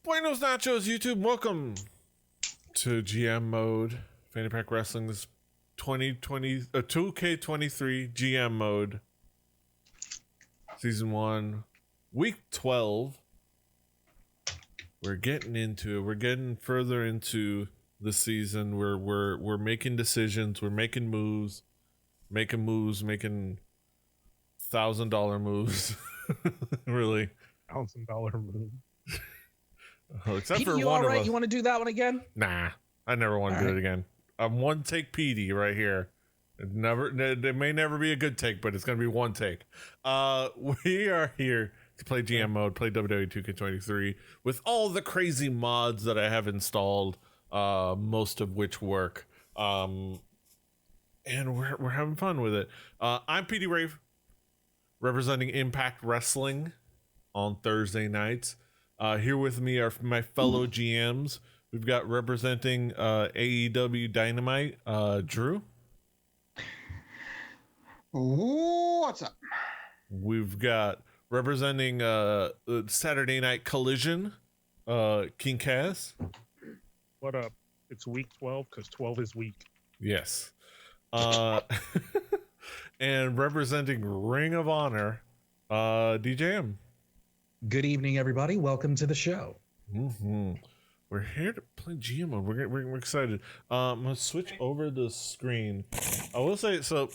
Buenos Nachos, YouTube. Welcome to GM mode. Fanny Pack Wrestling. This 2020 2K23 GM mode. Season 1, week 12. We're getting into it. We're getting further into the season. We're making decisions. We're making moves. Making $1,000 moves. Really. $1,000 move. Except Petey, for you one all right? of us. You want to do that one again? Nah, I never want to do it again. I'm one take Petey right here. It may never be a good take, but it's gonna be one take. We are here to play GM mode, play WWE 2K23 with all the crazy mods that I have installed, most of which work. And we're having fun with it. I'm Petey Rave, representing Impact Wrestling on Thursday nights. Here with me are my fellow GMs. We've got representing AEW Dynamite, Drew. What's up? We've got representing Saturday Night Collision, King Cass. What up? It's week 12 because 12 is week. Yes. And representing Ring of Honor, DJM. Good evening, everybody. Welcome to the show. Mm-hmm. We're here to play GM mode. We're excited. I'm gonna switch over the screen. I will say, so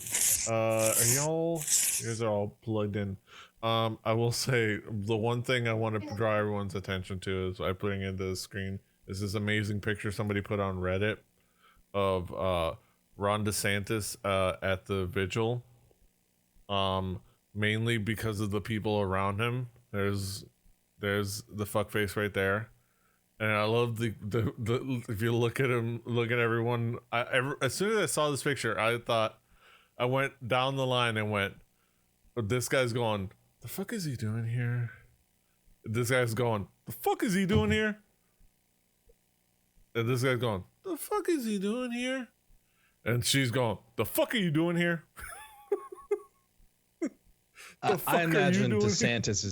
are you guys are all plugged in. I will say the one thing I want to draw everyone's attention to is by putting into the screen is this amazing picture somebody put on Reddit of Ron DeSantis at the vigil. Mainly because of the people around him. There's the fuckface right there. And I love the if you look at him, look at everyone. As soon as I saw this picture, I went down the line and went, this guy's going, the fuck is he doing here? This guy's going, the fuck is he doing here? And this guy's going, the fuck is he doing here? And she's going, the fuck are you doing here? I imagine DeSantis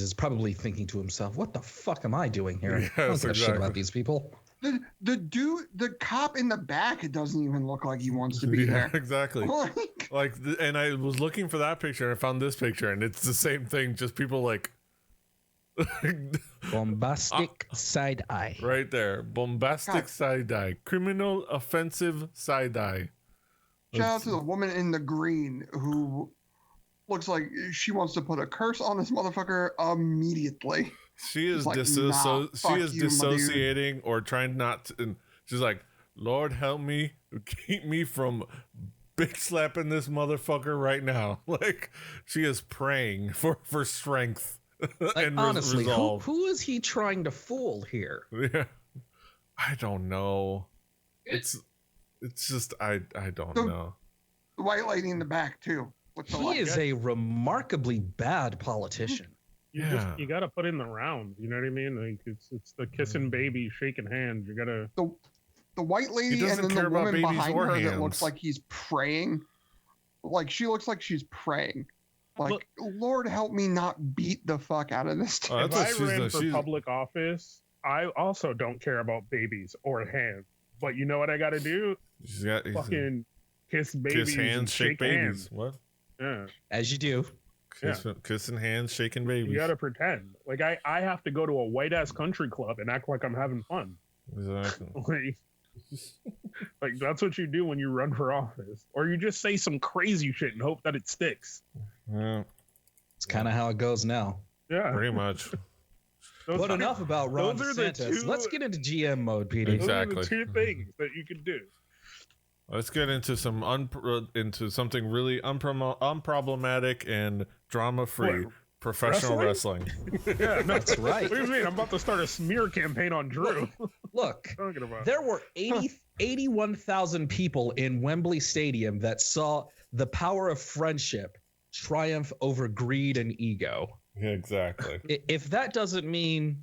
is probably thinking to himself, what the fuck am I doing here? Yes, I don't give a shit about these people. The cop in the back, it doesn't even look like he wants to be there. Exactly. And I was looking for that picture and I found this picture and it's the same thing, just people like bombastic side eye. Right there. Bombastic side eye. Criminal offensive side eye. Shout out to the woman in the green who looks like she wants to put a curse on this motherfucker immediately. She is like, dissociating or trying not to. And she's like, Lord help me, keep me from bitch slapping this motherfucker right now. Like she is praying for strength. Like, and honestly, resolve. who is he trying to fool here? Yeah, I don't know. It's just I don't know. The white lady in the back too. He is a remarkably bad politician. You got to put in the rounds. You know what I mean? Like it's the kissing baby, shaking hands. You got to. The white lady and then the woman behind her that looks like he's praying. Like she looks like she's praying. Like, Lord help me not beat the fuck out of this. If I ran for public office, I also don't care about babies or hands. But you know what I got to do? Fucking kiss babies, kiss hands, shake babies. Hands. What? Yeah. As you do. Kissing hands, shaking babies. You got to pretend. Like I have to go to a white ass country club and act like I'm having fun. Exactly. Like that's what you do when you run for office, or you just say some crazy shit and hope that it sticks. Yeah, it's kind of how it goes now. Yeah, pretty much. But enough about Ron DeSantis. Let's get into GM mode, Petey. Exactly. Those are the two things that you can do. Let's get into into something really unproblematic and drama-free. Professional wrestling. Yeah, that's right. What do you mean? I'm about to start a smear campaign on Drew. Look, there were 81,000 people in Wembley Stadium that saw the power of friendship triumph over greed and ego. Yeah, exactly. If that doesn't mean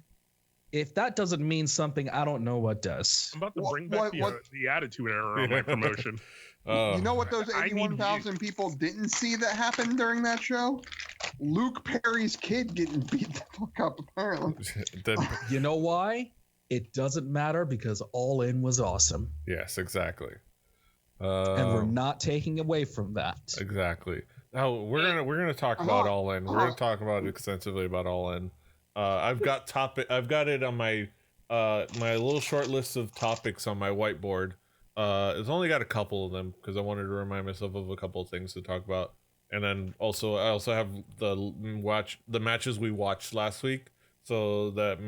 something, I don't know what does. I'm about to bring back the attitude era on my promotion. You know what those 81,000 people didn't see that happened during that show? Luke Perry's kid getting beat the fuck up, apparently. You know why? It doesn't matter because All In was awesome. Yes, exactly. And we're not taking away from that. Exactly. Now we're gonna talk about All In. We're gonna talk about extensively about All In. I've got it on my my little short list of topics on my whiteboard. It's only got a couple of them because I wanted to remind myself of a couple of things to talk about. And then I also have the matches we watched last week, so that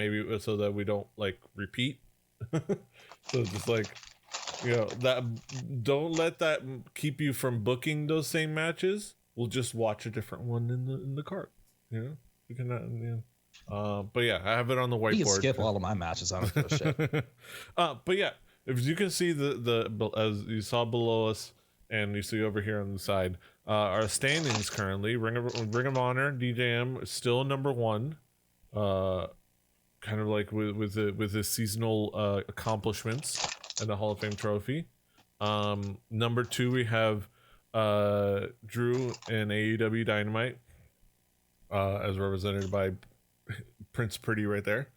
we don't like repeat. So just like, that don't let that keep you from booking those same matches. We'll just watch a different one in the cart. You can but yeah, I have it on the whiteboard. You can skip all of my matches. I don't give a shit. But yeah, if you can see the as you saw below us, and you see over here on the side, our standings currently, Ring of Honor, DJM is still number 1, kind of like with the seasonal accomplishments and the Hall of Fame trophy. Number 2 we have Drew and AEW Dynamite, as represented by Prince Pretty right there.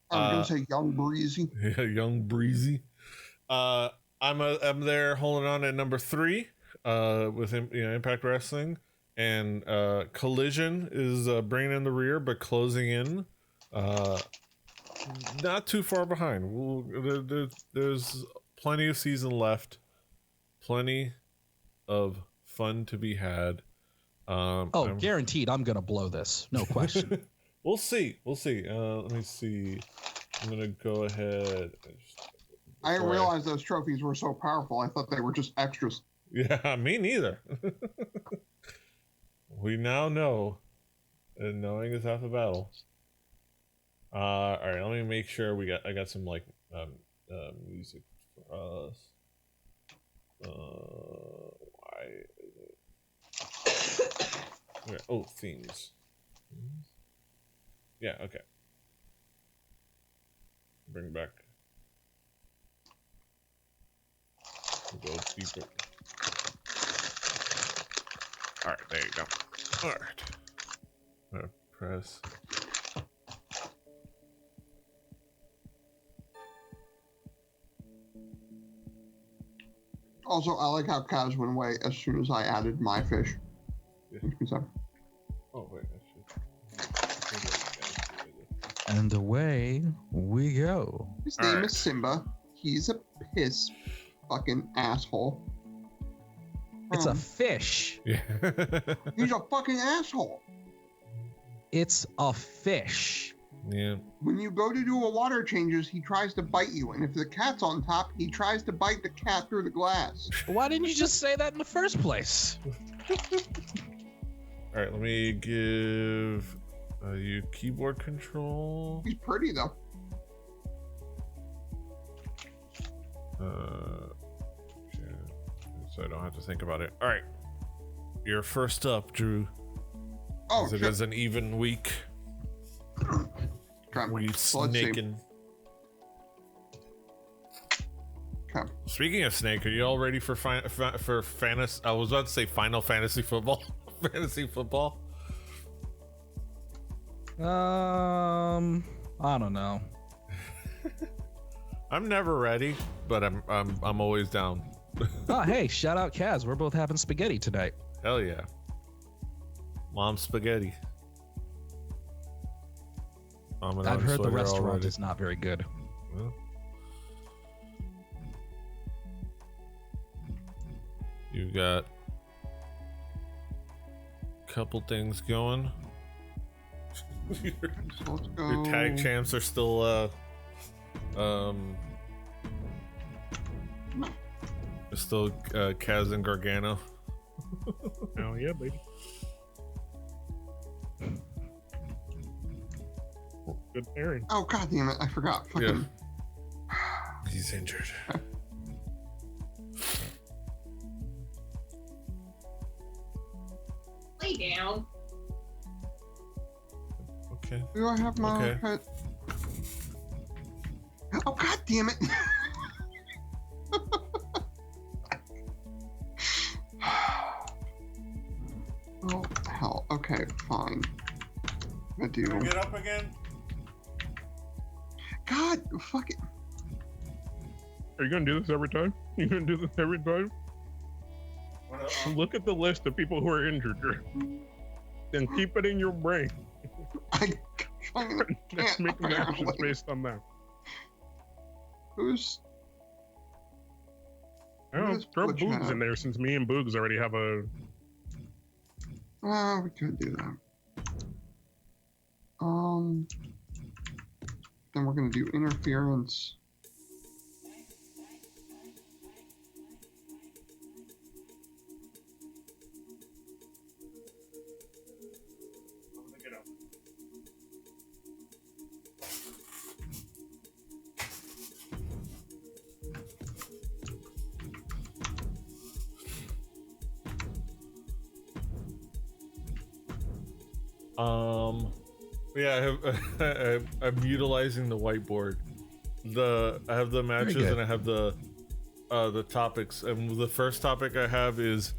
I'm gonna say Young Breezy. Yeah, Young Breezy. I'm there holding on at number 3 with Impact Wrestling, and Collision is bringing in the rear but closing in, not too far behind. There's plenty of season left, plenty of fun to be had. Guaranteed I'm gonna blow this, no question. We'll see. Let me see. I'm gonna go ahead. I didn't realize those trophies were so powerful. I thought they were just extras. Yeah, me neither. We now know, and knowing is half the battle. All right, let me make sure I got some like music for us. Why is it? Okay. Oh, themes. Yeah. Okay. Bring back. Go deeper. All right, there you go. All right. I'm gonna press. Also, I like how Kaz went away as soon as I added my fish. Yeah. Oh wait, and away we go. His name is Simba. He's a piss fucking asshole. It's a fish. Yeah. He's a fucking asshole. It's a fish. Yeah. When you go to do a water changes, he tries to bite you, and if the cat's on top, he tries to bite the cat through the glass. Why didn't you just say that in the first place? All right, let me give you keyboard control. He's pretty though. So I don't have to think about it. All right, you're first up, Drew. Oh, it is an even week. We snaking. Okay. Speaking of snake, are you all ready for fantasy? I was about to say Final Fantasy football. Fantasy football. I don't know. I'm never ready, but I'm always down. Oh, hey, shout out Kaz. We're both having spaghetti tonight. Hell yeah. Mom spaghetti. I've heard the restaurant is not very good. Well, you've got a couple things going. Your tag champs are still Kaz and Gargano. Oh yeah, baby. Good pairing. Oh god damn it! I forgot. Fucking... Yeah. He's injured. Lay down. Okay. Do I have my pet? Oh god damn it! Oh hell. Okay, fine. fine. I do. Can we get up again? God, fuck it. Are you gonna do this every time? You gonna do this every time? Look at the list of people who are injured, and keep it in your brain. Let's make actions based on that. Who's? I don't know, throw Boogs in there since me and Boogs already have a. We could do that. Then we're gonna do interference. Yeah, I'm utilizing the whiteboard. I have the matches and I have the topics. And the first topic I have is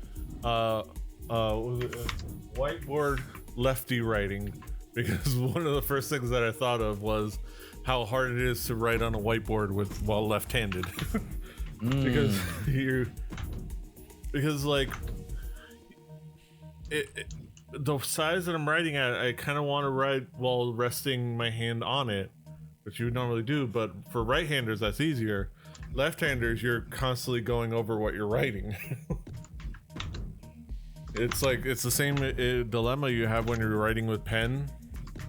whiteboard lefty writing, because one of the first things that I thought of was how hard it is to write on a whiteboard while left-handed. because like the size that I'm writing at, I kind of want to write while resting my hand on it, which you would normally do, but for right-handers that's easier. Left-handers, you're constantly going over what you're writing. It's the same dilemma you have when you're writing with pen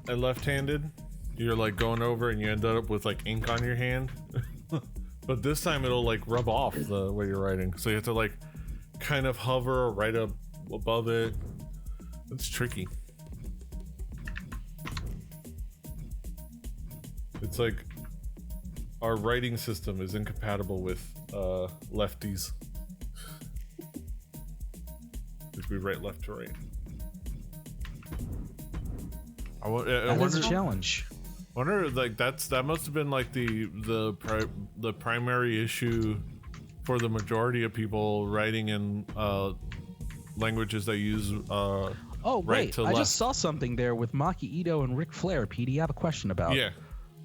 and left-handed. You're like going over and you end up with like ink on your hand. But this time it'll like rub off the way you're writing, so you have to like kind of hover right up above it. It's tricky. It's like our writing system is incompatible with lefties. If we write left to right. That's a challenge. Wonder, like, that must have been like the primary issue for the majority of people writing in languages that use oh wait, I just saw something there with Maki Ito and Ric Flair. PD, I have a question about. Yeah.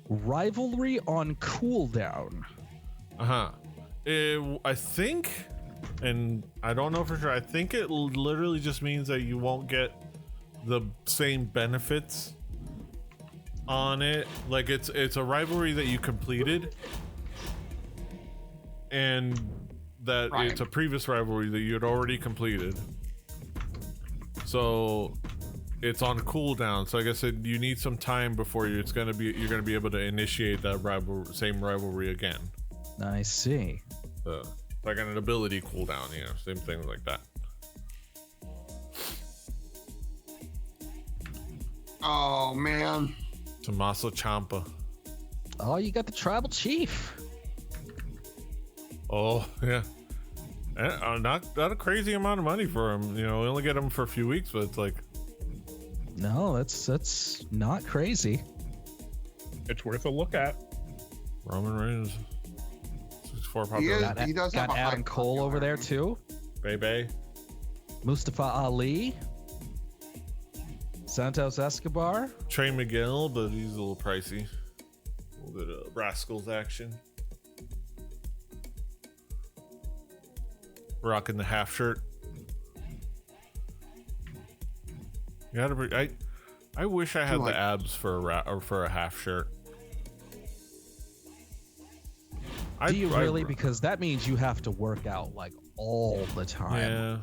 Rivalry on cooldown. I think, and I don't know for sure, I think it literally just means that you won't get the same benefits on it. Like it's a rivalry that you completed, and that it's a previous rivalry that you had already completed. So it's on cooldown. So I guess you need some time before you're gonna be able to initiate that same rivalry again. I see. Like an ability cooldown, same thing like that. Oh man. Tommaso Ciampa. Oh, you got the tribal chief. Oh yeah. Not a crazy amount of money for him. We only get him for a few weeks, but it's like. No, that's not crazy. It's worth a look at. Roman Reigns. He does got Adam Cole over there too. Bay. Mustafa Ali. Santos Escobar. Trey Miguel, but he's a little pricey. A little bit of Rascals action. Rocking the half shirt. I wish I had the abs for a half shirt. Do you really? Because that means you have to work out like all the time. Yeah.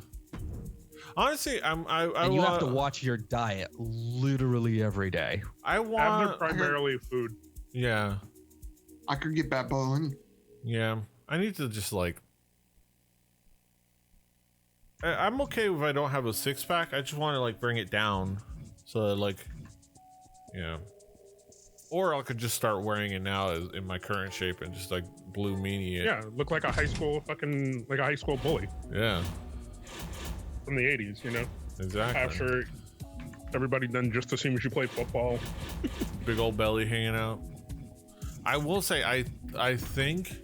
Honestly, and you have to watch your diet literally every day. Abs are primarily food. Yeah. I could get Bad Bologna. Yeah. I need to just like. I'm okay if I don't have a six pack. I just want to like bring it down, so that like, or I could just start wearing it now in my current shape and just like blue meanie it. Yeah, look like a high school bully. Yeah. From the 80s, Exactly. Half shirt. Everybody done just as soon as you play football. Big old belly hanging out. I will say, I think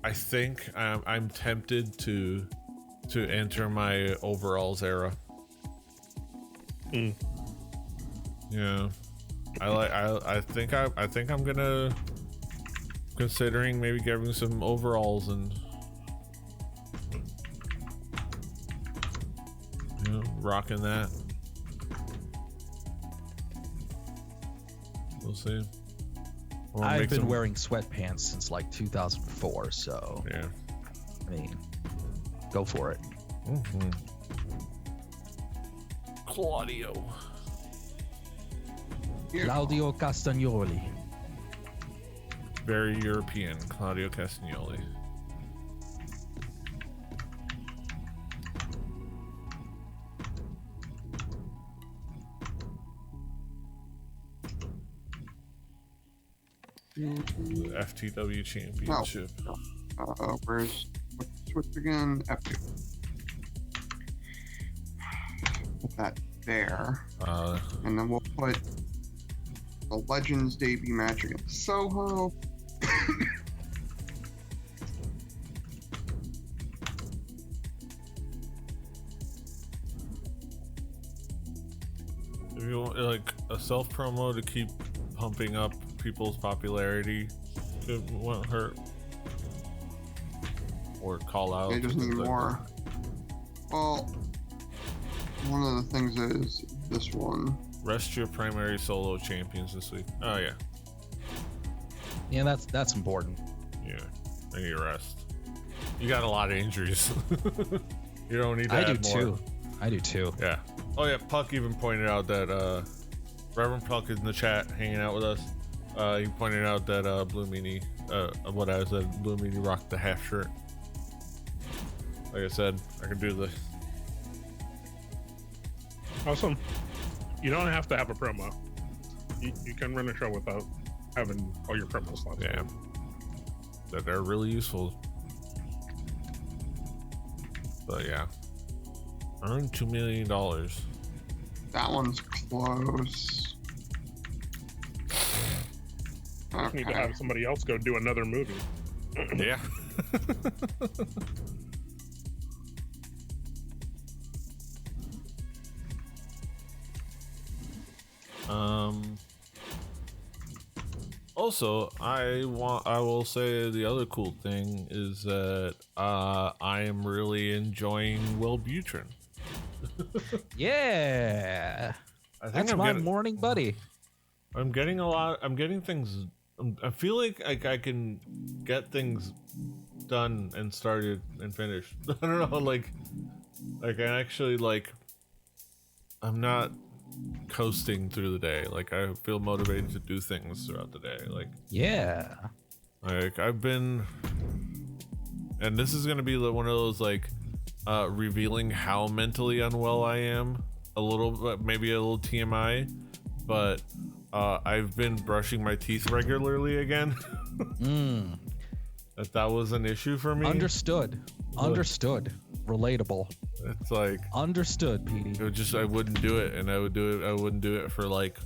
I'm tempted to enter my overalls era. Yeah, I think I'm gonna considering maybe getting some overalls and rocking that. We'll see. I've been wearing sweatpants since like 2004, so yeah. I mean, go for it. Mm-hmm. Claudio Castagnoli. Very European, Claudio Castagnoli. The FTW Championship. Where's switch again? F2. Put that there. And then we'll put the Legends debut match against Soho. If you want like a self promo to keep pumping up people's popularity, it won't hurt. Or call out. They just need more. Well, one of the things is this one. Rest your primary solo champions this week. Oh yeah. Yeah, that's important. Yeah, I need a rest. You got a lot of injuries. You don't need to add more. I do too. Yeah. Oh yeah, Puck even pointed out that Reverend Puck is in the chat hanging out with us. He pointed out that Blue Meanie, what I said, Blue Meanie rocked the half shirt. Like I said, I can do this. Awesome. You don't have to have a promo. You can run a show without having all your promo slots. Yeah. That they're really useful. But yeah. Earn $2 million. That one's close. Okay. Need to have somebody else go do another movie. Yeah. Also, I will say the other cool thing is that I am really enjoying Wellbutrin. Yeah, that's my morning buddy. I'm getting things. I feel like I can get things done and started and finished. I don't know, like I actually like. I'm not coasting through the day. Like I feel motivated to do things throughout the day. Like yeah, like I've been, and this is gonna be one of those like revealing how mentally unwell I am. A little bit, maybe a little TMI, but I've been brushing my teeth regularly again. That was an issue for me. Understood. Relatable. It's like understood, Petey. It would just I wouldn't do it, and I wouldn't do it for like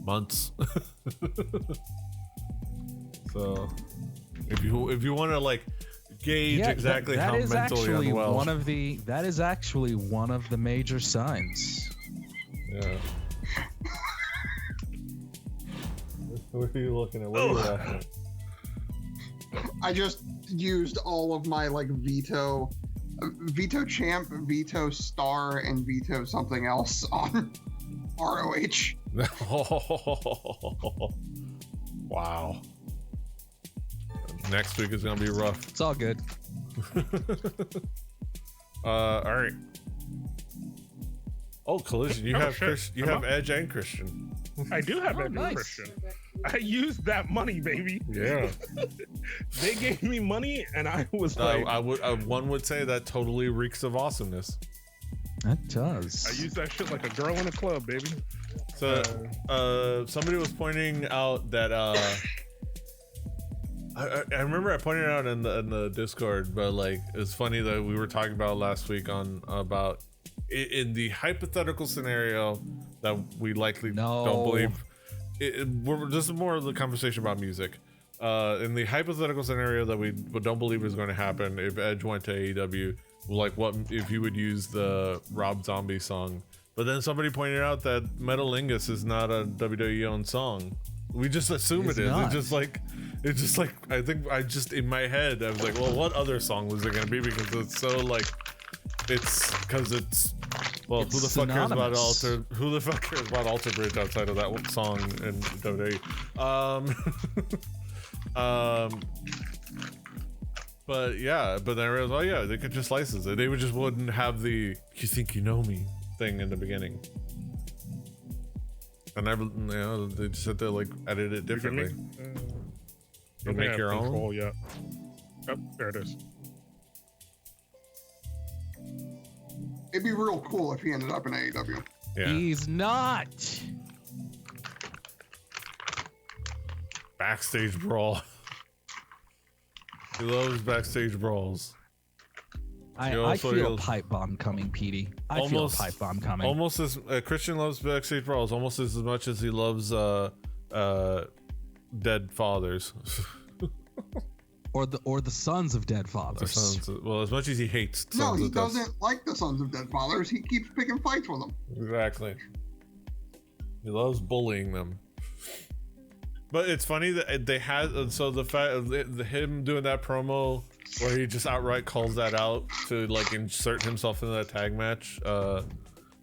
months. So if you want to like gauge exactly how mentally unwell, that is actually one of the major signs. Yeah. What are you looking at? What are you laughing at? I just used all of my like veto champ, veto star, and veto something else on ROH. Wow. Next week is gonna be rough. It's all good. All right. Oh, Collision! You have Edge and Christian. I do have Edge and Christian. I used that money, baby. Yeah. They gave me money, and I was like, one would say that totally reeks of awesomeness. That does. I use that shit like a girl in a club, baby. So, somebody was pointing out that I remember I pointed out in the Discord, but like it's funny that we were talking about last week about in the hypothetical scenario that we likely don't believe. This is more of the conversation about music. In the hypothetical scenario that we don't believe is going to happen, if Edge went to AEW, like what if you would use the Rob Zombie song. But then somebody pointed out that Metalingus is not a WWE owned song. We just assume it is. It's just like I think I just in my head I was like, well, what other song was it gonna be? Because it's so like well, who the fuck cares about Alter Bridge outside of that song in WWE? But yeah, but then I realized, oh yeah, they could just license it. They just wouldn't have the "you think you know me" thing in the beginning. And they just had to like edit it differently. You make your own. Yeah. Oh, there it is. It'd be real cool if he ended up in AEW. Yeah. He's not. Backstage brawl. He loves backstage brawls. I feel a pipe bomb coming, Petey. I feel a pipe bomb coming. Almost as Christian loves backstage brawls almost as much as he loves dead fathers. or the sons of dead fathers. Well, as much as he hates sons no, he of doesn't like the sons of dead fathers. He keeps picking fights with them. Exactly. He loves bullying them. But it's funny that they had the fact of him doing that promo where he just outright calls that out to like insert himself in that tag match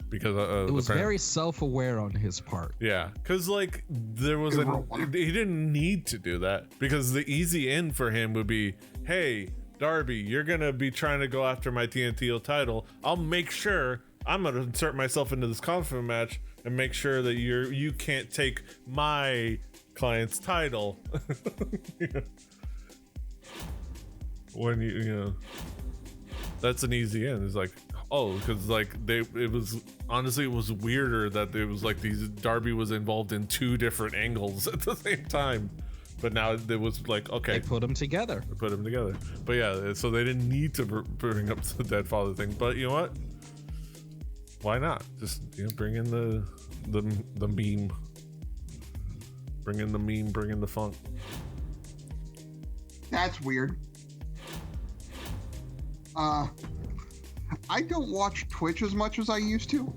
because it was very self-aware on his part. Yeah, because like he didn't need to do that because the easy end for him would be, hey Darby, you're gonna be trying to go after my TNT title. I'll make sure I'm gonna insert myself into this confident match and make sure that you can't take my client's title. When you know that's an easy end. It's like, oh, because like it was weirder that it was like Darby was involved in two different angles at the same time, but now it was like, okay, they put them together. But yeah, so they didn't need to bring up the dead father thing. But you know what, why not just bring in the meme. Bring in the meme, bring in the funk. That's weird. I don't watch Twitch as much as I used to.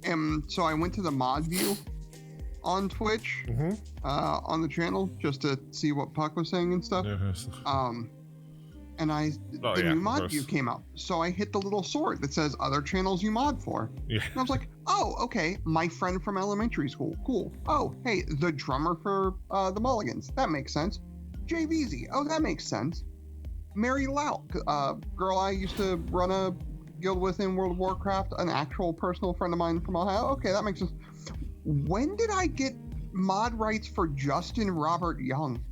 And so I went to the mod view on Twitch, on the channel, just to see what Puck was saying and stuff. And the new mod view came up. So I hit the little sword that says other channels you mod for. Yeah. And I was like, oh, okay. My friend from elementary school. Cool. Oh, hey, the drummer for the Mulligans. That makes sense. JVZ. Oh, that makes sense. Mary Lau, girl I used to run a guild with in World of Warcraft, an actual personal friend of mine from Ohio. Okay, that makes sense. When did I get mod rights for Justin Robert Young?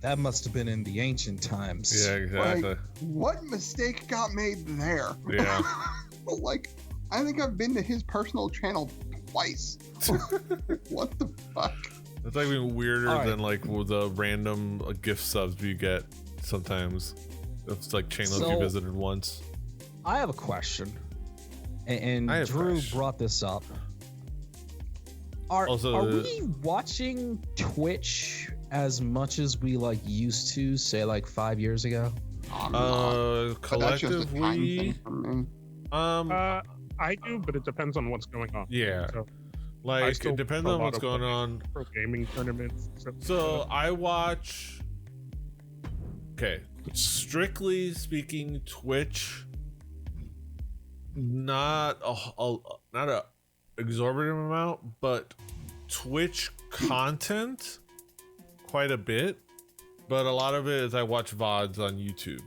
That must have been in the ancient times. Yeah, exactly. Like, what mistake got made there? Yeah. Like, I think I've been to his personal channel twice. What the fuck? It's like even weirder than like the random gift subs you get sometimes. It's like channels you visited once. I have a question, and Drew brought this up. Are we watching Twitch as much as we like used to, say like 5 years ago? Collectively, I do, but it depends on what's going on. Yeah. So, like it depends on what's going on. Pro gaming tournaments. So I watch. Okay, strictly speaking, Twitch. Not a exorbitant amount, but Twitch content quite a bit. But a lot of it is I watch VODs on YouTube.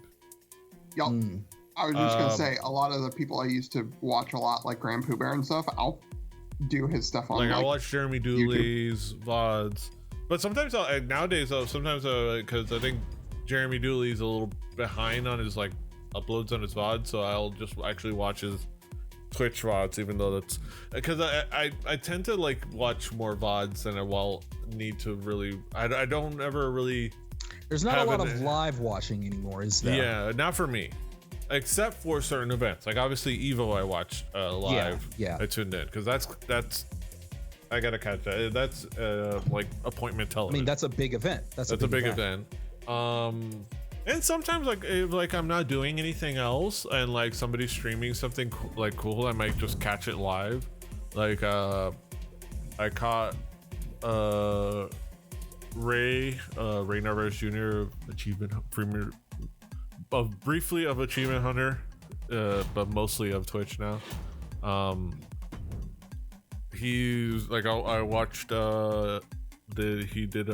Yup. I was just gonna say a lot of the people I used to watch a lot, like Grand Pooh Bear and stuff, I'll do his stuff on. Like I watch Jeremy Dooley's VODs, but sometimes nowadays because I think Jeremy Dooley's a little behind on his like uploads on his VOD, so I'll just actually watch his Twitch VODs, even though that's because I tend to like watch more VODs than I need to really. I don't ever really. There's not a lot of live watching anymore, is there? Yeah, not for me. Except for certain events, like obviously Evo, I watch live. Yeah. I tuned in because that's I gotta catch that. That's like appointment television. I mean, that's a big event. That's a big event. And sometimes like if like I'm not doing anything else and like somebody's streaming something cool, I might just catch it live. Like I caught Ray Narvaez Jr. Achievement Premier, briefly of Achievement Hunter, but mostly of Twitch now. He's like I watched he did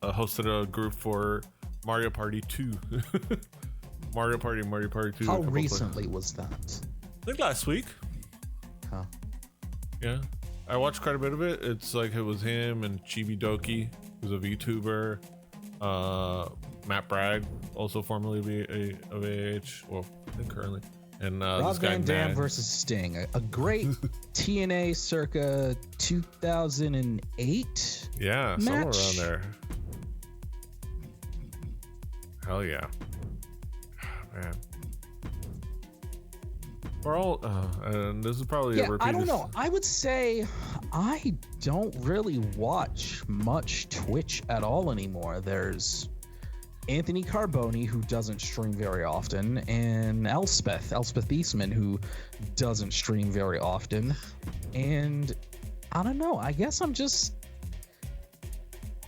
hosted a group for Mario Party 2. Mario Party 2. How recently was that? I think last week. Huh. Yeah. I watched quite a bit of it. It's like it was him and Chibi Doki, who's a VTuber. Matt Bragg, also formerly of AH, well, I think currently. And Rob this guy Van Dam Mad. versus Sting, a great TNA circa 2008. Yeah, match? somewhere around there. Hell yeah, man. We're all, and this is probably a repeat. I don't know. I would say I don't really watch much Twitch at all anymore. There's Anthony Carboni, who doesn't stream very often, and Elspeth Eastman, who doesn't stream very often. And I don't know. I guess I'm just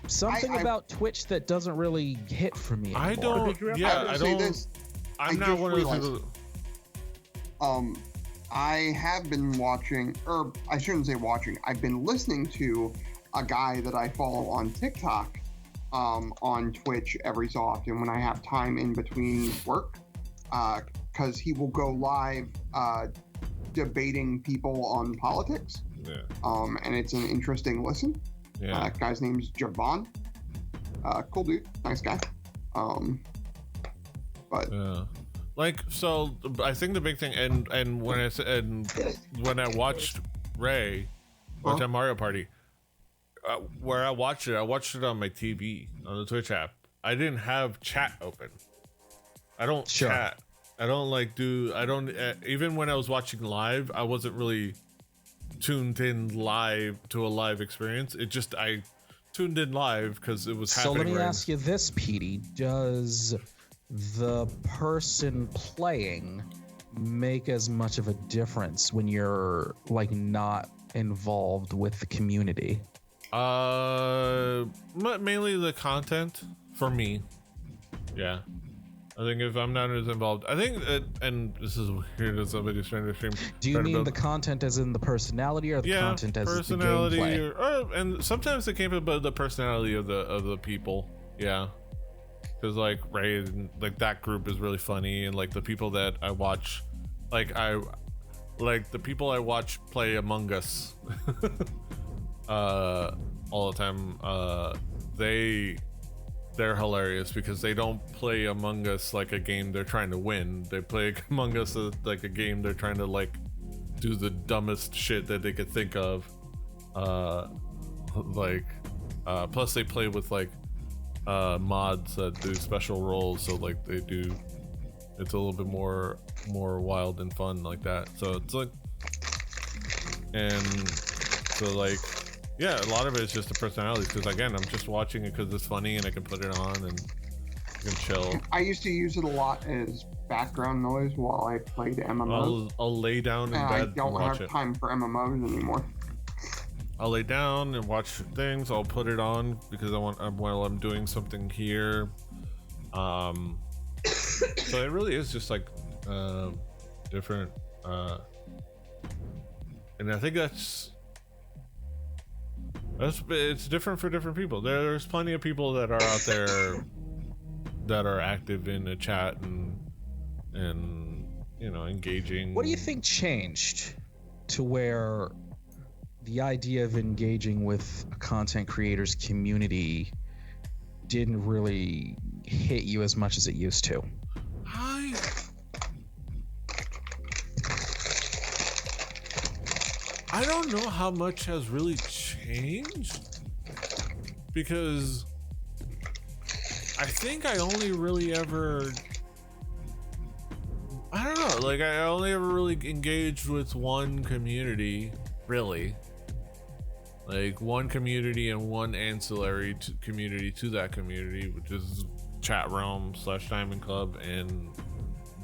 something about Twitch that doesn't really hit for me anymore. I don't. Yeah, I don't. This. I'm not one of those people. I have been watching, or I shouldn't say watching. I've been listening to a guy that I follow on TikTok, on Twitch every so often when I have time in between work, because he will go live debating people on politics. Yeah. And it's an interesting listen. Yeah. Guy's name's Javon. Cool dude, nice guy. But yeah. Like, so I think the big thing, and when I watched Ray watch at Mario Party, where I watched it on my TV on the Twitch app. I didn't have chat open. I don't chat. I don't even when I was watching live, I wasn't really tuned in live to a live experience. I tuned in live because it was happening. So let me ask you this, Petey. Does the person playing make as much of a difference when you're like not involved with the community? Mainly the content for me. Yeah. I think if I'm not as involved, I think and this is weird as somebody's trying to stream. Do you mean the content as in the personality, or the content as personality, the gameplay? And sometimes the gameplay, but the personality of the people. Yeah. Because like Ray, like that group is really funny, and like the people that I watch, the people I watch play Among Us all the time. They're hilarious because they don't play Among Us like a game they're trying to win. They play Among Us like a game they're trying to like do the dumbest shit that they could think of. Plus they play with like mods that do special roles, so like it's a little bit more wild and fun like that. So it's like, and so like, yeah, a lot of it is just the personalities, because again, I'm just watching it because it's funny and I can put it on and I can chill. I used to use it a lot as background noise while I played MMOs. I'll lay down in bed. I don't have time for MMOs anymore. I'll lay down and watch things. I'll put it on because while I'm doing something here. So it really is just like different, and I think it's different for different people. There's plenty of people that are out there that are active in the chat and engaging. What do you think changed to where the idea of engaging with a content creators community didn't really hit you as much as it used to? I don't know how much has really changed, because I think I only really ever, I don't know, like I only ever really engaged with one community, really. like one community and one ancillary community to that community, which is chat realm / diamond club and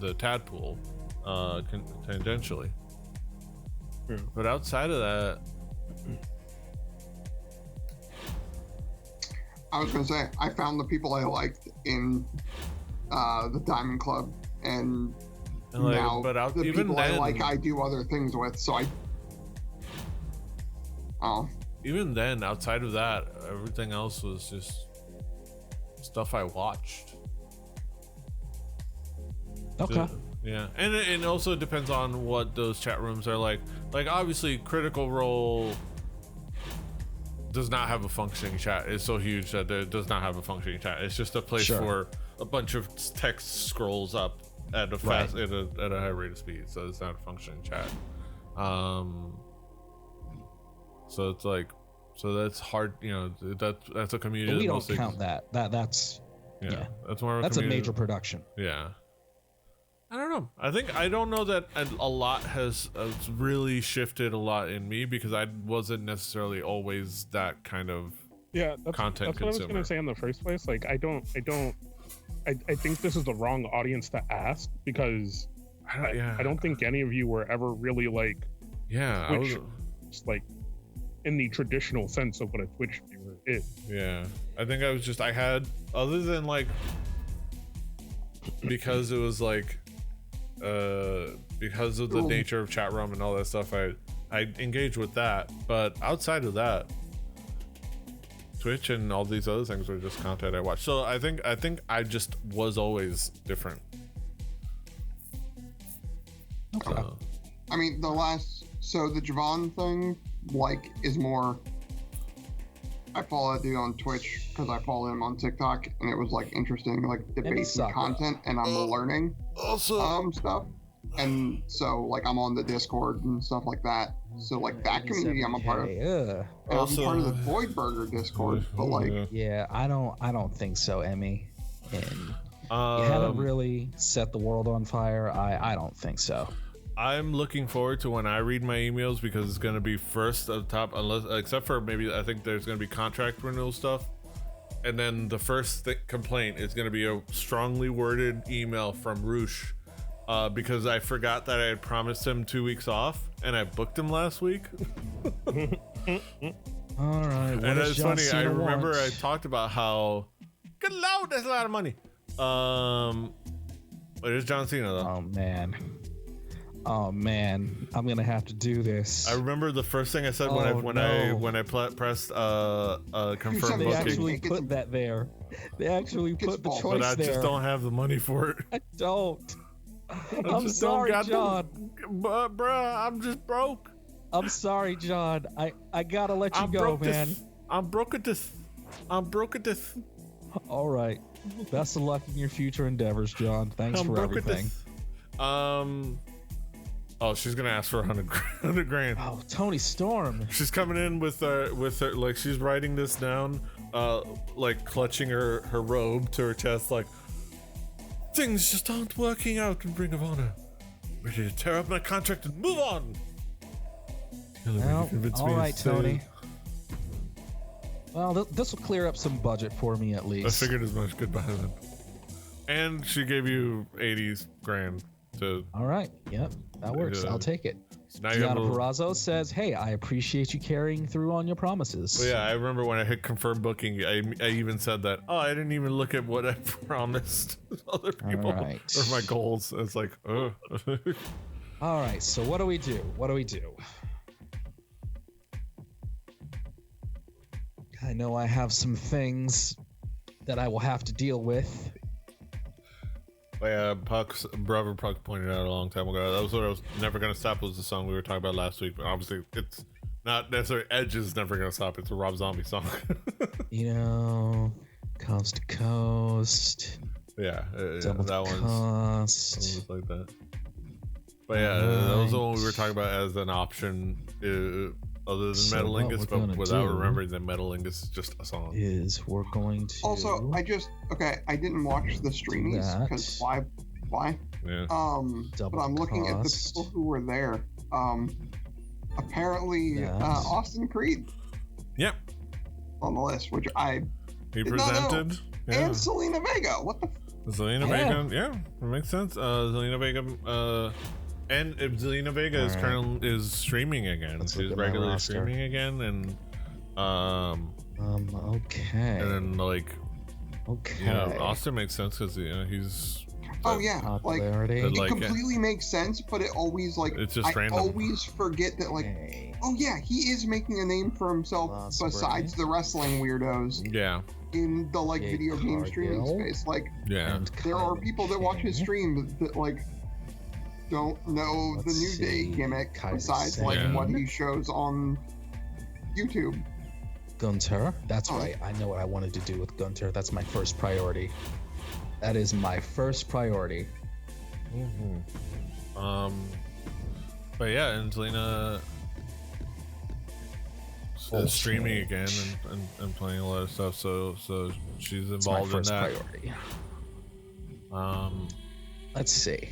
the tadpool tangentially. But outside of that, I was gonna say I found the people I liked in the Diamond Club, and like, now but the even people then, I like, I do other things with. So even then, outside of that, everything else was just stuff I watched. Okay. Yeah, and it also depends on what those chat rooms are like. Like, obviously, Critical Role does not have a functioning chat. It's so huge that it does not have a functioning chat. It's just a place where a bunch of text scrolls up at a fast at a high rate of speed. So it's not a functioning chat. So it's like, so that's hard. You know, that's a community. But we don't count that. That's that's more. That's a major production. Yeah. I don't know. I don't know that a lot has really shifted a lot in me, because I wasn't necessarily always that kind of content that's what I was gonna say in the first place. Like, I think this is the wrong audience to ask, because I don't think any of you were ever really like Twitch, like in the traditional sense of what a Twitch viewer is. Yeah, I think I had, other than like, because it was like because of the nature of chat room and all that stuff, I engaged with that. But outside of that, Twitch and all these other things were just content I watched. So I think I just was always different. Okay. I mean, the Javon thing, like, is more. I follow that dude on Twitch because I follow him on TikTok, and it was like interesting, like debates and content, and I'm learning stuff. And so, like, I'm on the Discord and stuff like that. So, like, that community I'm a part of. And I'm part of the Void Burger Discord, but like, I don't think so, Emmy. And you haven't really set the world on fire. I don't think so. I'm looking forward to when I read my emails, because it's going to be first at the top, except for maybe I think there's going to be contract renewal stuff. And then the first complaint is going to be a strongly worded email from Roosh, because I forgot that I had promised him 2 weeks off, and I booked him last week. All right. And it's funny, I remember I talked about how, good Lord, that's a lot of money. But it's John Cena though. Oh man, I'm gonna have to do this. I remember the first thing I said when I pressed confirm They booking. actually put that there. They actually put the choice there. But I just don't have the money for it. I don't. I'm sorry, John. Bruh, I'm just broke. I'm sorry, John. I gotta let you go, man. I'm broke at this. All right. Best of luck in your future endeavors, John. Thanks for everything. Oh, she's gonna ask for $100 grand. Oh, Tony Storm. She's coming in with her, like, she's writing this down, like clutching her robe to her chest, like, things just aren't working out in Ring of Honor. Ready to tear up my contract and move on. Well, all right, Tony. Well, this will clear up some budget for me at least. I figured as much. Goodbye then. And she gave you 80 grand to. All right. Yep. That works. I'll take it. So Gianna Perazzo says, "Hey, I appreciate you carrying through on your promises." Well, yeah, I remember when I hit confirm booking, I even said that. Oh, I didn't even look at what I promised other people or my goals. It's like, oh. All right. So what do we do? I know I have some things that I will have to deal with. Yeah, Brother Puck pointed out a long time ago. That was what I was never gonna stop. Was the song we were talking about last week, but obviously it's not necessarily. Edge is never gonna stop. It's a Rob Zombie song. You know, coast to coast. Yeah, that one's like that. But yeah, that was the one we were talking about as an option, other than Metalingus, but without remembering that Metalingus is just a song. We're going to also I didn't watch the streamies because why? Yeah. But I'm looking at the people who were there. Apparently, Austin Creed Yep. On the list, which I he did not know. presented. Yeah. And Selena Vega. What the? Zelina Vega. Yeah, it makes sense. Zelina Vega. And if Zelina Vega is streaming again. She's regularly streaming again, and okay. And then like, okay. Yeah, Austin makes sense because he's. Oh yeah, popularity. It completely makes sense, but it always it's just random. I always forget that oh yeah, he is making a name for himself besides the wrestling weirdos. Yeah. In the video game streaming space, there are people that watch his stream that like don't know the New Day gimmick besides what he shows on YouTube. Gunter, that's right. I know what I wanted to do with Gunter. That's my first priority. That is my first priority. But yeah, Angelina is streaming again and playing a lot of stuff, so she's involved in that. Priority. Let's see.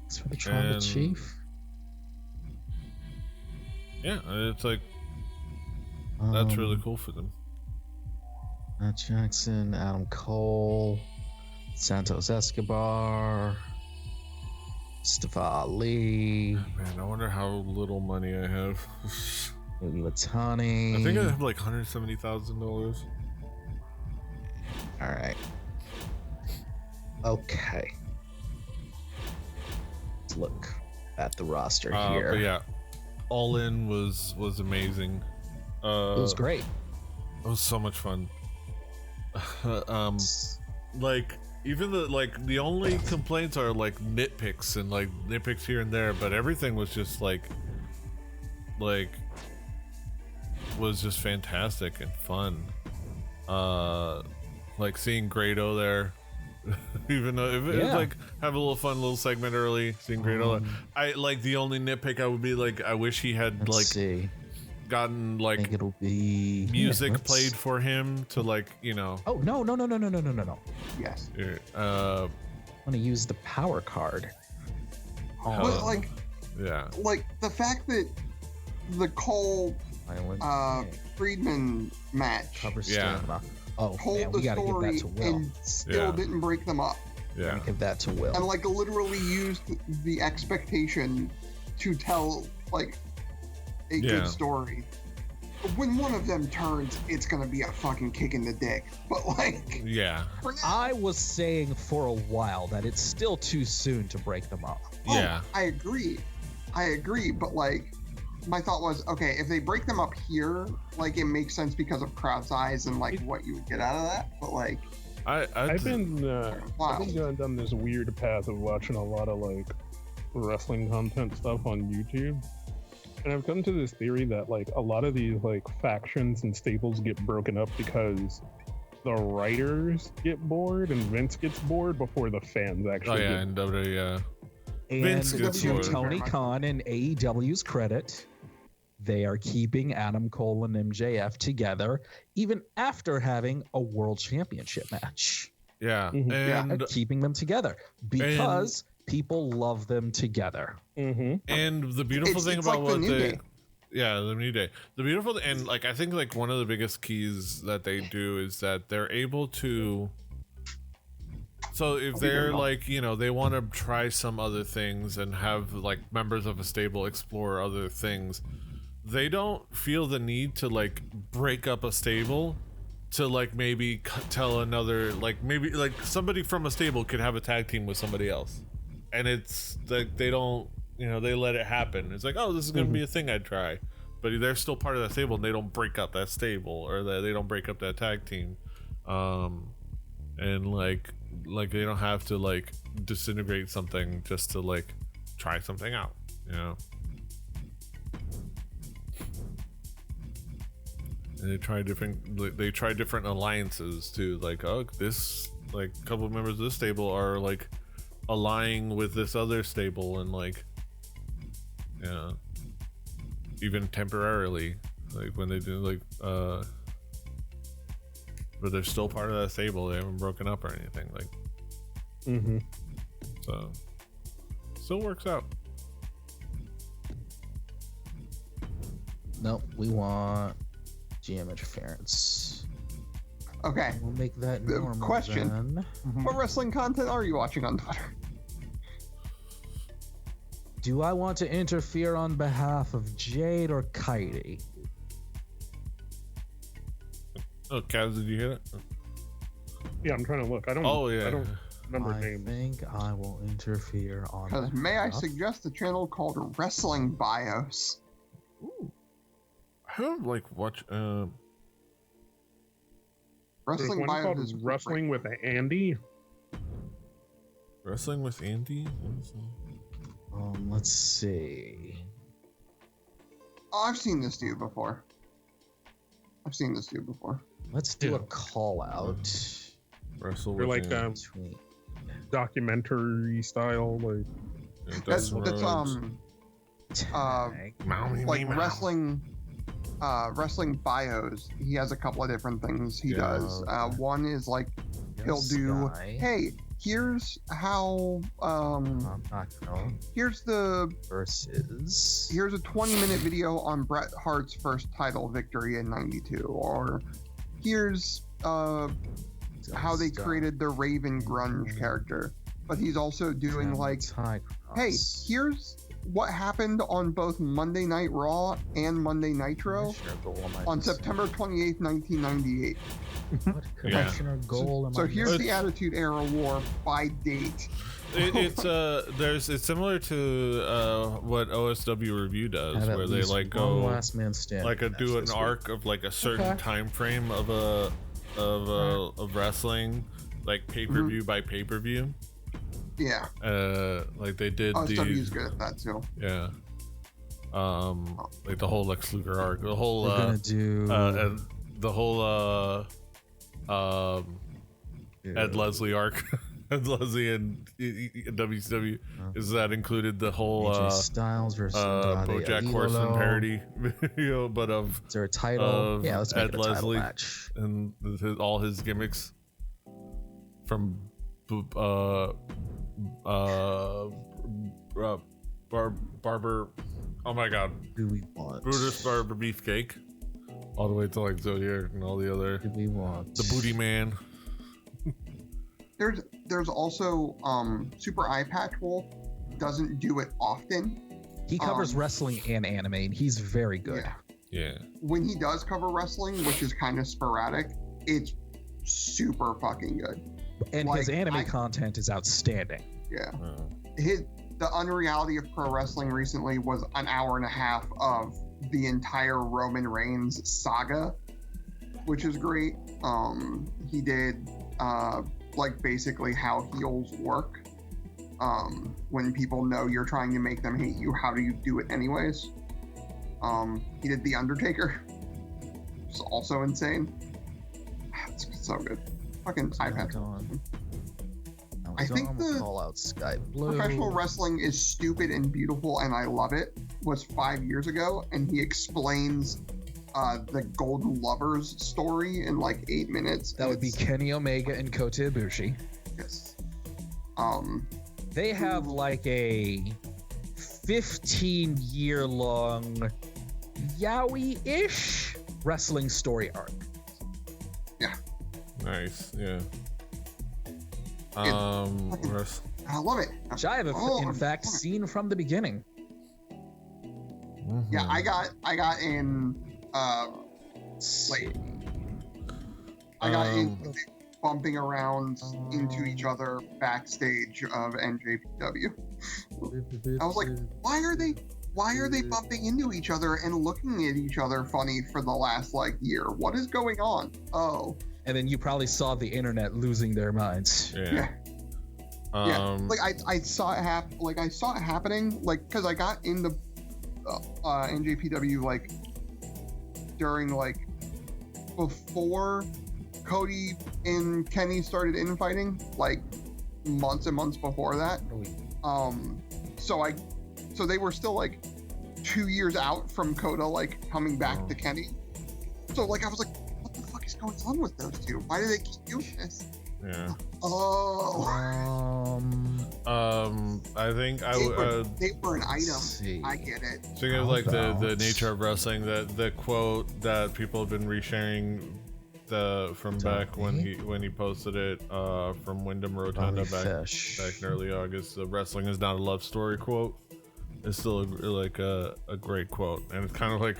It's for the tribal chief. Yeah, it's like that's really cool for them. Matt Jackson, Adam Cole, Santos Escobar, Mustafa Ali. Man, I wonder how little money I have. Latani. I think I have like $170,000. All right. Okay. Let's look at the roster here. But yeah, All In was amazing. It was great. It was so much fun. Like even the only complaints are like nitpicks and like nitpicks here and there, but everything was just like was just fantastic and fun. Like seeing Grado there, even though it was like have a little fun little segment early, seeing Grado. I like the only nitpick I would be like I wish he had gotten like it'll be music played for him to like Oh no. Yes. I want to use the power card. But like the fact that the Cole Friedman match told the story and still didn't break them up. Yeah, give that to Will. And like literally used the expectation to tell like a good story. When one of them turns, it's gonna be a fucking kick in the dick. But like, I was saying for a while that it's still too soon to break them up. I agree. But like, my thought was, okay, if they break them up here, like it makes sense because of crowd size and like what you would get out of that. But like, I've been going down this weird path of watching a lot of like wrestling content stuff on YouTube. And I've come to this theory that like a lot of these like factions and stables get broken up because the writers get bored and Vince gets bored before the fans actually. And WWE. And Vince gets bored. Tony Khan and AEW's credit, they are keeping Adam Cole and MJF together even after having a world championship match. Yeah, and keeping them together because people love them together. And the beautiful thing about what the New Day, the beautiful and like I think like one of the biggest keys that they do is that they're able to. So if they're like they want to try some other things and have like members of a stable explore other things, they don't feel the need to like break up a stable to like maybe tell another like maybe like somebody from a stable could have a tag team with somebody else. And it's like they don't, they let it happen. It's like, oh, this is going to be a thing I'd try. But they're still part of that stable and they don't break up that stable or they don't break up that tag team. And like they don't have to like disintegrate something just to like try something out, And they try different alliances too. Like, oh, this like a couple of members of this stable are like aligning with this other stable and like even temporarily like when they do like but they're still part of that stable, they haven't broken up or anything like so still works out. Nope. We want GM interference. Okay. We'll make that normal. Question. Then. What wrestling content are you watching on Twitter? Do I want to interfere on behalf of Jade or Kairi? Oh, Kaz, did you hear it? Yeah, I'm trying to look. I don't. Oh yeah. I don't remember I names. think I will interfere on. Because may I suggest a channel called Wrestling Bios? Ooh. I don't like watch. There's Wrestling one Bios called is Wrestling with Andy. Wrestling with Andy. Let's see. Oh, I've seen this dude before. Let's do a call out. Wrestle They're with like Andy. Between. documentary style, like Yeah, That's Dustin Rhodes. Tag. like wrestling bios. He has a couple of different things he does. One is like he'll do, hey, here's how I'm not gonna. here's a 20-minute video on Bret Hart's first title victory in '92, or here's how they created the Raven Grunge character. But he's also doing like, hey, here's what happened on both Monday Night Raw and Monday Nitro on September 28th, 1998. What commissioner goal am I So here's missing? the Attitude Era War by date. It's similar to what OSW Review does, Have at where they least like one go last man standing like match do an this arc of like a certain time frame of wrestling, like pay-per-view by pay-per-view. Yeah. Like they did OSW's good at that too. Yeah. Like the whole Lex Luger arc, the whole We're gonna do and the whole Ed Leslie arc. Ed Leslie and WCW is that included the whole AJ Styles versus BoJack Horseman parody video, but of is there a title? Yeah, let's make Ed it a title Leslie match. and all his gimmicks from Barber. Oh my God, Do we want? Brutus Barber Beefcake, all the way to like Zodiac and all the other. Do we want The Booty Man. There's also Super Eye Patch Wolf doesn't do it often. He covers wrestling and anime, and he's very good. Yeah. When he does cover wrestling, which is kind of sporadic, it's super fucking good. And Like, his anime content is outstanding. Yeah. Oh. The Unreality of Pro Wrestling recently was an hour and a half of the entire Roman Reigns saga, which is great. He did like basically how heels work. When people know you're trying to make them hate you, how do you do it anyways? He did The Undertaker, which is also insane. It's so good. Fucking iPad. I think the call out Sky Blue. Professional wrestling is stupid and beautiful, and I love it. Was 5 years ago, and he explains the Golden Lovers story in like 8 minutes. That would be Kenny Omega and Kota Ibushi. Yes. They have like a 15-year-long yaoi-ish wrestling story arc. Yeah. Nice. Yeah. I love it. Which I have in fact seen from the beginning. Yeah, I got in like I got in bumping around into each other backstage of NJPW. I was like, why are they bumping into each other and looking at each other funny for the last like year? What is going on? Oh. And then you probably saw the internet losing their minds. Yeah. Like I saw it happening, like, because I got into NJPW like during like before Cody and Kenny started infighting, like months and months before that. So they were still like 2 years out from Coda like coming back to Kenny. So like I was like, what the fuck is going on with those two? Why do they keep doing this? Yeah. Oh. I think they were an item. I get it. Thinking of like the nature of wrestling, the quote that people have been resharing from back when he posted it from Wyndham Rotunda back in early August. The wrestling is not a love story quote. It's still a great quote, and it's kind of like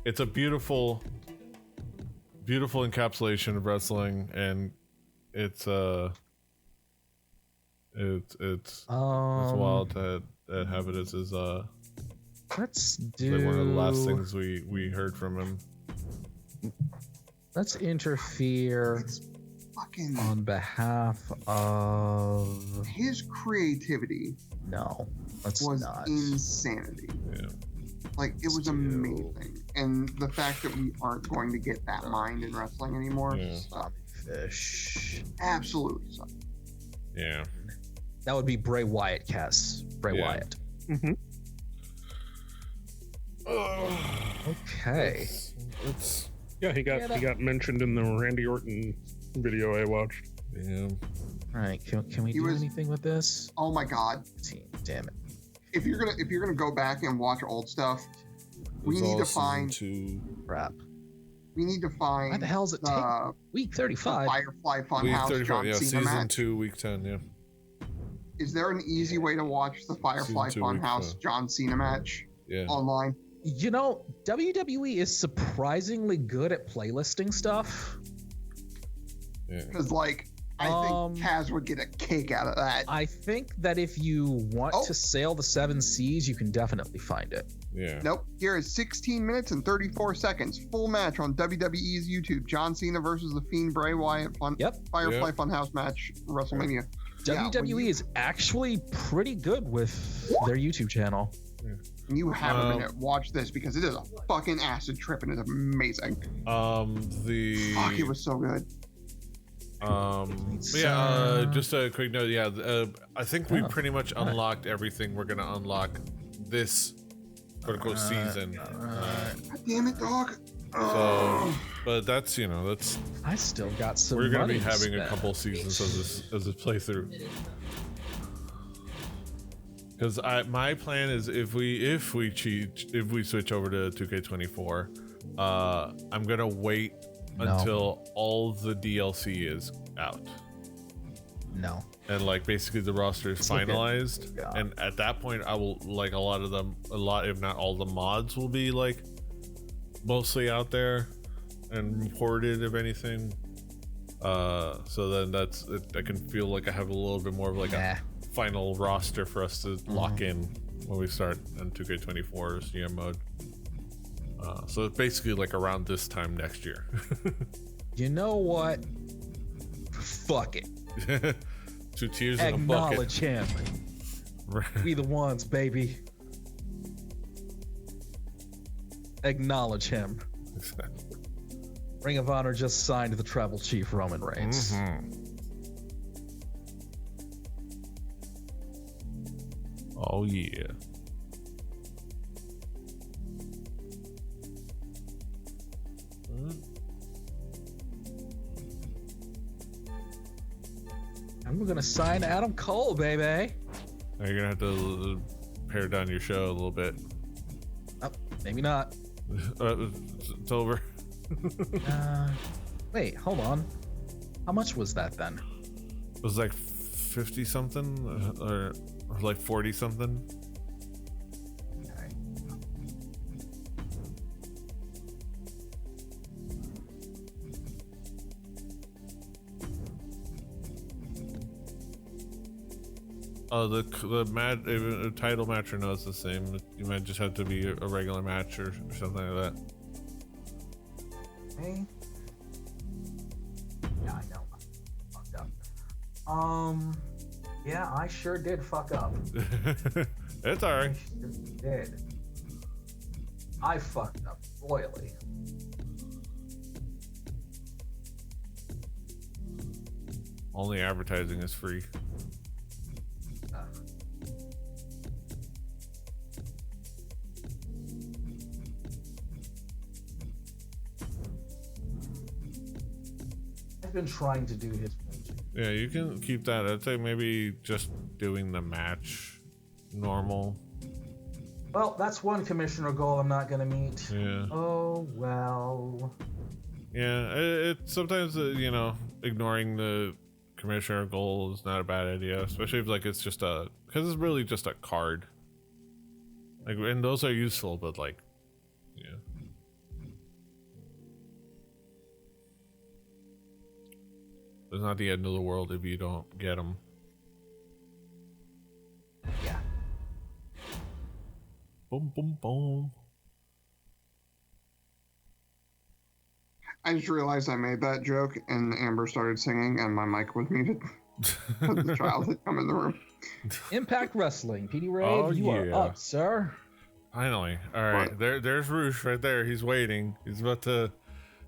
it's a beautiful encapsulation of wrestling, and it's wild to have it as let's do like one of the last things we heard from him. Let's interfere on behalf of his creativity. No, let's was not. Insanity. Yeah. Like it was amazing, and the fact that we aren't going to get that mind in wrestling anymore. Yeah. Fish. Absolutely. So. Yeah. That would be Bray Wyatt, Cass. Bray Wyatt. Mm-hmm. Okay. Yeah, he got mentioned in the Randy Orton video I watched. Yeah. All right, can we do anything with this? Oh my God! Damn it! If you're gonna go back and watch old stuff, we need to find crap. We need to find. Why the hell is it week 35? Firefly Funhouse. Week 35, John Cena season match. 2, week 10. Yeah. Is there an easy way to watch the Firefly Funhouse John Cena match online? You know, WWE is surprisingly good at playlisting stuff. Because, like, I think Kaz would get a kick out of that. I think that if you want to sail the 7 seas, you can definitely find it. Yeah. Nope. Here is 16 minutes and 34 seconds. Full match on WWE's YouTube. John Cena versus The Fiend Bray Wyatt. Firefly Funhouse match, WrestleMania. WWE is actually pretty good with their YouTube channel. You have a minute. Watch this because it is a fucking acid trip and it's amazing. Fuck, it was so good. Just a quick note. I think we pretty much unlocked everything we're gonna unlock this quote-unquote season. God damn it, dog. So, but that's I still got some. We're gonna be having a couple seasons of this playthrough. Because my plan is if we switch over to 2K24, I'm gonna wait until all the DLC is out. No. And like basically the roster is finalized, and at that point I will like a lot if not all the mods will be like mostly out there and reported if anything. So then I can feel like I have a little bit more of like a final roster for us to lock in when we start in 2K24's GM mode. So it's basically like around this time next year. You know what? Fuck it. 2 tiers in a bucket. Acknowledge him. We the ones, baby. Acknowledge him. Ring of Honor just signed the Tribal Chief Roman Reigns. Oh yeah. I'm gonna sign Adam Cole, baby. Now you're gonna have to pare down your show a little bit. Oh, maybe not. It's over. Wait, hold on. How much was that then? It was like 50 something or like 40 something. Okay. Oh, the title match or no, it's the same. You might just have to be a regular match or something like that. Okay. Yeah, I know. I fucked up. Yeah, I sure did fuck up. It's alright. I sure did. I fucked up royally. Only advertising is free. I've been trying to do his. Yeah, you can keep that. I'd say maybe just doing the match normal. Well, that's one commissioner goal I'm not gonna meet. Yeah. Oh well. Yeah, it sometimes you know, ignoring the commissioner goal is not a bad idea, especially if like it's just because it's really just a card. Like, and those are useful, but like, yeah. It's not the end of the world if you don't get them. Yeah. Boom, boom, boom. I just realized I made that joke, and Amber started singing, and my mic was muted. The child had come in the room. Impact Wrestling, PD Rave, Oh, you are yeah. up, sir. Finally. All right. What? There's Roosh right there. He's waiting. He's about to.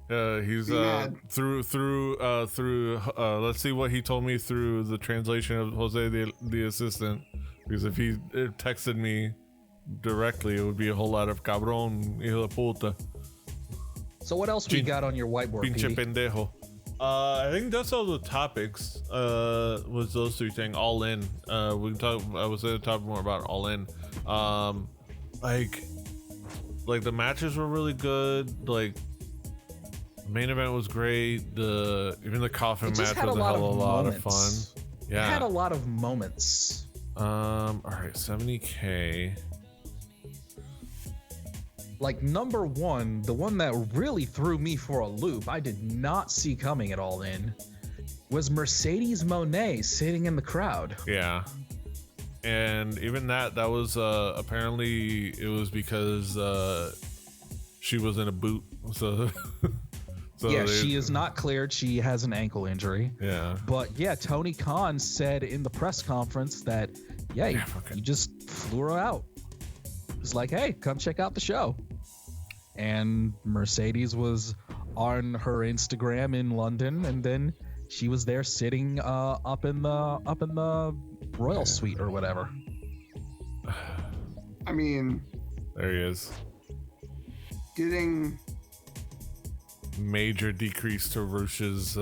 He's mad. through. Let's see what he told me through the translation of Jose the assistant. Because if he texted me directly, it would be a whole lot of cabrón, hijo de puta. So what else we got on your whiteboard, Pinche PD? pendejo. I think that's all the topics. Was those three things all in? We talk. I was going to talk more about all in. Like the matches were really good. Like the main event was great. Even the coffin match was a hell of a lot of fun. Yeah, It had a lot of moments. All right, 70K. Like number one, the one that really threw me for a loop, I did not see coming at all in, was Mercedes Moné sitting in the crowd. Yeah. And even that was apparently it was because she was in a boot. So Yeah, she is not cleared. She has an ankle injury. Yeah. But yeah, Tony Khan said in the press conference that, yeah, he just flew her out. It's like, hey, come check out the show. And Mercedes was on her Instagram in London, and then she was there sitting up in the royal suite or whatever. I mean, there he is. Getting major decrease to Rush's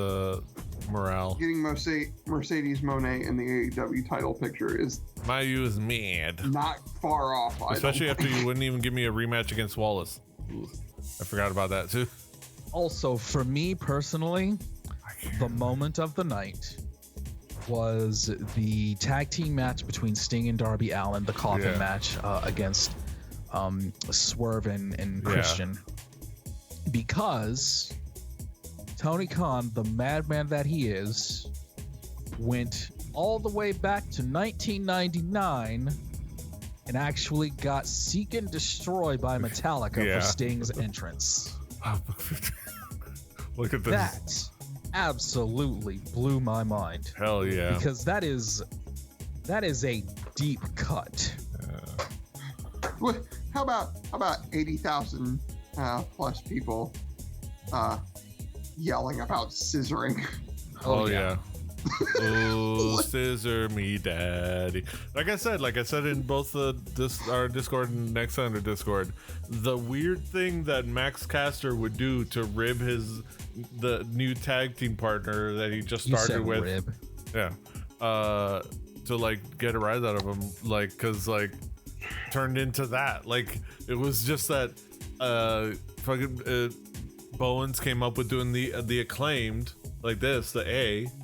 morale. Getting Mercedes Moné in the AEW title picture is Mayu is mad. not far off. Especially after you wouldn't even give me a rematch against Wallace. I forgot about that too. Also, for me personally, the moment of the night was the tag team match between Sting and Darby Allin, the coffin match against Swerve and Christian. Because Tony Khan, the madman that he is, went all the way back to 1999 and actually got Seek and Destroy by Metallica for Sting's entrance. Look at this. That absolutely blew my mind. Hell yeah. Because that is a deep cut. How about 80,000 plus people yelling about scissoring? Oh yeah. Oh, scissor me, daddy. Like I said in both our Discord and Next Under Discord, the weird thing that Max Caster would do to rib the new tag team partner that he just started with. Rib. Yeah. To like get a rise out of him, like, cause like turned into that. Like it was just that fucking Bowens came up with doing the Acclaimed like this, the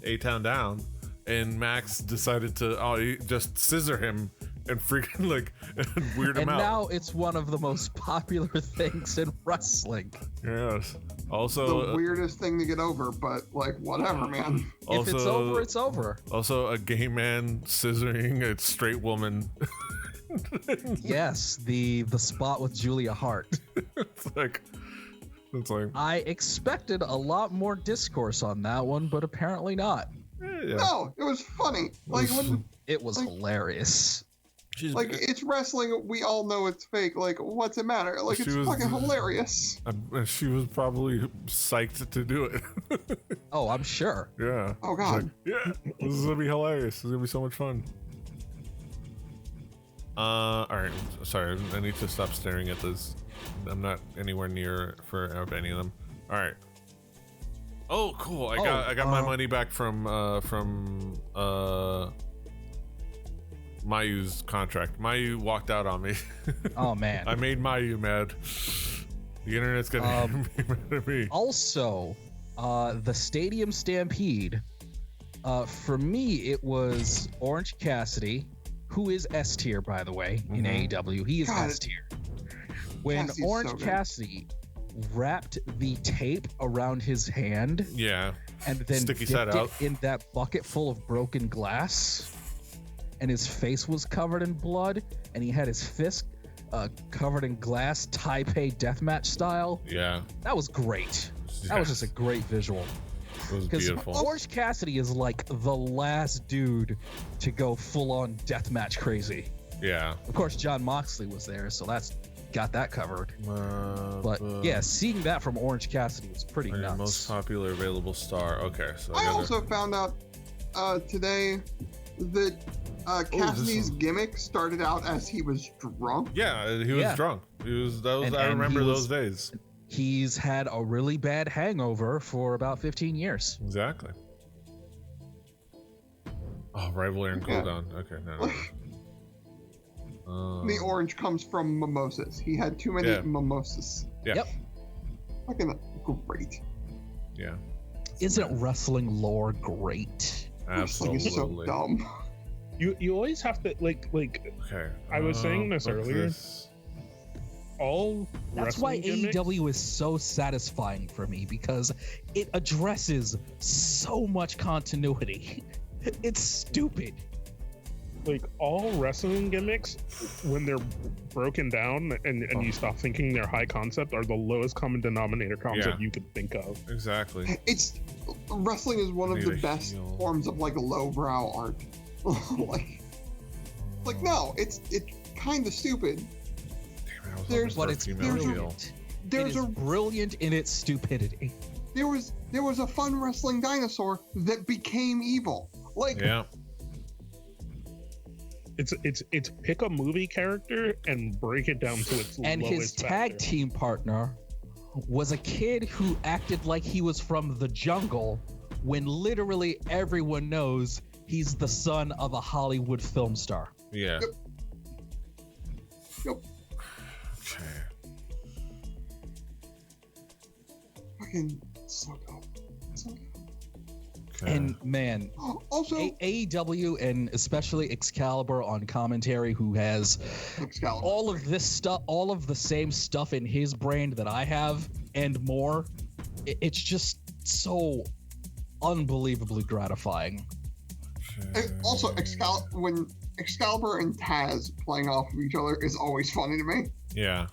A-Town Down, and Max decided to just scissor him and freaking like and weird him out. And now it's one of the most popular things in wrestling. Yes. Also the weirdest thing to get over, but like whatever, man. If it's over, it's over. Also a gay man scissoring a straight woman. Yes, the spot with Julia Hart. It's like I expected a lot more discourse on that one, but apparently not. Yeah. No, it was funny. Like it was hilarious. Like it's wrestling. We all know it's fake. Like what's it matter? Like it's fucking hilarious. She was probably psyched to do it. Oh, I'm sure. Yeah. Oh god. Yeah. This is gonna be hilarious. This is gonna be so much fun. All right. Sorry, I need to stop staring at this. I'm not anywhere near for any of them. All right. Oh, cool. I got my money back from Mayu's contract. Mayu walked out on me. Oh man. I made Mayu mad. The internet's gonna be mad at me. Also, the Stadium Stampede. For me, it was Orange Cassidy, who is S tier, by the way, in AEW. He is S tier. When Cassidy's Orange so good. Cassidy wrapped the tape around his hand, Yeah. and then Sticky dipped side it out. in that bucket full of broken glass, and his face was covered in blood, and he had his fist covered in glass, Taipei deathmatch style. Yeah. That was great. That was just a great visual. It was Because beautiful. Orange Cassidy is like the last dude to go full-on deathmatch crazy. Yeah. Of course, John Moxley was there, so that's got that covered. But yeah, seeing that from Orange Cassidy was pretty Your nuts. most popular available star. Okay, so I also found out today that Cassidy's gimmick started out as he was drunk. Yeah, he was drunk. He was. That was. And I remember he those was- days. He's had a really bad hangover for about 15 years. Exactly. Oh, rivalry and cooldown. Okay, no. The orange comes from mimosas. He had too many mimosas. Yeah. Yep. Fucking great. Yeah. Isn't wrestling lore great? Wrestling is so Absolutely. dumb. You always have to like Okay. I was saying this look earlier. this. all That's why wrestling gimmicks- AEW is so satisfying for me, because it addresses so much continuity. It's stupid. like all wrestling gimmicks, when they're broken down and you stop thinking they're high concept, are the lowest common denominator concept you could think of. Exactly. It's wrestling is one of Need the a best heel. forms of like lowbrow art. like no, it's kind of stupid. Damn, I was There's- hoping But for a it's female heel. brilliant. There's it is a brilliant in its stupidity. there was a fun wrestling dinosaur that became evil. Like Yeah. It's pick a movie character and break it down to its And his lowest tag factor. team partner was a kid who acted like he was from the jungle, when literally everyone knows he's the son of a Hollywood film star. Yeah. Yep. Okay. Fucking so dumb. So dumb. Okay. And man, Also, AEW and especially Excalibur on commentary, who has Excalibur. all of this stuff, all of the same stuff in his brain that I have and more. It's just so unbelievably gratifying. And also, when Excalibur and Taz playing off of each other is always funny to me. Yeah.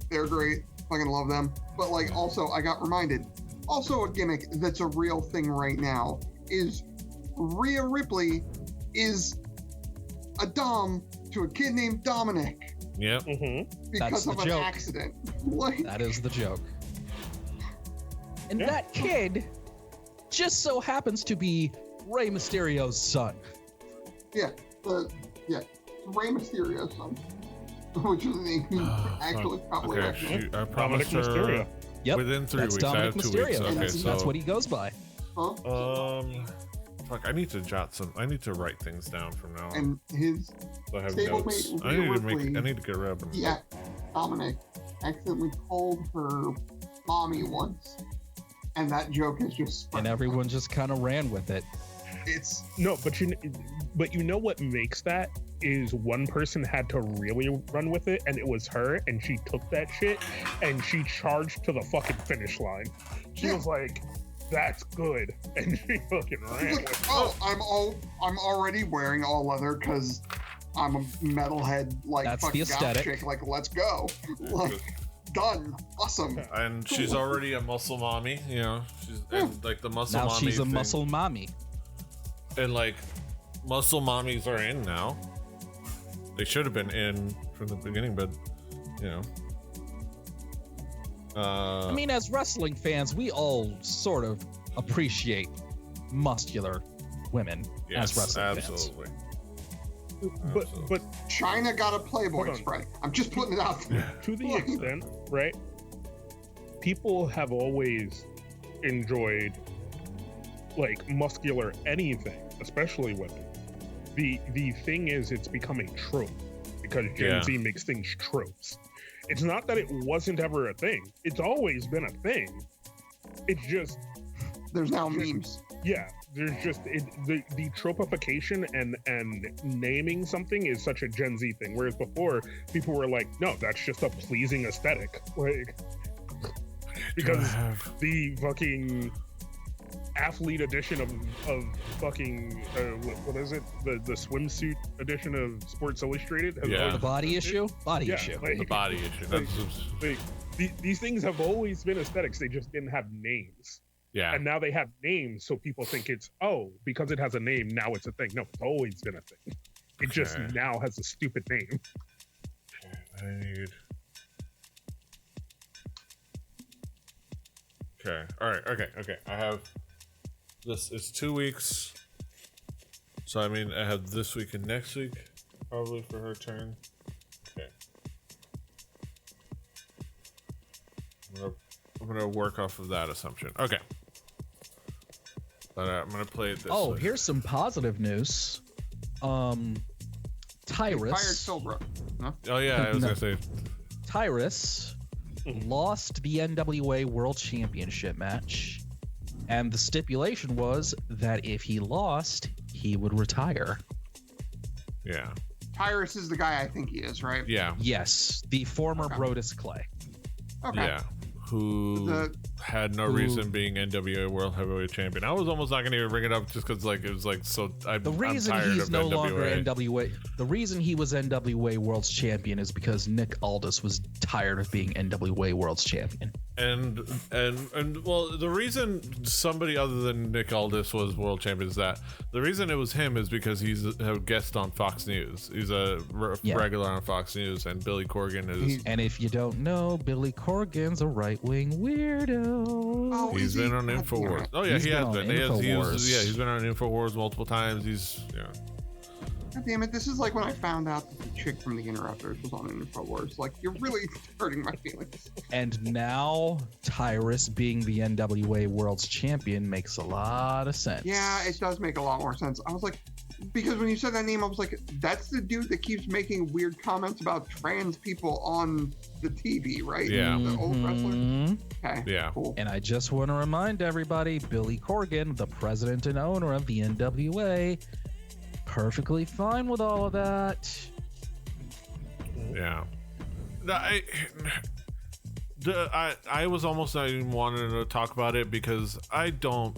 They're great. Fucking love them. But like, also, I got reminded. Also, a gimmick that's a real thing right now is Rhea Ripley is a dom to a kid named Dominic Yep. Mhm. because That's of the an joke. accident. Like, That is the joke. And Yeah. that kid just so happens to be Rey Mysterio's son. yeah, Rey Mysterio's son, which is actually probably Okay, actually. shoot. I Dominic promised her Mysterio. Yep, within 3 that's weeks. I Dominic have 2 Mysterio. weeks. Okay, That's so what he goes by. Huh? fuck. I need to jot some. I need to write things down from now on. And his So I have stablemate notes. I Rhea need to make. Ripley- I need to get rid of them. yeah, Dominic accidentally called her mommy once, and that joke is just. And everyone just kind of ran with it. It's No, but you know what makes that is one person had to really run with it, and it was her, and she took that shit and she charged to the fucking finish line. She Yeah. was like, "That's good," and she fucking ran like, with it. oh, I'm already wearing all leather because I'm a metalhead, like That's the fucking goth aesthetic. chick. Like, let's go. Like, done. Awesome. And she's already a muscle mommy. You know, she's and, like the muscle Now mommy. she's a thing. muscle mommy. And like, muscle mommies are in now. They should have been in from the beginning, but you know. I mean, as wrestling fans, we all sort of appreciate muscular women yes, as wrestling absolutely. But China got a Playboy Hold on. spray. I'm just putting it out there. to the extent, right? People have always enjoyed like muscular anything, especially women. the thing is, it's becoming trope because Gen Z makes things tropes. It's not that it wasn't ever a thing. It's always been a thing. It's just there's now memes. Yeah, there's just the tropification and naming something is such a Gen Z thing. Whereas before, people were like, no, that's just a pleasing aesthetic. Like, because the fucking athlete edition of fucking what is it, the swimsuit edition of Sports Illustrated, the body issue like, the body issue, these things have always been aesthetics. They just didn't have names, and now they have names, so people think it's, oh, because it has a name, now it's a thing. No, it's always been a thing. It just now has a stupid name. All right, okay, I have this. It's 2 weeks, so I mean I have this week and next week probably for her turn. Okay, I'm gonna work off of that assumption. Okay, but I'm gonna play it this way. Here's some positive news. Tyrus fired Silver. Huh? Oh yeah, I was gonna say Tyrus lost the NWA World Championship match, and the stipulation was that if he lost, he would retire. Yeah. Tyrus is the guy I think he is, right? Yeah. Yes, the former Brodus Clay. Okay. Yeah. Who had no reason being NWA World Heavyweight Champion. I was almost not gonna even bring it up just because like it was like so. The reason he's no longer NWA. The reason he was NWA World's Champion is because Nick Aldis was tired of being NWA World's Champion. And well, the reason somebody other than Nick Aldis was world champion is that the reason it was him is because he's a guest on Fox News. He's a regular on Fox News, and Billy Corgan is. And if you don't know, Billy Corgan's a right-wing weirdo. Oh, he's been on InfoWars. Oh yeah, he has been. He's been on InfoWars multiple times. God damn it, this is like when I found out that the chick from The Interrupters was on InfoWars. Like, you're really hurting my feelings. And now Tyrus being the NWA World's Champion makes a lot of sense. Yeah, it does make a lot more sense. I was like, because when you said that name, I was like, that's the dude that keeps making weird comments about trans people on the TV, right? Yeah. The old wrestler? Okay, yeah. Cool. And I just want to remind everybody, Billy Corgan, the president and owner of the NWA, perfectly fine with all of that. Yeah. I was almost not even wanting to talk about it because I don't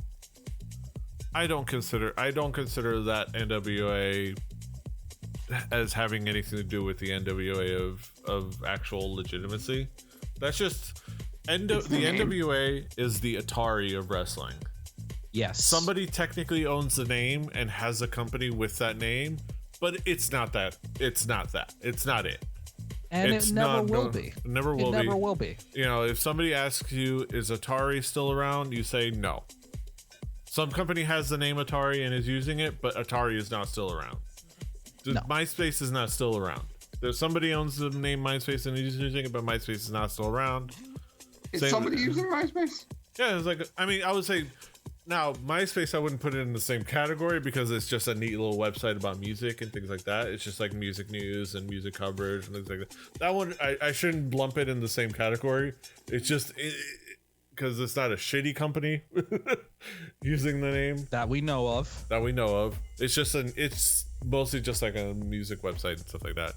consider that NWA as having anything to do with the NWA of actual legitimacy. That's just the NWA is the Atari of wrestling. Yes. Somebody technically owns the name and has a company with that name, but it's not that. It's not it. And it never will be. Never will be. It never will be. You know, if somebody asks you, is Atari still around? You say no. Some company has the name Atari and is using it, but Atari is not still around. No. MySpace is not still around. There's somebody owns the name MySpace and is using it, but MySpace is not still around. Is somebody using MySpace? Yeah, it's like, I mean, I would say now MySpace I wouldn't put it in the same category because it's just a neat little website about music and things like that. It's just like music news and music coverage and things like that. That one I shouldn't lump it in the same category. It's just because it's not a shitty company using the name that we know of. It's just it's mostly just like a music website and stuff like that.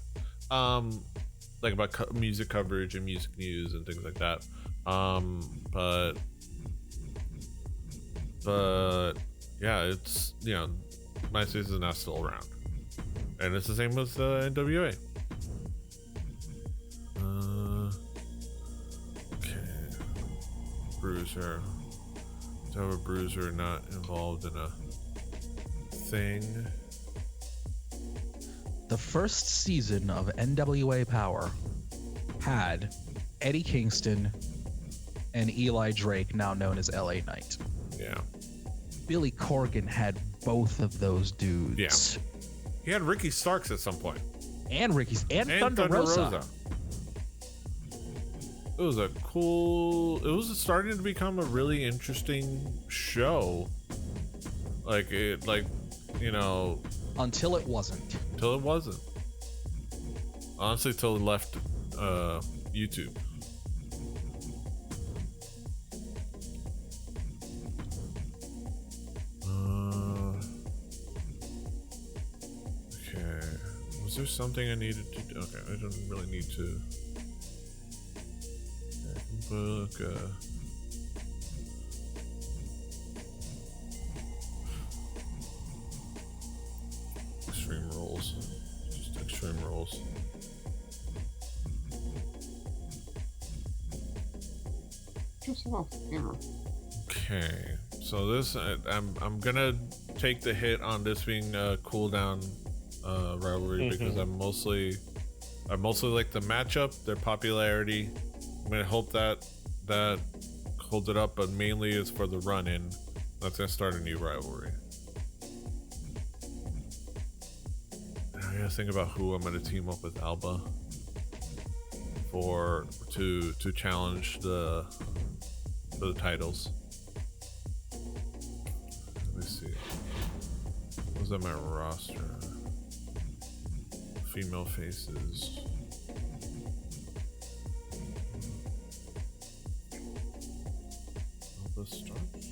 Like about music coverage and music news and things like that. But yeah, it's, you know, MySpace is not still around, and it's the same with NWA. Okay, Bruiser. To have a Bruiser not involved in a thing. The first season of NWA Power had Eddie Kingston and Eli Drake, now known as LA Knight. Yeah. Billy Corgan had both of those dudes. Yeah. He had Ricky Starks at some point. And Thunder Rosa. It was starting to become a really interesting show. You know, Until it wasn't. Until it wasn't. Honestly, till it left YouTube. Okay. Was there something I needed to do? Okay, I don't really need to book extreme rolls. Just extreme rolls. Just off camera. Okay, so this I'm gonna take the hit on this being a cooldown rivalry because I mostly like the matchup, their popularity. I'm gonna hope that holds it up, but mainly it's for the run-in. That's gonna start a new rivalry. I gotta think about who I'm gonna team up with Alba to challenge for the titles. Let me see. What's on my roster? Female faces. Alba starts.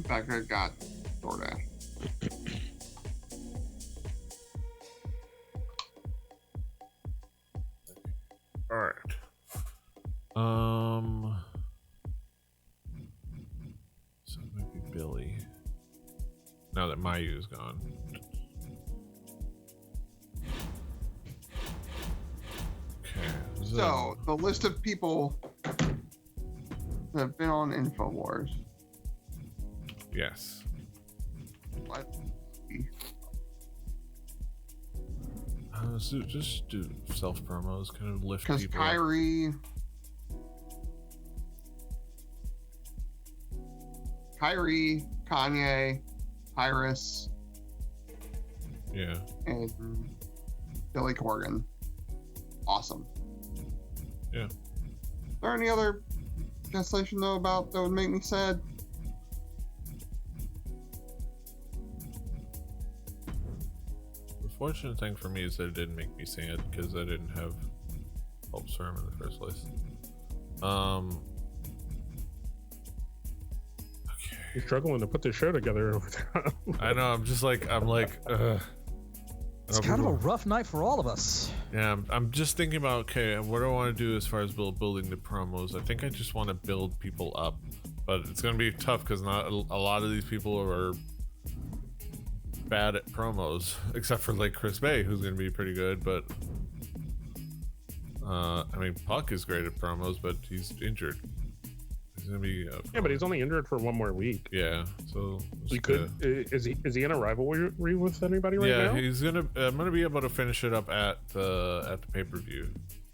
Becca got DoorDash. All right. So it might be Billy. Now that Mayu's gone. Okay. So the list of people that have been on InfoWars. Yes. Let's see. So just do self promos, kind of lift Because people up. Kyrie, Kanye, Tyrus, Yeah. and Billy Corgan. Awesome. Yeah. Is there any other guests I should know about that would make me sad? The fortunate thing for me is that it didn't make me sad because I didn't have hopes for him in the first place. Okay. You're struggling to put this show together over there. I know. I'm like, It's kind of a rough night for all of us. Yeah, I'm just thinking about, okay, what do I want to do as far as building the promos? I think I just want to build people up, but it's going to be tough because not a lot of these people are bad at promos, except for like Chris Bay, who's going to be pretty good, but I mean, Puck is great at promos, but he's injured. He's going to be yeah, but he's only injured for one more week. yeah, so He could. Is he in a rivalry with anybody right now? yeah, he's gonna. I'm gonna be able to finish it up at the pay-per-view.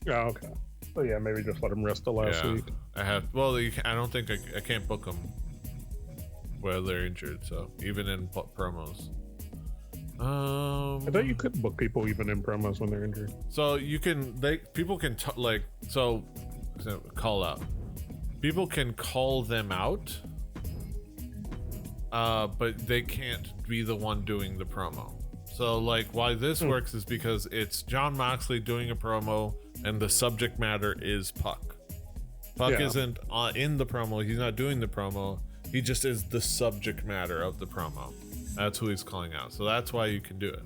Oh, okay. So yeah, maybe just let him rest the last week. I have. Well, I don't think I can't book them while they're injured. So even in promos. I thought you could book people even in promos when they're injured. So you can. People can so call out. People can call them out, but they can't be the one doing the promo. So like why this works is because it's Jon Moxley doing a promo and the subject matter is Puck. Puck isn't in the promo. He's not doing the promo. He just is the subject matter of the promo. That's who he's calling out. So that's why you can do it.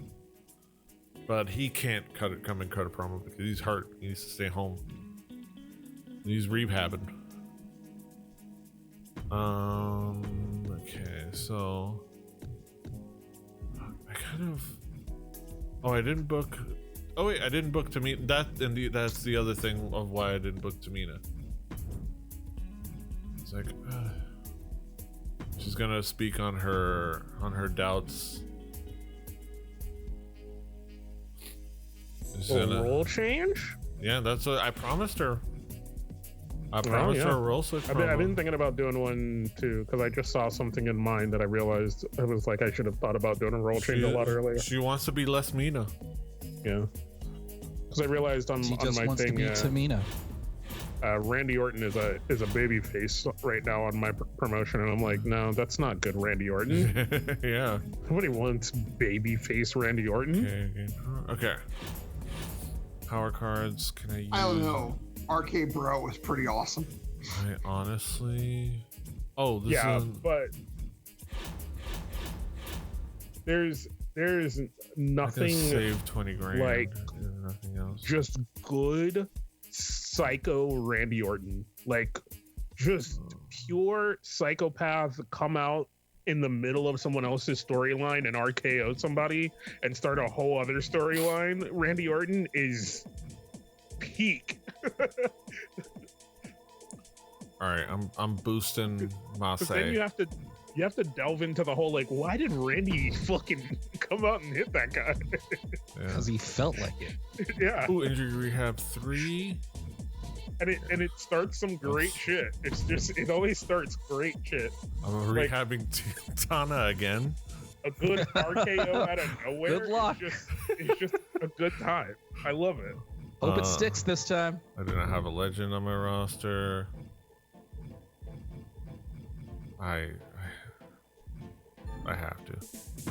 But he can't come and cut a promo because he's hurt. He needs to stay home. He's rehabbing. Okay, so I kind of. Oh, I didn't book. Oh wait, I didn't book Tamina. That's the other thing of why I didn't book Tamina. It's like she's gonna speak on her doubts. Role change? Yeah, that's what I promised her. I promised her a role switch. I've been thinking about doing one too because I just saw something in mind that I realized I was like I should have thought about doing a role change a lot earlier. She wants to be less Mina. Yeah, because I realized on She just my wants thing. to be Tamina. Randy Orton is a baby face right now on my promotion, and I'm like, no, that's not good, Randy Orton. Yeah. Nobody wants baby face Randy Orton. Okay. Power cards. Can I use? I don't know. RK Bro was pretty awesome. I honestly. Oh, this yeah, is... but there's nothing. Save 20 grand. Like nothing else. Just good psycho Randy Orton, like just pure psychopath come out in the middle of someone else's storyline and RKO somebody and start a whole other storyline. Randy Orton is peak. All right, I'm boosting Masse. Then you have to delve into the whole, like, why did Randy fucking come out and hit that guy? Because he felt like it. Yeah. Ooh, injury rehab 3. And it starts some great shit. It's just, it always starts great shit. I'm rehabbing Tana again. A good RKO out of nowhere. Good luck. It's just a good time. I love it. Hope it sticks this time. I do not have a legend on my roster. I have to.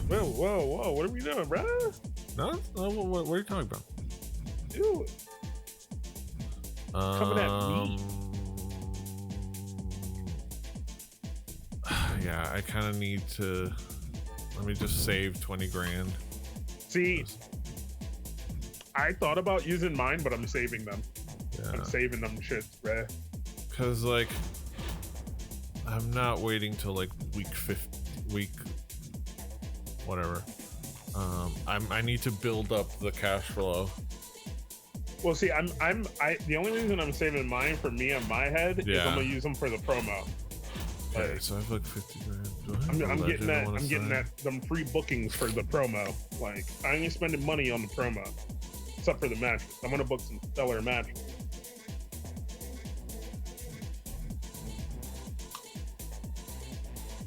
Whoa! What are we doing, bro? No, what are you talking about? Dude, coming at me. Yeah, I kind of need to. Let me just save 20 grand. See, I thought about using mine, but I'm saving them. Yeah. I'm saving them shits, bro. Cause like, I'm not waiting till like week whatever. I need to build up the cash flow. Well, see, the only reason I'm saving mine for me on my head is I'm gonna use them for the promo. Okay, so I have like 50 grand. I'm getting them free bookings for the promo. Like, I ain't spending money on the promo, except for the matches. I'm gonna book some stellar matches.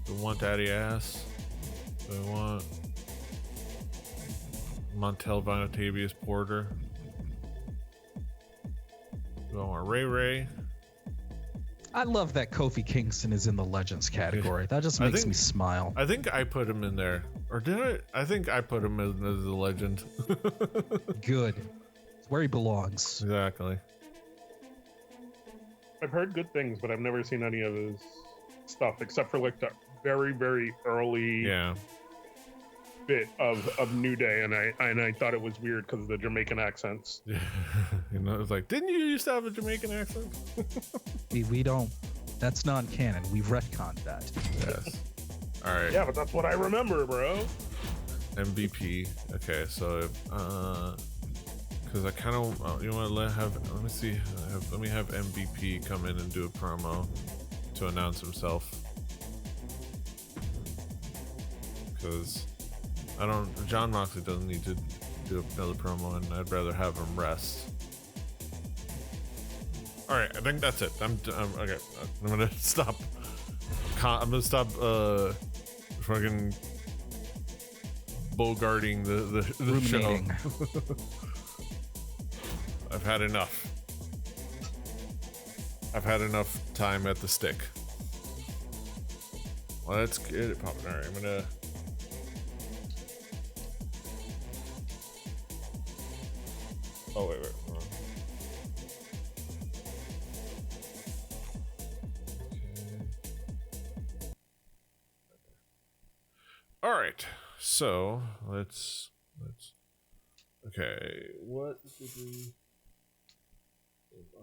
Do I want Daddy Ass? Do I want Montel Vinatavius Porter? Do I want Ray Ray? I love that Kofi Kingston is in the Legends category. That just makes me smile. I think I put him in there. Or did I? I think I put him in as a legend. Good. It's where he belongs. Exactly. I've heard good things, but I've never seen any of his stuff except for like the very, very early bit of New Day, and I thought it was weird because of the Jamaican accents. Yeah. You know, it's like, didn't you used to have a Jamaican accent? We don't. That's non-canon. We've retconned that. Yes. All right. Yeah, but that's what I remember, bro. MVP. Okay, so because I kind of you want to let me see. Let me have MVP come in and do a promo to announce himself. Because John Moxley doesn't need to do another promo, and I'd rather have him rest. All right, I think that's it. I'm okay. I'm gonna stop. I'm gonna stop. Fucking bogarting the show. I've had enough. I've had enough time at the stick. Let's get it popping. All right, I'm gonna. Oh wait. Hold on. All right, so let's. Okay, what did we?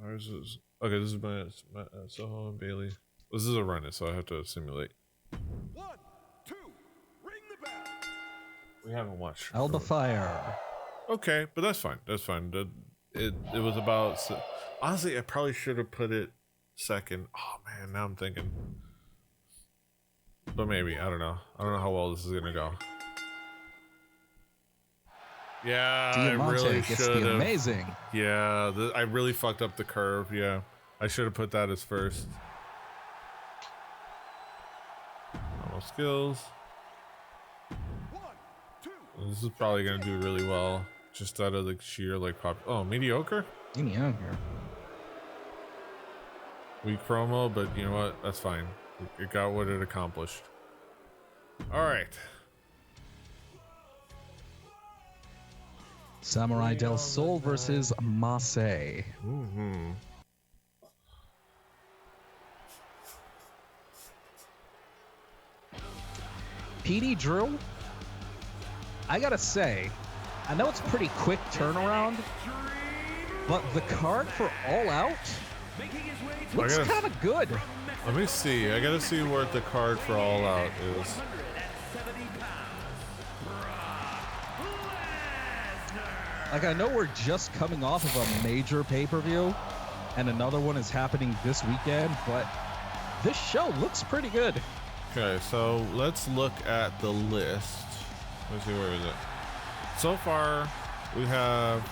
Ours is okay. This is my Soho and Bailey. This is a run, so I have to simulate. 1, 2, ring the bell. We haven't watched. Elba Fire. Okay, but that's fine. That's fine. It was about. Honestly, I probably should have put it second. Oh man, now I'm thinking. But maybe I don't know. I don't know how well this is gonna go. Yeah, Diamante I really gets should the have. amazing. Yeah, I really fucked up the curve. Yeah, I should have put that as first. Normal skills. 1, 2. This is probably gonna do really well, just out of the sheer like pop. Oh, mediocre. Mediocre. Weak promo, but you know what? That's fine. It got what it accomplished. All right. Samurai Del Sol versus Masay. Mm-hmm. PD Drew, I gotta say, I know it's pretty quick turnaround, but the card for All Out looks kind of good. Let me see. I gotta see what the card for All Out is. Like, I know we're just coming off of a major pay-per-view, and another one is happening this weekend, but this show looks pretty good. Okay, so let's look at the list. Let's see, where is it? So far, we have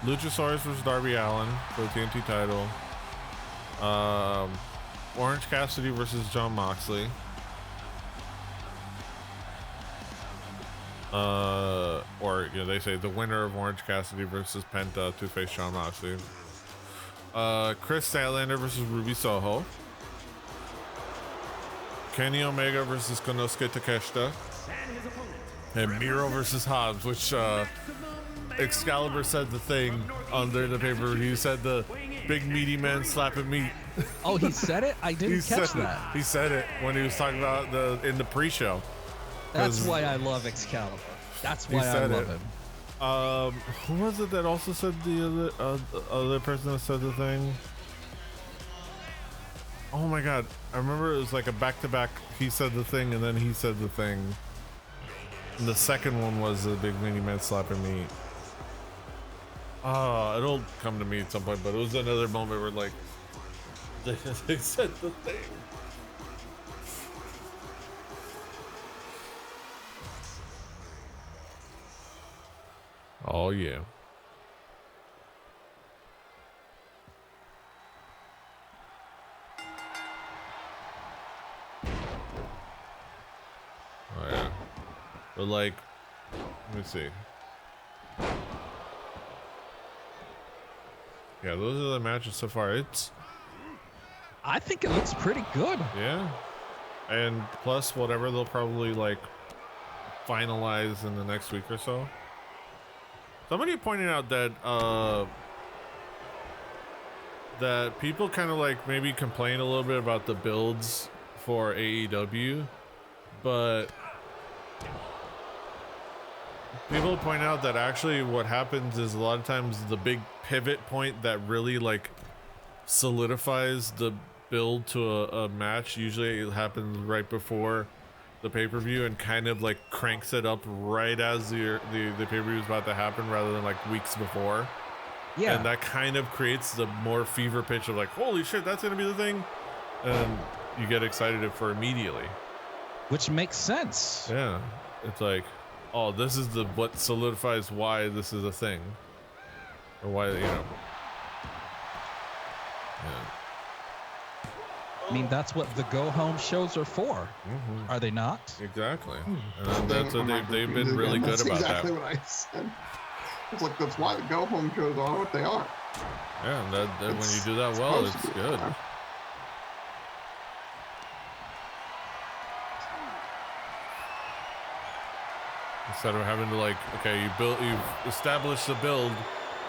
Luchasaurus versus Darby Allin for the TNT title. Orange Cassidy versus Jon Moxley. Or you know, they say the winner of Orange Cassidy versus Penta to face Jon Moxley. Chris Statlander versus Ruby Soho. Kenny Omega versus Konosuke Takeshita. And Miro versus Hobbs, which Excalibur said the thing under the paper. He said the big meaty man slapping meat. Oh, he said it? I didn't catch that. He said it when he was talking about in the pre-show. That's why I love Excalibur. That's why I love him. Who was it that also said the other person that said the thing? Oh my god, I remember it was like a back-to-back. He said the thing and then he said the thing. And the second one was the big mini man slapping me. It'll come to me at some point, but it was another moment where like they said the thing. Oh yeah. Oh yeah. But like, let me see. Yeah, those are the matches so far. I think it looks pretty good. Yeah. And plus whatever they'll probably like finalize in the next week or so. Somebody pointed out that that people kind of like maybe complain a little bit about the builds for AEW, but people point out that actually what happens is a lot of times the big pivot point that really like solidifies the build to a match, usually it happens right before the pay-per-view and kind of like cranks it up right as the pay-per-view is about to happen rather than like weeks before. Yeah. And that kind of creates the more fever pitch of like, holy shit, that's gonna be the thing. And you get excited for immediately. Which makes sense. Yeah. It's like, oh, this is what solidifies why this is a thing. Or why, you know. Yeah. I mean, that's what the go-home shows are for, are they not? Exactly. And that's what they've been really good about that. That's exactly what I said. It's like, that's why the go-home shows are what they are. Yeah, and when you do that well, it's good. Instead of having to like, okay, you've established the build,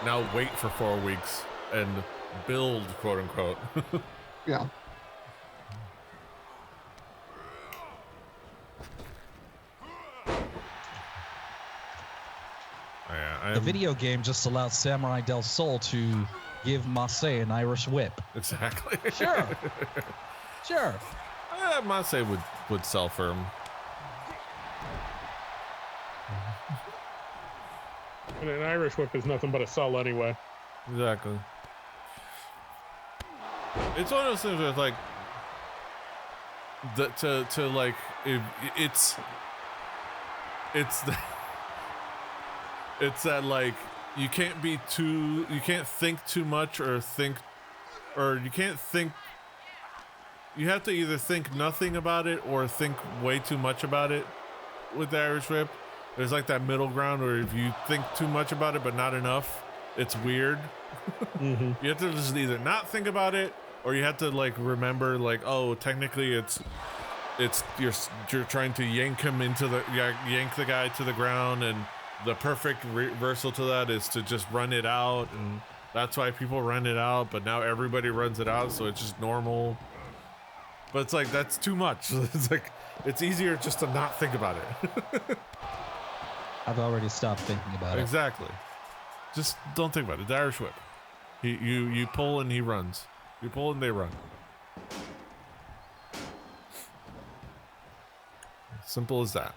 now wait for 4 weeks and build, quote unquote. Yeah. Yeah, the video game just allows Samurai Del Sol to give Masay an Irish whip. Exactly. Sure. Sure. Masay would sell for him. And an Irish whip is nothing but a sell anyway. Exactly. It's one of those things where it's like to like it's that like you can't think too much or you can't think. You have to either think nothing about it or think way too much about it with the Irish whip. There's like that middle ground where if you think too much about it but not enough, it's weird. You have to just either not think about it or you have to like remember like, oh, technically it's you're trying to yank him into the yank the guy to the ground, and the perfect reversal to that is to just run it out, and that's why people run it out. But now everybody runs it out, so it's just normal. But it's like that's too much. It's like it's easier just to not think about it. I've already stopped thinking about it. Exactly. Just don't think about it. The Irish whip. You pull and he runs. You pull and they run. Simple as that.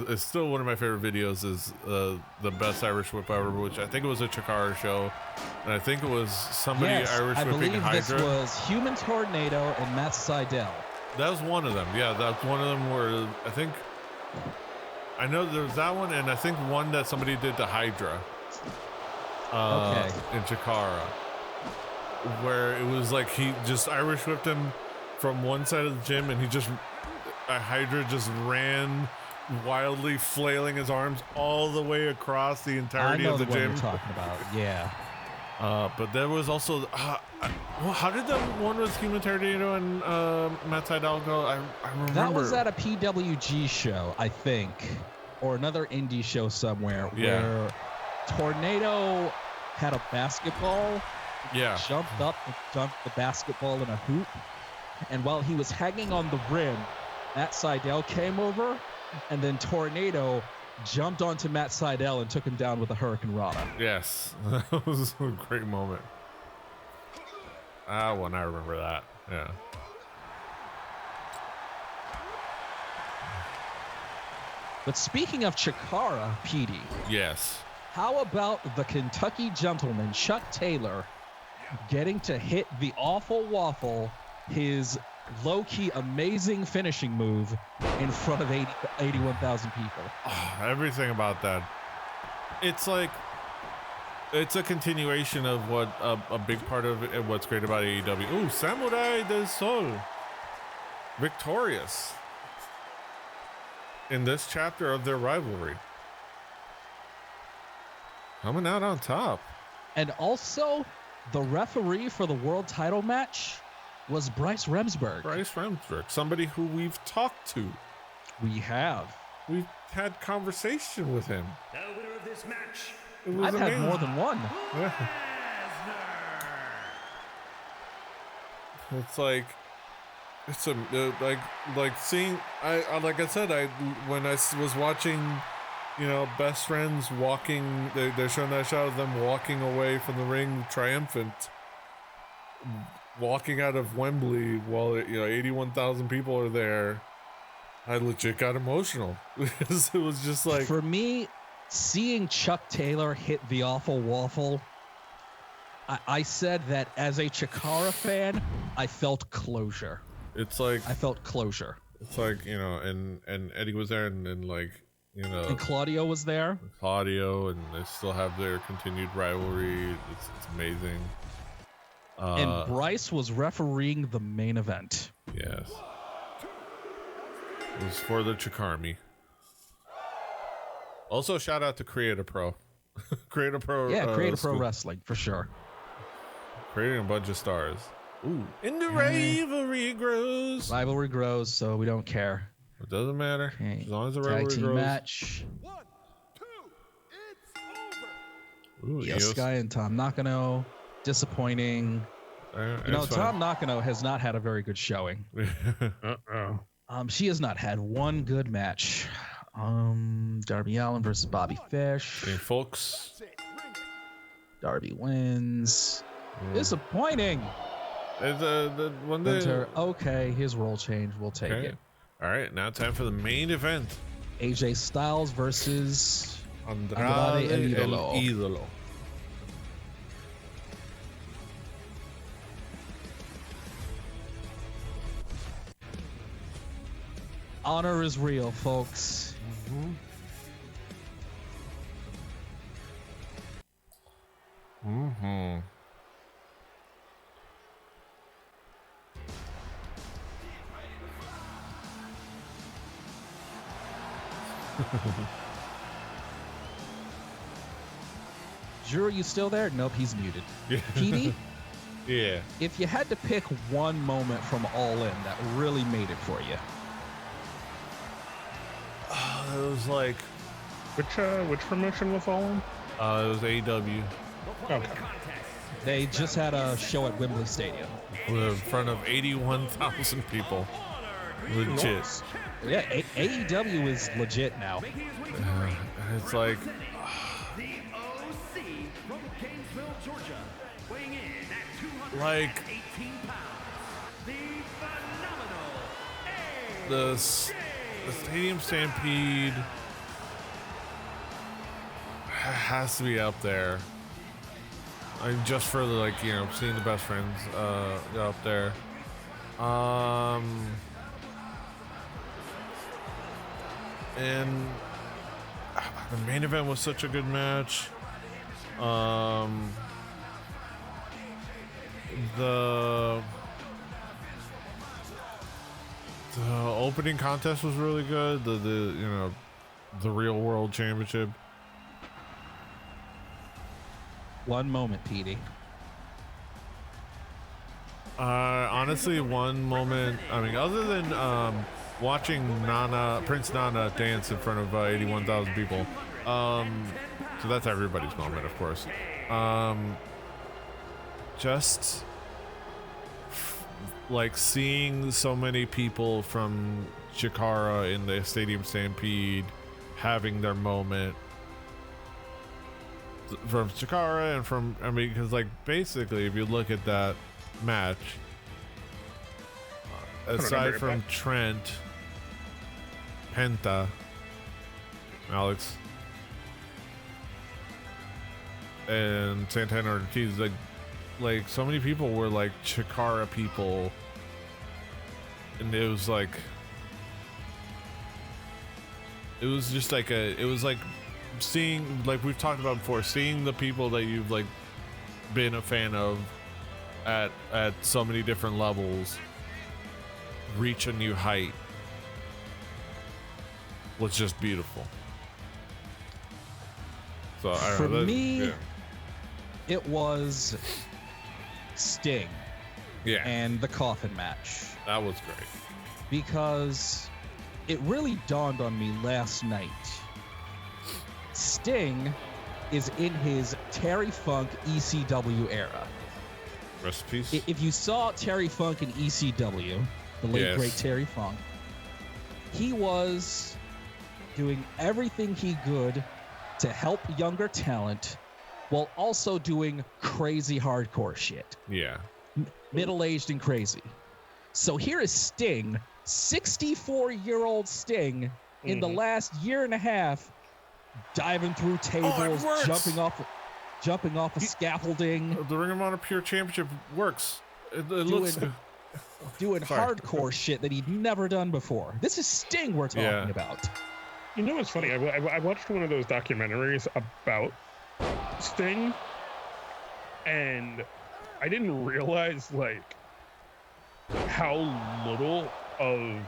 It's still one of my favorite videos is the best Irish whip ever, which I think it was a Chikara show, and I think it was somebody Irish whipping Hydra. This was Human Tornado and Matt Seidel. That was one of them. Yeah, that's one of them where I know there was that one, and I think one that somebody did to Hydra. In Chikara, where it was like he just Irish whipped him from one side of the gym, and Hydra just ran wildly, flailing his arms all the way across the entirety of the gym. You're talking about, yeah. But there was also how did the one with Human Tornado and Matt Seidel go? I remember that was at a PWG show, I think, or another indie show somewhere where Tornado had a basketball. Yeah. Jumped up and dunked the basketball in a hoop, and while he was hanging on the rim, Matt Seidel came over, and then Tornado jumped onto Matt Seidel and took him down with a Hurricane Rana. Yes, that was a great moment. I remember that. Yeah. But speaking of Chikara, PD. Yes. How about the Kentucky gentleman, Chuck Taylor, getting to hit the awful waffle, his low-key amazing finishing move in front of 81,000 people? Oh, everything about that. It's like, it's a continuation of what a big part of it, what's great about AEW. Ooh, Samurai del Sol. Victorious in this chapter of their rivalry. Coming out on top. And also, the referee for the world title match was Bryce Remsburg. Bryce Remsburg, somebody who we've talked to. We have. We've had conversation with him. The winner of this match. I've had more than one. Yeah. It's like, it's a like seeing. Like I said, when I was watching, best friends walking. They're showing that shot of them walking away from the ring, triumphant, walking out of Wembley while 81,000 people are there. I legit got emotional because it was just like, for me, seeing Chuck Taylor hit the awful waffle. I said that as a Chikara fan, I felt closure. It's like I felt closure. It's like, and Eddie was there, and and Claudio was there. Claudio, and they still have their continued rivalry. It's amazing. And Bryce was refereeing the main event. Yes. It was for the Chikarmi. Also, shout out to Creator Pro. Creator Pro. Yeah, Creator Pro Wrestling, for sure. Creating a bunch of stars. Ooh. And the rivalry grows. Rivalry grows, so we don't care. It doesn't matter. Okay. As long as the Tag rivalry team grows. match. 1, 2, it's over. Ooh, Yes, Guy and Tom Nakano. Disappointing. Tom Nakano has not had a very good showing. She has not had one good match. Darby Allin versus Bobby Fish. Hey, folks. Darby wins. Disappointing. Winter. Okay, his role change. We'll take it. All right, now time for the main event. AJ Styles versus Andrade El El Idolo. Honor is real, folks. Drew, are you still there? Nope, he's muted. Yeah. PD, Yeah. if you had to pick one moment from All In that really made it for you, It was like Which promotion was All In? it was AEW Okay. they just had a show at Wembley Stadium. in front of 81,000 people. Legit. Yeah, AEW is legit now. It's like The OC from Gainesville, Georgia, weighing in at 218 Like- pounds, the phenomenal the Stadium Stampede has to be up there. Just for the, like, you know, seeing the best friends up there. And the main event was such a good match. The opening contest was really good. The you know, the Real World Championship. One moment, PD. Honestly, one moment. I mean, other than watching Prince Nana dance in front of 81,000 people. So that's everybody's moment, of course. Just like seeing so many people from Chikara in the Stadium Stampede having their moment. From Chikara and from, I mean, because like basically if you look at that match, aside from Trent, Penta, Alex, and Santana Ortiz, like so many people were like Chikara people, and it was like seeing, like we've talked about before, seeing the people that you've like been a fan of at so many different levels reach a new height was just beautiful. So I don't For know, me, yeah. it was Sting Yeah, and the coffin match, that was great. because it really dawned on me last night. Sting is in his Terry Funk ECW era. Recipes. If you saw Terry Funk in ECW, the late Yes. great Terry Funk, he was doing everything he could to help younger talent while also doing crazy hardcore shit. Yeah. Middle-aged and crazy. So here is Sting, 64-year-old Sting, in the last year and a half, diving through tables, works. jumping off of scaffolding, The Ring of Honor Pure Championship works. It looks good. doing Sorry. hardcore shit that he'd never done before. This is Sting we're talking Yeah. about. You know what's funny? I watched one of those documentaries about Sting, and I didn't realize like how little of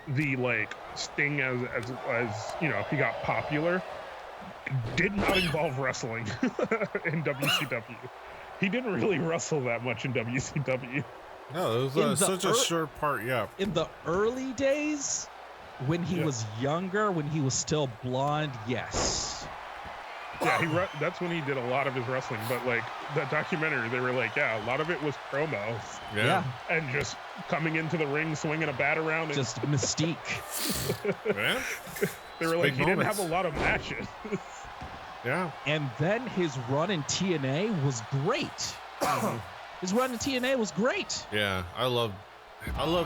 the like Sting as you know, he got popular did not involve wrestling in WCW. He didn't really wrestle that much in WCW. No, it In the was such a short part. Yeah. In the early days, when he was younger, when he was still blonde, yes. Yeah, that's when he did a lot of his wrestling. But like that documentary, they were like, yeah, a lot of it was promo Yeah. and just coming into the ring, swinging a bat around. And Just mystique. Yeah. they were like, big he didn't moments. have a lot of matches. Yeah. And then his run in TNA was great. His run in TNA was great. Yeah. I loved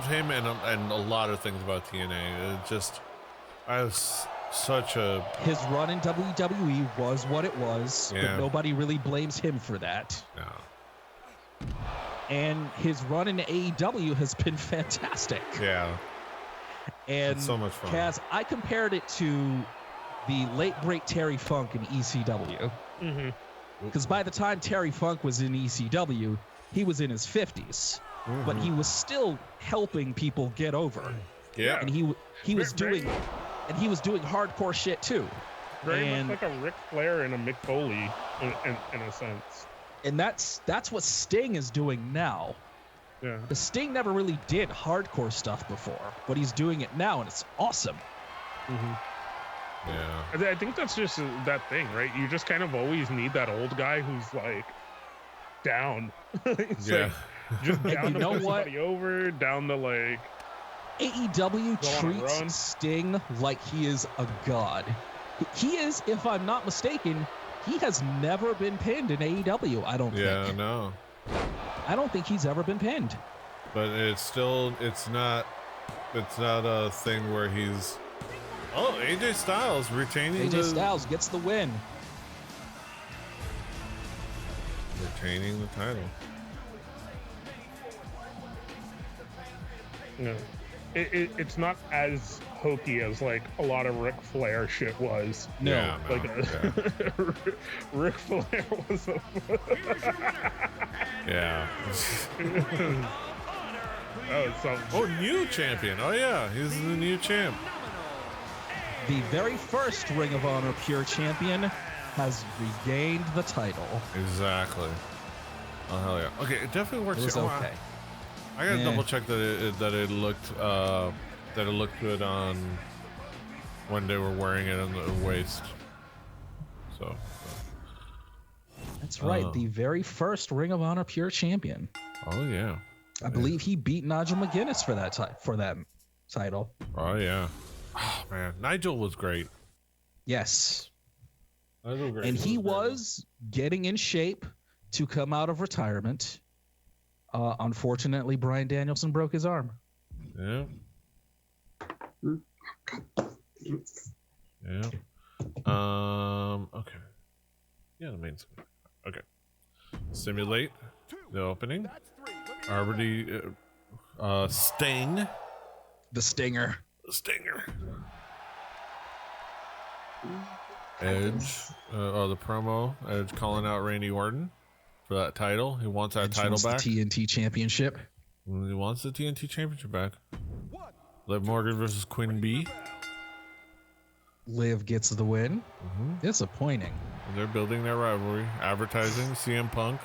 him and a lot of things about TNA. It just, I was such a. His run in WWE was what it was, Yeah. but nobody really blames him for that. No. And his run in AEW has been fantastic. Yeah. And It's so much fun. Kaz, I compared it to the late great Terry Funk in ECW. Mm-hmm. Because by the time Terry Funk was in ECW, he was in his 50s, but he was still helping people get over. Yeah. And he was doing hardcore shit too. Very And- much like a Ric Flair and a Mick Foley in a sense. And that's what Sting is doing now. Yeah. The Sting never really did hardcore stuff before, but he's doing it now, and it's awesome. Mm-hmm. Yeah. I think that's just that thing, right? You just kind of always need that old guy who's like down. Yeah. Like, just down to know put what? somebody over, down to like. AEW Go on a run. treats Sting like he is a god. He is, if I'm not mistaken, he has never been pinned in AEW, I don't think. Yeah, no. I don't think he's ever been pinned. But it's not a thing where he's... Oh, AJ Styles retaining AJ Styles gets the win. retaining the title. No. It's not as hokey as like a lot of Ric Flair shit was. No. Yeah, no, Like yeah. Ric Flair was a Yeah. oh, New champion. Oh yeah, he's the new champ. The very first Ring of Honor Pure Champion has regained the title. Exactly. Oh hell yeah. Okay, it definitely works. It was okay. I gotta Yeah. double check that it looked good on when they were wearing it on the waist. So. That's right. The very first Ring of Honor Pure Champion. Oh yeah. I believe he beat Nigel McGuinness for that title. Oh yeah. Oh man, Nigel was great. Yes. Nigel great. And he was getting in shape to come out of retirement. Unfortunately, Bryan Danielson broke his arm. Yeah. Yeah. Okay. Yeah, the main screen. Okay. Simulate the opening. Already. Sting. The Stinger. Stinger. Edge. The promo. Edge calling out Randy Orton for that title. He wants that Edge title wants back. The TNT Championship. He wants the TNT Championship back. Liv Morgan versus Quinn B. Liv gets the win. Disappointing. They're building their rivalry. Advertising CM Punk.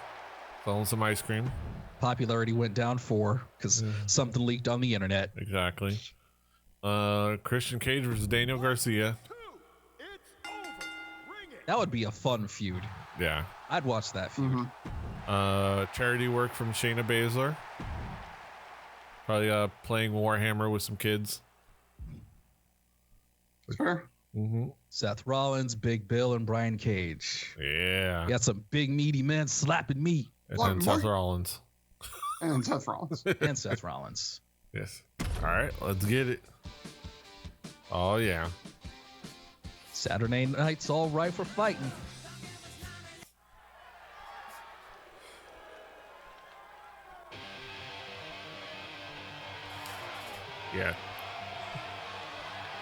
Selling some ice cream. Popularity went down because something leaked on the internet. Exactly. Christian Cage versus Daniel Garcia. That would be a fun feud. Yeah. I'd watch that feud. Charity work from Shayna Baszler. Probably playing Warhammer with some kids. Sure. Seth Rollins, Big Bill, and Brian Cage. Yeah. You got some big meaty men slapping meat. And then Seth Rollins. And Seth Rollins. And Seth Rollins. Yes. All right, let's get it. Oh yeah. Saturday night's all right for fighting. Yeah.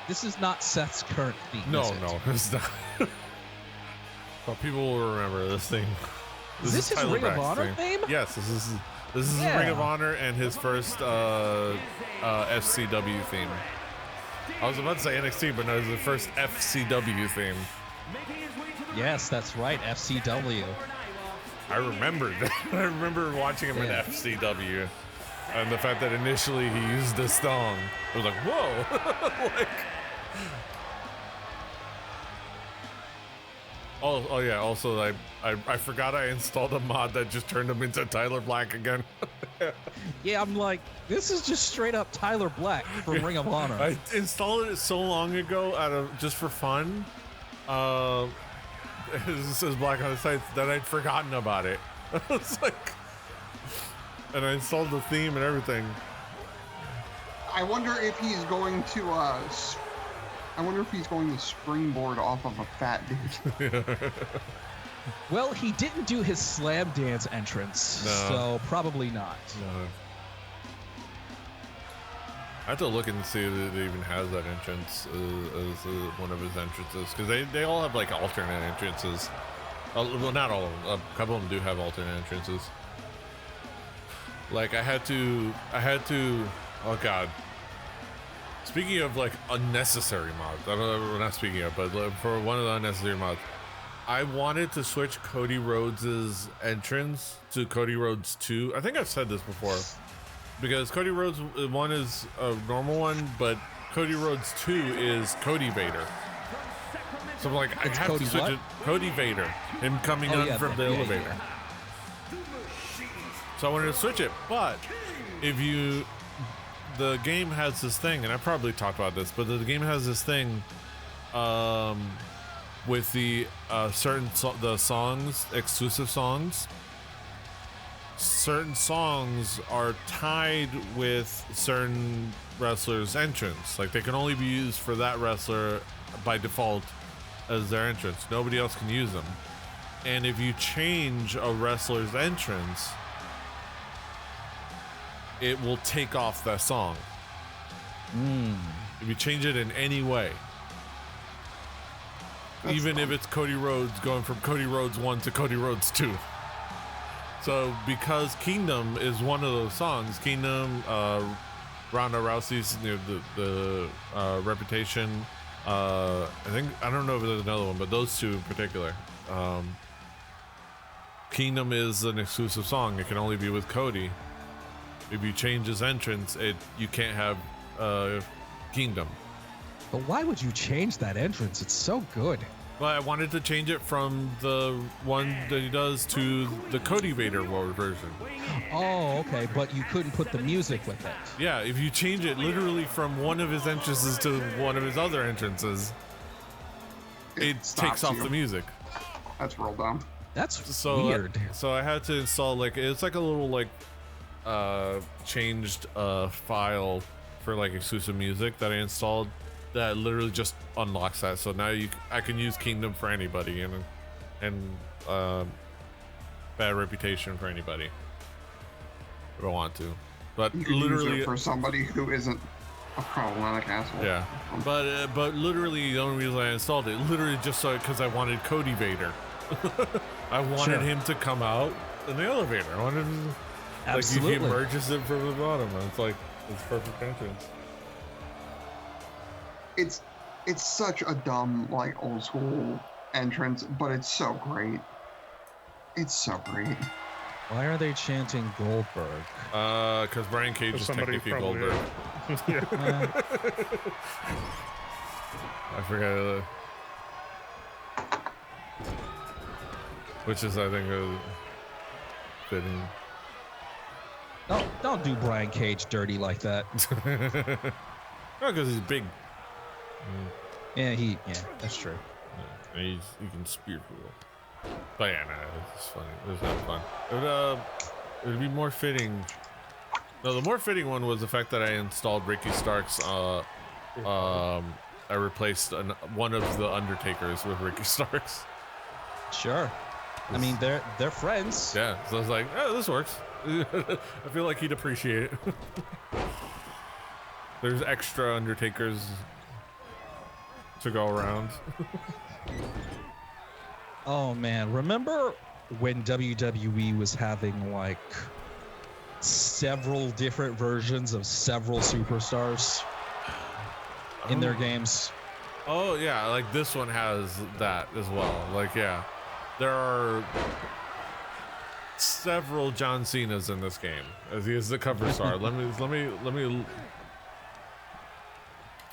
This is not Seth's current theme. No, is it? no, it's not. But people will remember this thing. Is this his Tyler Ring of Black's Honor theme? Yes, this is Yeah. Ring of Honor and his first FCW theme. I was about to say NXT, but no, it was the first FCW theme. Yes, that's right. FCW. I remembered. I remember watching him in Yeah. FCW, and the fact that initially he used this song, I was like, "Whoa!" Like, oh yeah. Also, I forgot I installed a mod that just turned him into Tyler Black again. Yeah, I'm like, this is just straight up Tyler Black from Ring of Honor. I installed it so long ago just for fun. It says Black on the site that I'd forgotten about it. I was like, and I installed the theme and everything. I wonder if he's going to springboard off of a fat dude. Well, he didn't do his slam dance entrance, No. so probably not. No. I have to look and see if it even has that entrance as one of his entrances, because they all have like alternate entrances. Well, not all of them. A couple of them do have alternate entrances. Like I had to. Oh God. Speaking of like unnecessary mods, we're not speaking of, but for one of the unnecessary mods, I wanted to switch Cody Rhodes' entrance to Cody Rhodes 2. I think I've said this before. Because Cody Rhodes 1 is a normal one, but Cody Rhodes 2 is Cody Vader. So I'm like, I have Cody to switch what? it. Cody Vader. Him coming on from the elevator. Yeah. So I wanted to switch it, but the game has this thing, and I probably talked about this, but the game has this thing with the the songs, exclusive songs. Certain songs are tied with certain wrestlers' entrance. Like they can only be used for that wrestler by default as their entrance. Nobody else can use them. And if you change a wrestler's entrance, it will take off that song. If you change it in any way. Even if it's Cody Rhodes going from Cody Rhodes 1 to Cody Rhodes 2. So because Kingdom is one of those songs, Kingdom, Ronda Rousey's the Reputation, I don't know if there's another one, but those two in particular. Kingdom is an exclusive song. It can only be with Cody. If you change his entrance, you can't have Kingdom. But why would you change that entrance? It's so good. Well, I wanted to change it from the one that he does to the Cody Vader version. Oh, okay, but you couldn't put the music with it. Yeah, if you change it literally from one of his entrances to one of his other entrances, it takes off the music. That's real dumb. That's weird. So I had to install it's like a little changed file for like exclusive music that I installed that literally just unlocks that. So now I can use Kingdom for anybody and Bad Reputation for anybody if I want to. But You can literally use it for somebody who isn't a problematic asshole. Yeah, but literally the only reason I installed it literally just because I wanted Cody Vader. I wanted him to come out in the elevator. I wanted him, Absolutely. He emerges it from the bottom. And it's like it's perfect entrance. It's such a dumb old school entrance, but it's so great. It's so great. Why are they chanting Goldberg? Because Brian Cage is technically Goldberg. I forgot. Which is, I think, fitting. Don't do Brian Cage dirty like that. No, because he's big. Yeah, that's true. Yeah, he can spear people. But yeah, it's funny. It was not fun. It would be more fitting. No, the more fitting one was the fact that I installed Ricky Starks. I replaced one of the Undertakers with Ricky Starks. Sure. I mean, they're friends. Yeah, so I was like, oh, this works. I feel like he'd appreciate it. There's extra Undertakers to go around. Oh man, remember when WWE was having several different versions of several superstars in their games? Oh yeah, like this one has that as well. Yeah, there are several John Cena's in this game as he is the cover star. Let me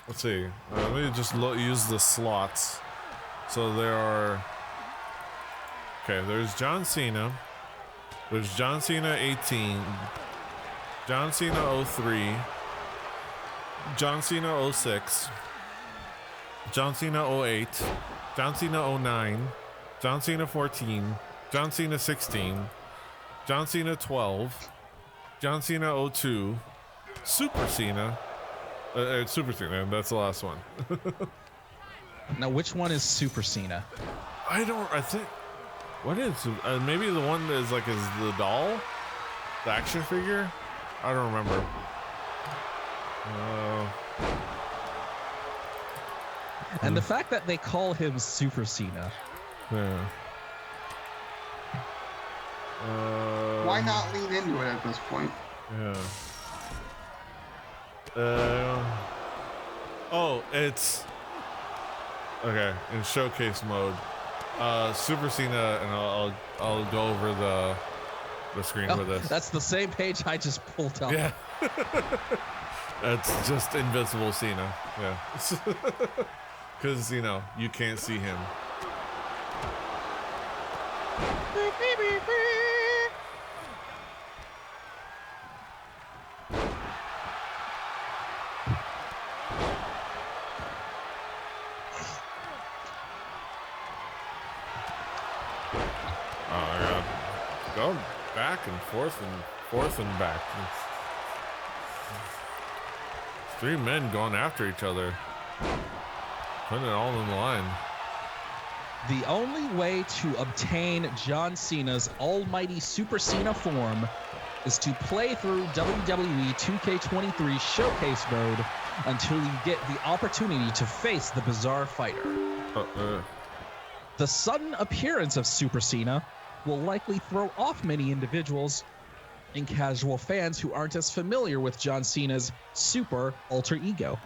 let's see. Let me just use the slots. So there are. Okay, there's John Cena. There's John Cena 18. John Cena 03. John Cena 06. John Cena 08. John Cena 09. John Cena 14. John Cena 16. John Cena 12. John Cena 02. Super Cena. Super Cena, and that's the last one. Now, which one is Super Cena? I think. What is? Maybe the one that is the doll? The action figure? I don't remember. And the fact that they call him Super Cena. Yeah. Why not lean into it at this point? Yeah. Oh, it's okay in showcase mode. Super Cena, and I'll go over the screen with this. That's the same page I just pulled up. Yeah. That's just Invisible Cena. Yeah. Because, you can't see him. Go back and forth and back. Three men going after each other, putting it all in the line. The only way to obtain John Cena's almighty Super Cena form is to play through WWE 2K23 Showcase mode until you get the opportunity to face the Bizarre Fighter. The sudden appearance of Super Cena will likely throw off many individuals and casual fans who aren't as familiar with John Cena's super alter ego.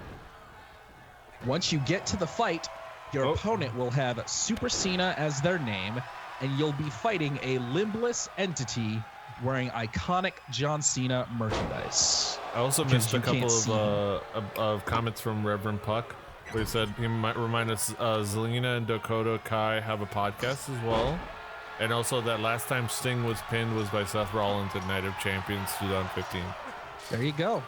Once you get to the fight, your opponent will have Super Cena as their name, and you'll be fighting a limbless entity wearing iconic John Cena merchandise. I also missed a couple of comments from Reverend Puck, where he said he might remind us Zelina and Dakota Kai have a podcast as well. And also that last time Sting was pinned was by Seth Rollins at Night of Champions 2015. There you go.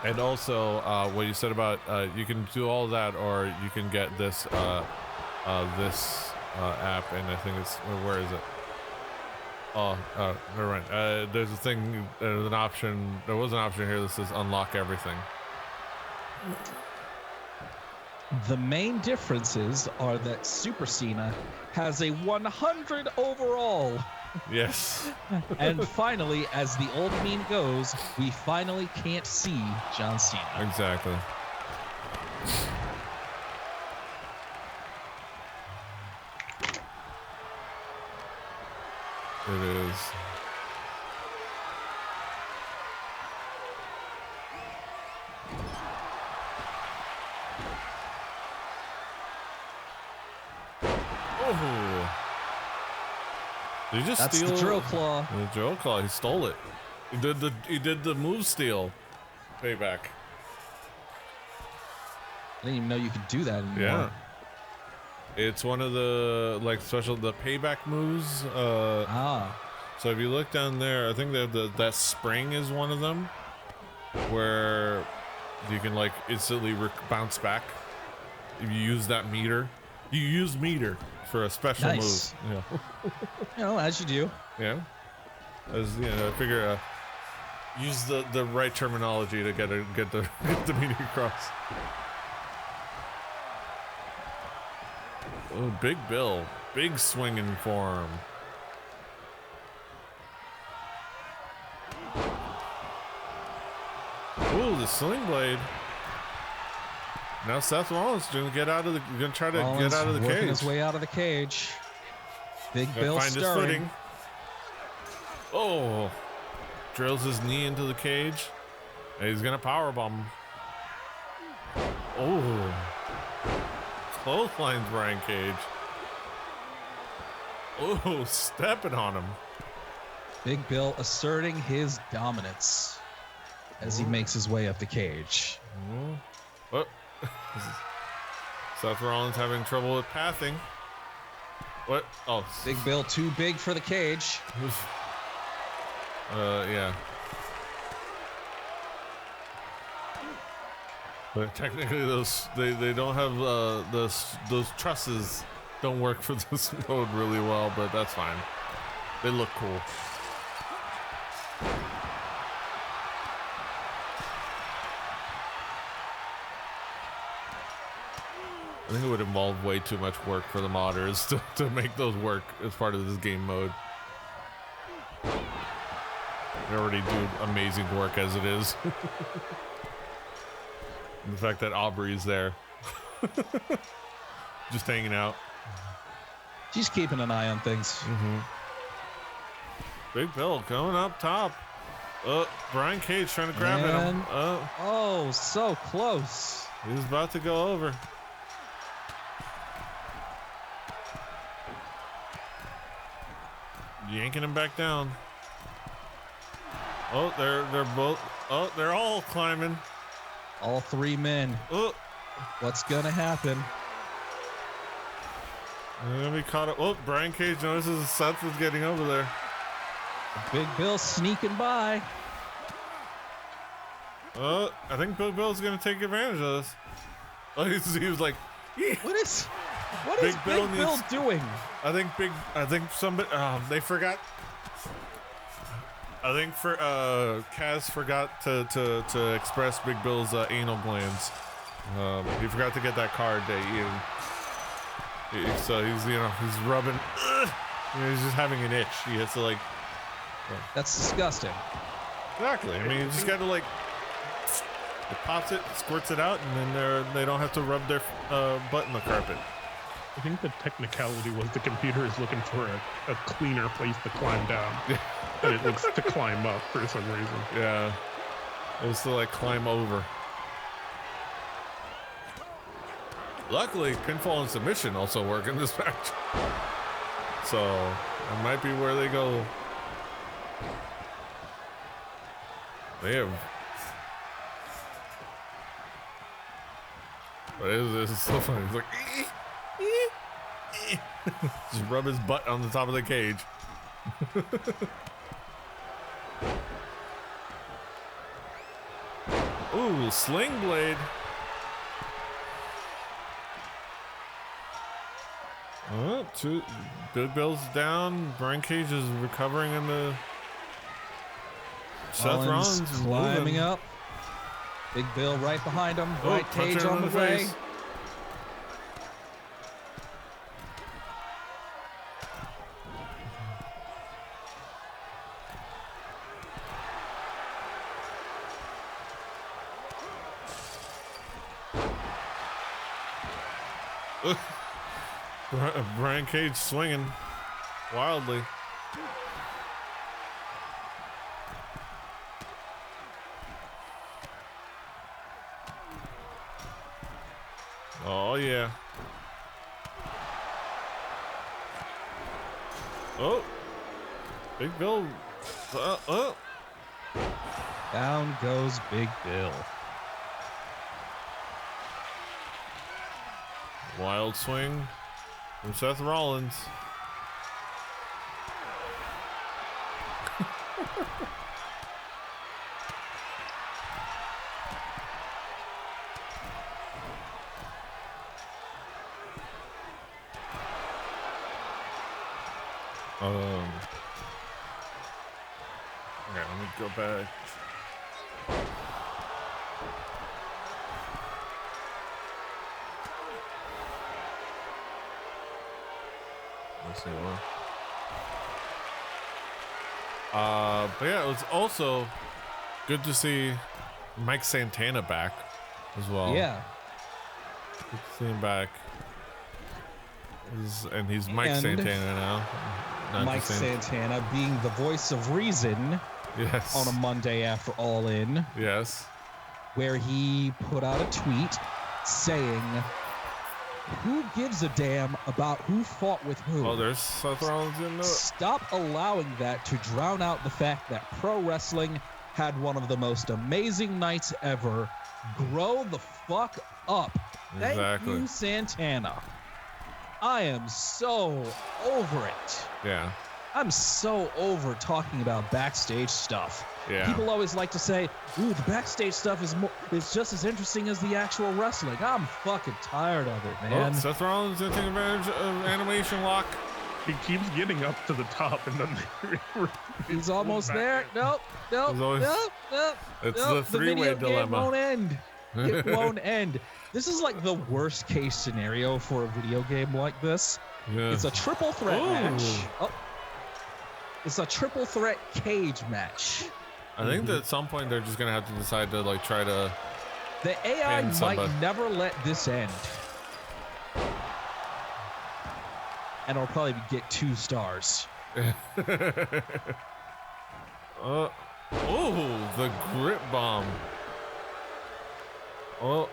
And also what you said about you can do all that, or you can get this app, and I think it's, where is it? Oh, never mind. There's a thing, there's an option. There was an option here that says unlock everything. The main differences are that Super Cena has a 100 overall. Yes. And finally, as the old meme goes, we finally can't see John Cena. Exactly. It is. Oh. Did he just That's steal the drill claw? The drill claw. He stole it. He did the move steal. Payback. I didn't even know you could do that anymore. Yeah. It's one of the the payback moves. So if you look down there, I think that spring is one of them, where you can instantly bounce back if you use that meter. You use meter for a special move. Yeah. As you do. Yeah. I figure use the right terminology to get the meter across. Oh, Big Bill, big swinging form. Ooh, the sling blade. Now Seth Rollins is gonna try to get out of the cage. His way out of the cage. Big Bill find stirring. his footing. Oh, drills his knee into the cage. And he's gonna powerbomb. Oh, clotheslines Brian Cage. Oh, stepping on him. Big Bill asserting his dominance as he makes his way up the cage. Oh. Seth Rollins having trouble with pathing. What? Oh. Big Bill too big for the cage. Yeah. But technically they don't have those trusses don't work for this mode really well, but that's fine. They look cool. I think it would involve way too much work for the modders to make those work as part of this game mode. They already do amazing work as it is. And the fact that Aubrey's there. Just hanging out. She's keeping an eye on things. Mm-hmm. Big Bill going up top. Brian Cage trying to grab at him. Oh, so close. He's about to go over. yanking him back down. Oh, they're both. Oh, they're all climbing. All three men. Oh, what's gonna happen? They're gonna be caught up. Oh, Brian Cage notices Seth is getting over there. Big Bill sneaking by. I think Big Bill's gonna take advantage of this. Oh, he was like, yeah. What is Big Bill doing? I think somebody they forgot. I think Kaz forgot to express Big Bill's anal glands. He forgot to get that card that so he's rubbing. He's just having an itch. He has to like. That's disgusting. Exactly. I mean, you just gotta like. It pops it, squirts it out, and then they don't have to rub their butt in the carpet. I think the technicality was the computer is looking for a cleaner place to climb down. And it looks to climb up for some reason. Yeah. It was to like climb over. Luckily, pinfall and submission also work in this match. So, that might be where they go. They have... But this is so funny. It's like... Just rub his butt on the top of the cage. Ooh, sling blade. Oh, Big Bill's down. Brian Cage is recovering in the... Seth Rollins climbing up. Big Bill right behind him. Right Cage on the way. Brian Cage swinging wildly. Oh, yeah. Oh. Big Bill. Down goes Big Bill. Wild swing from Seth Rollins. Okay, let me go back. Let's see what. But yeah, it was also good to see Mike Santana back as well. Yeah. Good to see him back. And he's Mike Santana now. Mike Santana being the voice of reason. Yes. On a Monday after All In. Yes. Where he put out a tweet saying, who gives a damn about who fought with who? Oh, there's Seth Rollins in there. Stop allowing that to drown out the fact that pro wrestling had one of the most amazing nights ever. Grow the fuck up. Thank you, Santana. I am so over it. Yeah. I'm so over talking about backstage stuff. Yeah. People always like to say, ooh, the backstage stuff is just as interesting as the actual wrestling. I'm fucking tired of it, man. Oh, Seth Rollins taking advantage of animation lock. He keeps getting up to the top and then he's almost there. Nope. It's the three-way dilemma. Game won't end. It won't end. This is like the worst case scenario for a video game like this. Yeah. It's a triple threat match. Oh. It's a triple threat cage match. I think that at some point they're just gonna have to decide to like try to. The AI might never let this end, and it'll probably get 2 stars. Oh, the grip bomb. Oh,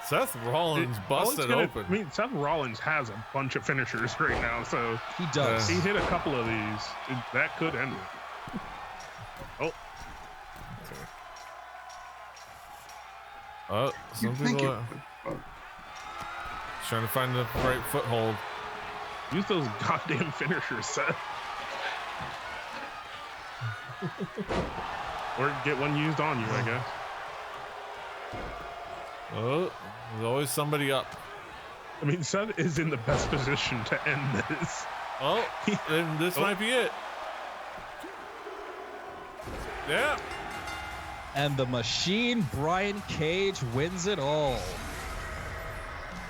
Seth Rollins busted open. I mean, Seth Rollins has a bunch of finishers right now, so he does. He hit a couple of these. That could end it. Oh. Oh, some people trying to find the right foothold. Use those goddamn finishers, Seth. Or get one used on you, I guess. Oh, there's always somebody up. I mean, Seth is in the best position to end this. Oh, then this might be it. Yeah. And the machine, Brian Cage, wins it all.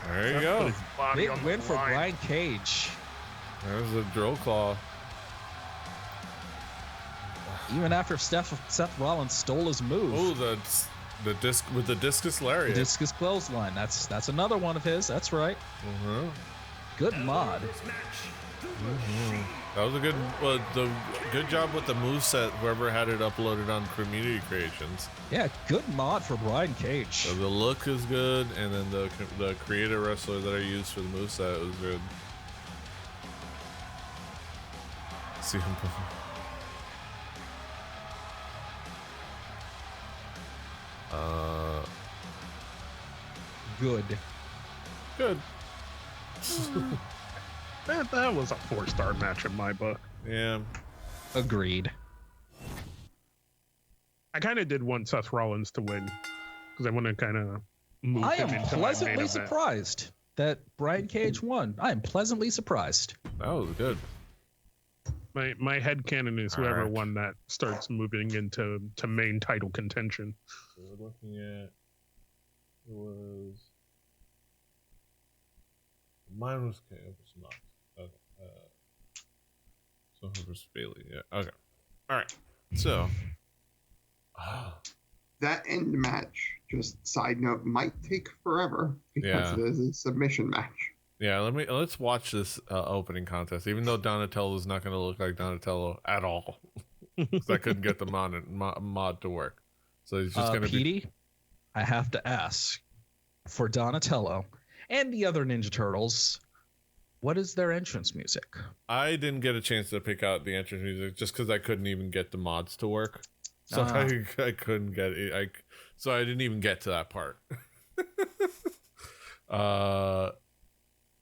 There you go. Big win for Brian Cage. There's a drill claw. Even after Seth Rollins stole his move. Oh, the disc with the discus lariat. The discus clothesline. That's another one of his. That's right. Mm-hmm. Good mod. Mm-hmm. That was a good job with the moveset. Whoever had it uploaded on Community Creations. Yeah, good mod for Brian Cage. So the look is good, and then the creative wrestler that I used for the moveset was good. See him. Good. That was a 4-star match in my book. Yeah. Agreed. I kind of did want Seth Rollins to win because I want to kind of move I him am into pleasantly my main event. surprised that Brian Cage won. I am pleasantly surprised. That was good. My headcanon is whoever won that starts moving into main title contention. So we're looking at mine was okay. It was not. Okay. So versus Bailey. Yeah. Okay. All right. So that end match, just side note, might take forever because it is a submission match. Yeah, let's watch this opening contest. Even though Donatello is not going to look like Donatello at all, because I couldn't get the mod to work. So he's just going to be. I have to ask for Donatello and the other Ninja Turtles. What is their entrance music? I didn't get a chance to pick out the entrance music just because I couldn't even get the mods to work. So I couldn't get it. So I didn't even get to that part.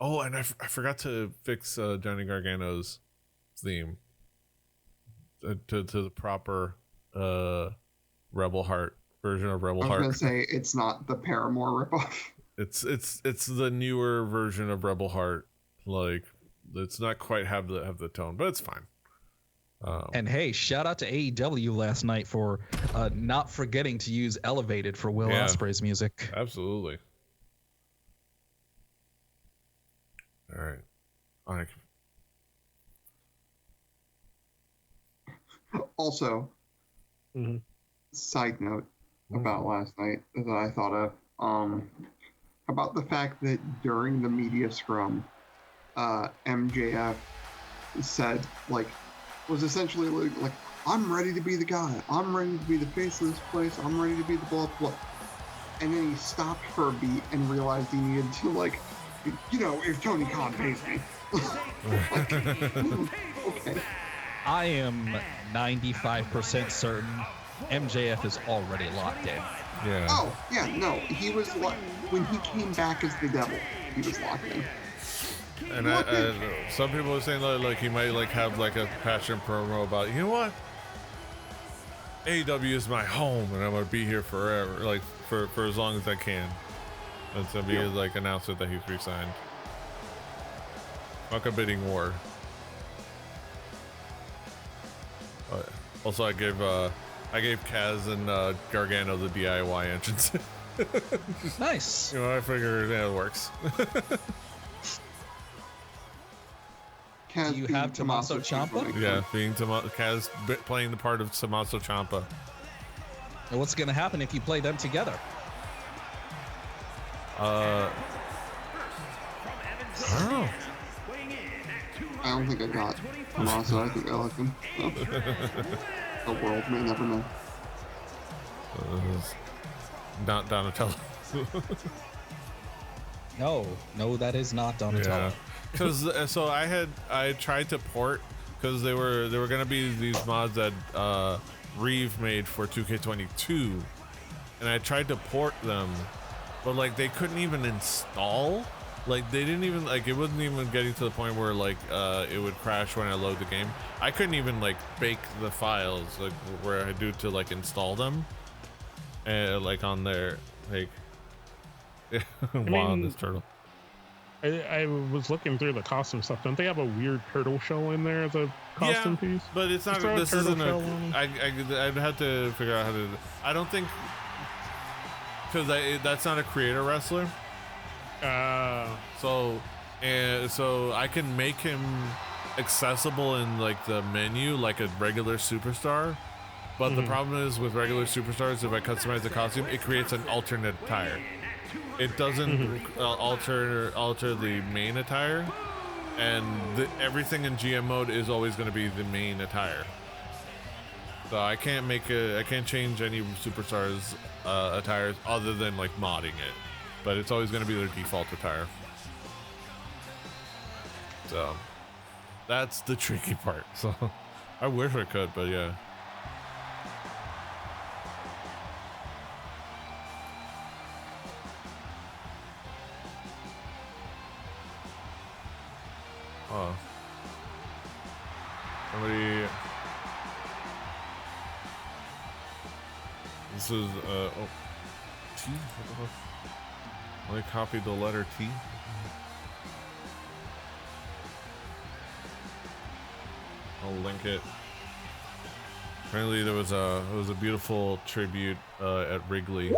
Oh, and I forgot to fix Johnny Gargano's theme to the proper Rebel Heart version of Rebel Heart. I was gonna say it's not the Paramore ripoff. It's the newer version of Rebel Heart. Like it's not quite have the tone, but it's fine. And hey, shout out to AEW last night for not forgetting to use Elevated for Will Ospreay's music. Absolutely. All right. Also, side note about last night that I thought of, about the fact that during the media scrum, MJF said, was essentially like, I'm ready to be the guy. I'm ready to be the face of this place. I'm ready to be the blah, blah. And then he stopped for a beat and realized he needed to, if Tony Khan pays me. Okay. I am 95% certain MJF is already locked in. Yeah. Oh, yeah, no. He was when he came back as the devil, he was locked in. And some people are saying like he might have a passion promo about, you know what? AEW is my home and I'm gonna be here forever, for as long as I can. It's gonna be announcement that he's resigned. Fuck a bidding war. Also, I gave Kaz and Gargano the DIY entrance. Nice. I figured it works. Do you have Tommaso Ciampa? Yeah, being Kaz playing the part of Tommaso Ciampa. And what's gonna happen if you play them together? I don't know. I don't think I got Tommaso. I think I like him. So. The world may never know. Not Donatello. No, that is not Donatello. Because so I tried to port because they were gonna be these mods that Reeve made for 2K22, and I tried to port them, but like they couldn't even install. Like they didn't even it wasn't even getting to the point where like it would crash when I load the game. I couldn't even like bake the files like where I do to like install them, and like on their like. Wow, this turtle. I was looking through the costume stuff. Don't they have a weird turtle shell in there as a costume piece? But it's not. This isn't a. I'd have to figure out how to. I don't think because that's not a creator wrestler. So I can make him accessible in like the menu like a regular superstar. But the problem is with regular superstars, if I customize the costume, it creates an alternate attire. It doesn't alter the main attire, and everything in GM mode is always going to be the main attire. So I can't change any superstars attires other than like modding it, but it's always going to be their default attire. So that's the tricky part. So I wish I could, but yeah. Oh. Somebody. This is, T? What the fuck? I copied the letter T. I'll link it. Apparently there was a beautiful tribute, at Wrigley.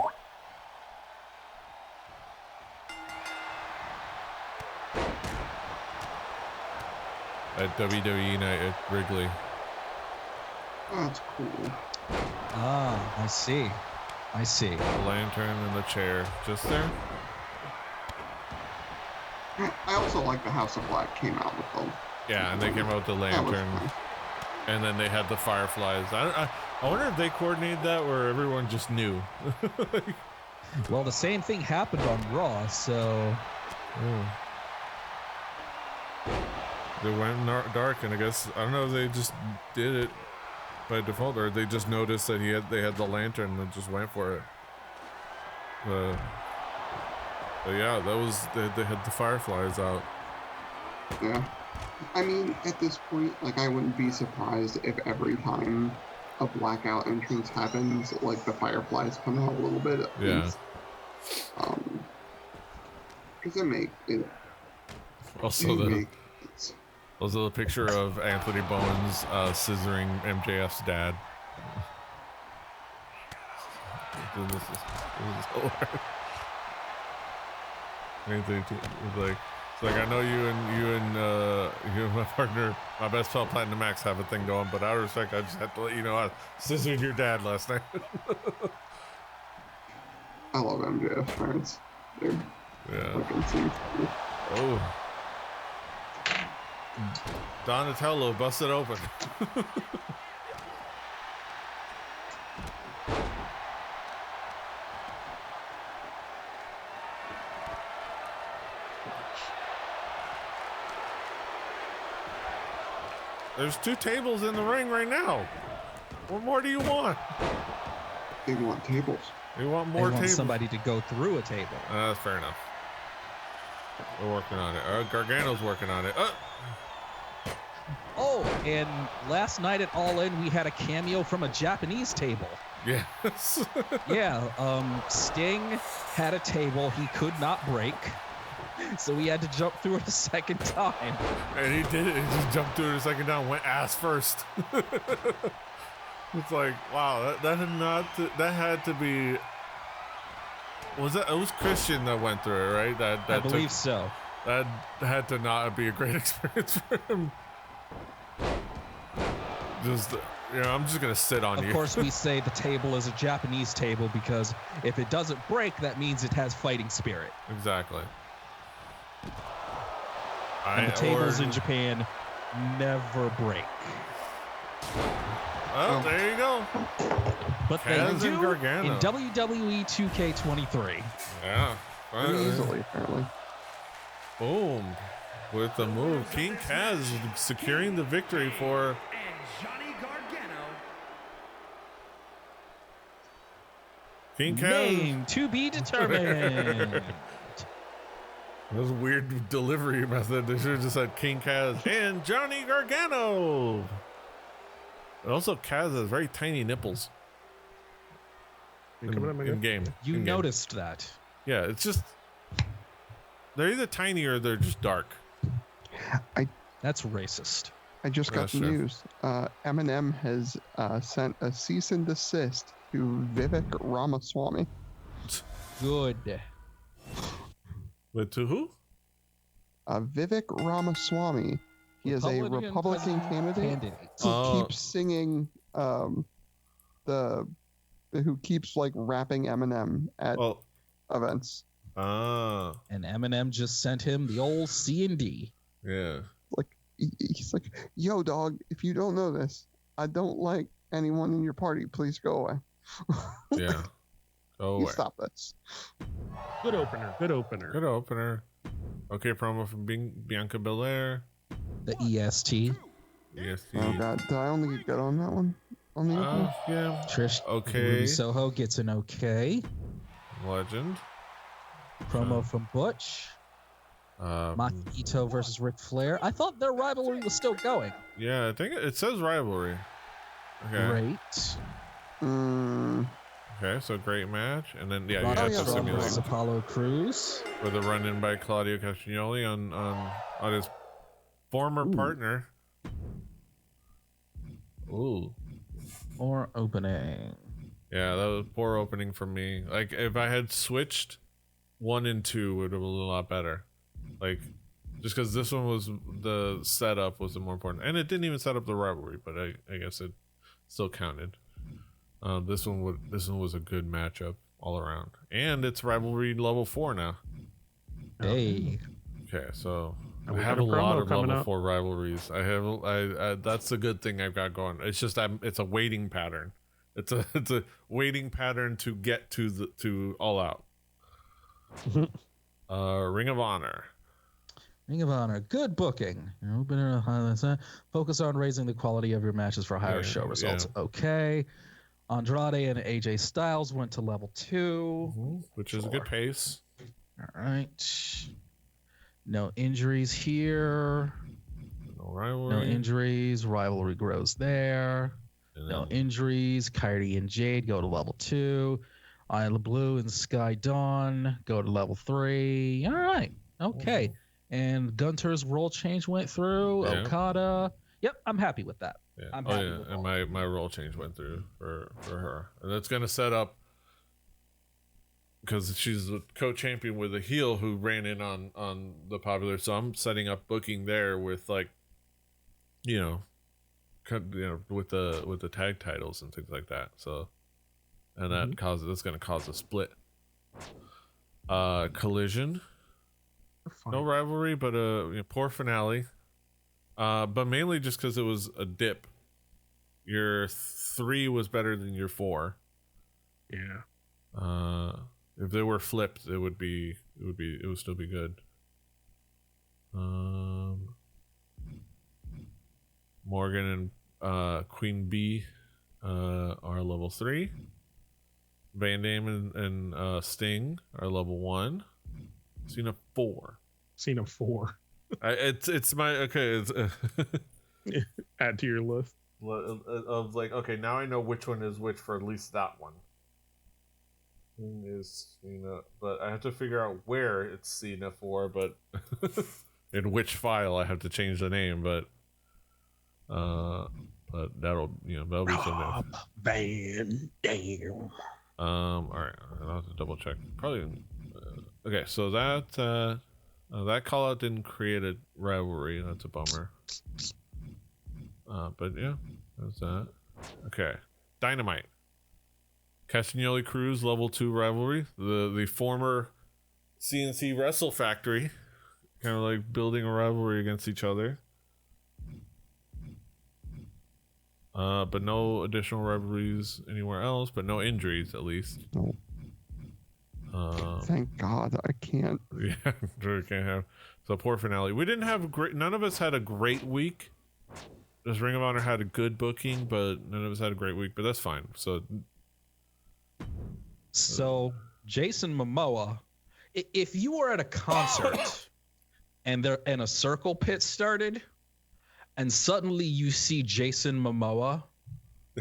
At WWE night at Wrigley. Oh, that's cool. Ah, I see. The lantern and the chair, just there. I also like the House of Black came out with them. Yeah, and they came out with the lantern, and then they had the fireflies. I wonder if they coordinated that or everyone just knew. Well, the same thing happened on Raw, so. They went dark, and I guess I don't know if they just did it by default or they just noticed that they had the lantern and just went for it. But yeah, they had the fireflies out. Yeah, I mean at this point, like I wouldn't be surprised if every time a blackout entrance happens, like the fireflies come out a little bit. At least. Because it make it. Also the picture of Anthony Bowens scissoring MJF's dad. This is hilarious. Anthony was like I know you and my partner, my best pal Platinum Max have a thing going, but out of respect, I just have to let you know I scissored your dad last night. I love MJF parents. They're fucking scenes. Oh. Donatello busted open. There's 2 tables in the ring right now. What more do you want? They want tables. They want more tables. They want somebody to go through a table. That's fair enough. We're working on it. Gargano's working on it. Oh, and last night at All In, we had a cameo from a Japanese table. Yes. Yeah, Sting had a table he could not break, so he had to jump through it a second time. And he did it. He just jumped through it a second time, went ass first. It's like, wow, that had to be. It was Christian that went through it, right? That I believe so. That had to not be a great experience for him. I'm just gonna sit on you. Of course, we say the table is a Japanese table because if it doesn't break, that means it has fighting spirit. Exactly. And the tables in Japan never break. Oh, there you go. But they do in WWE 2K23. Yeah. Easily, apparently. Boom. With the move, King Kaz securing the victory for And Johnny Gargano. King Kaz. Name to be determined. That was a weird delivery method. They should have just said King Kaz and Johnny Gargano. And also, Kaz has very tiny nipples. In game. You in noticed that. Yeah, it's just they're either tiny or they're just dark. That's racist. I just got the news. Eminem has sent a cease and desist to Vivek Ramaswamy. Good. Wait, to who? Vivek Ramaswamy. He is a Republican candidate who keeps singing who keeps like rapping Eminem at events. And Eminem just sent him the old C&D. Yeah. Like he's like, yo, dog, if you don't know this, I don't like anyone in your party. Please go away. Yeah. Go away. Stop this. Good opener. Good opener. Good opener. Okay, promo from Bianca Belair. The EST. EST. Oh god, did I only get good on that one? On the opener? Yeah. Trish Okay. Soho gets an okay. Legend. Promo from Butch. Maki Ito versus Ric Flair. I thought their rivalry was still going. Yeah, I think it says rivalry. Okay. Great. Okay, so great match. And then, yeah, you Roderick have to Strong simulate versus Apollo Crews. with a run-in by Claudio Castagnoli on his former partner. Ooh. Or opening. Yeah, that was a poor opening for me. Like, if I had switched 1 and 2, it would have been a lot better. Like, just because this one was the setup was the more important, and it didn't even set up the rivalry, but I guess it still counted. This one was a good matchup all around, and it's rivalry level 4 now. Hey. Okay, so And I we have got a a promo lot of coming level up. 4 rivalries. I that's the good thing I've got going. It's just it's a waiting pattern. It's a waiting pattern to get to All Out. Ring of Honor. Ring of Honor, good booking. Opener highlights. Focus on raising the quality of your matches for higher show results. Yeah. Okay. Andrade and AJ Styles went to level 2, which is a good pace. All right. No injuries here. No rivalry. No injuries. Rivalry grows there. No injuries. Kyrie and Jade go to level 2. Isla Blue and Sky Dawn go to level 3. All right. Okay. And Gunter's role change went through. Yeah. Okada. Yep, I'm happy with that. Yeah. I'm happy with and my role change went through for her, and that's gonna set up because she's a co-champion with a heel who ran in on the popular. So I'm setting up booking there with like, with the tag titles and things like that. So, and that's gonna cause a split. Collision. No rivalry, but poor finale. But mainly just because it was a dip. Your 3 was better than your 4. Yeah. If they were flipped, it would still be good. Morgan and Queen Bee are level 3. Van Dam and Sting are level 1. Cena 4. Cena 4. It's my okay. It's Add to your list of like, okay, now I know which one is which for at least that one. Is Cena, but I have to figure out where it's Cena for, but in which file I have to change the name, but that'll be something. Van Dam. All right, I'll have to double check. Probably. Okay, so that call out didn't create a rivalry. That's a bummer. But yeah, that's that. Okay, Dynamite. Castagnoli Cruz level 2 rivalry. The former CNC Wrestle Factory, kind of like building a rivalry against each other. But no additional rivalries anywhere else. But no injuries, at least. No. Thank God I can't. Yeah, we can't have. So poor finale. We didn't have none of us had a great week. Just Ring of Honor had a good booking, but none of us had a great week. But that's fine. So Jason Momoa, if you were at a concert and a circle pit started, and suddenly you see Jason Momoa,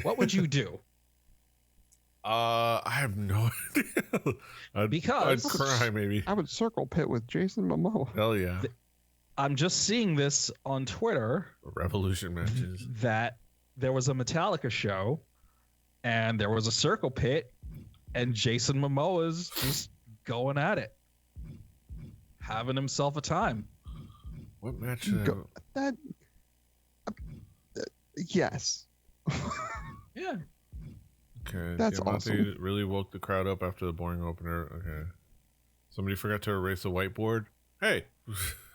what would you do? I have no idea. I'd cry maybe. I would circle pit with Jason Momoa. Hell yeah. I'm just seeing this on Twitter. Revolution matches. That there was a Metallica show, and there was a circle pit, and Jason Momoa's just going at it, having himself a time. What match? Yes. Yeah. Okay. That's Diamante awesome. really woke the crowd up after the boring opener. Okay. Somebody forgot to erase the whiteboard. Hey,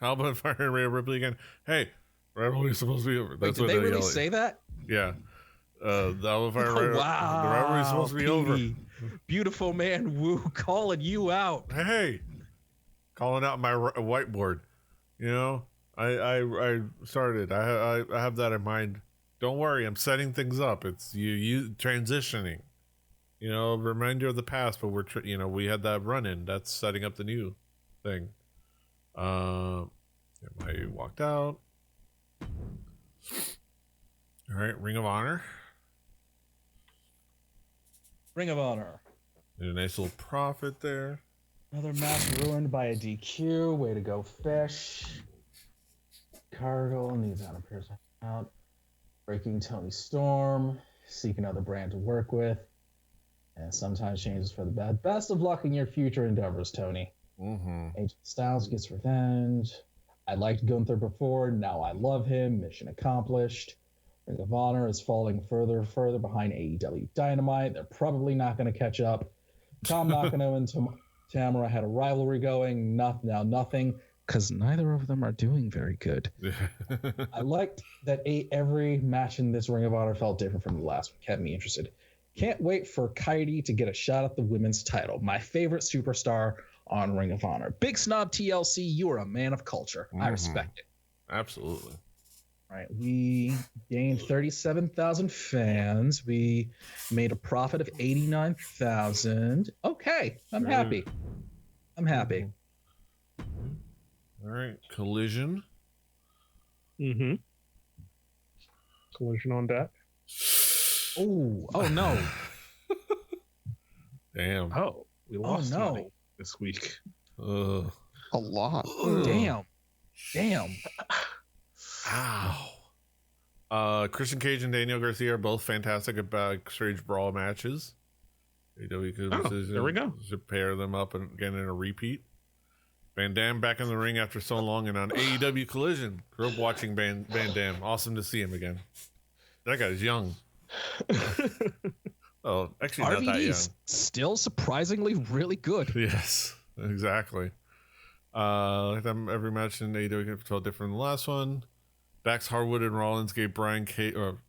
how about firing Rhea Ripley again? Hey, rivalry's supposed to be over. Wait, did they really say that? Yeah. The rivalry's supposed to be over. Beautiful man Wu calling you out. Hey, calling out my whiteboard. You know, I started. I have that in mind. Don't worry, I'm setting things up. It's you transitioning. You know, reminder of the past, but we had that run in. That's setting up the new thing. I walked out. All right, Ring of Honor. Ring of Honor. Did a nice little profit there. Another match ruined by a DQ. Way to go, Fish. Cargill needs out of Pierce out. Breaking Tony Storm. Seek another brand to work with. And sometimes changes for the bad. Best of luck in your future endeavors, Tony. AJ Styles gets revenge. I liked Gunther before. Now I love him. Mission accomplished. Ring of Honor is falling further behind AEW Dynamite. They're probably not going to catch up. Tom Nakano and Tamara had a rivalry going. Nothing. Because neither of them are doing very good. I liked that every match in this Ring of Honor felt different from the last one. Kept me interested. Can't wait for Kairi to get a shot at the women's title. My favorite superstar on Ring of Honor. Big Snob TLC, you are a man of culture. I respect it. Absolutely. All right, we gained 37,000 fans. We made a profit of 89,000. Okay, I'm happy. All right, Collision. Collision on deck. Oh no. Damn. Oh, we lost money this week. A lot. Damn. Ow. Christian Cage and Daniel Garcia are both fantastic at backstage brawl matches. There we go. Should pair them up and get in a repeat. Van Dam back in the ring after so long and on AEW Collision. Grew up watching Van Dam. Awesome to see him again. That guy's young. Oh, actually not that young. Still surprisingly really good. Yes, exactly. Every match in AEW felt different than the last one. Dax Harwood and Rollins gave Big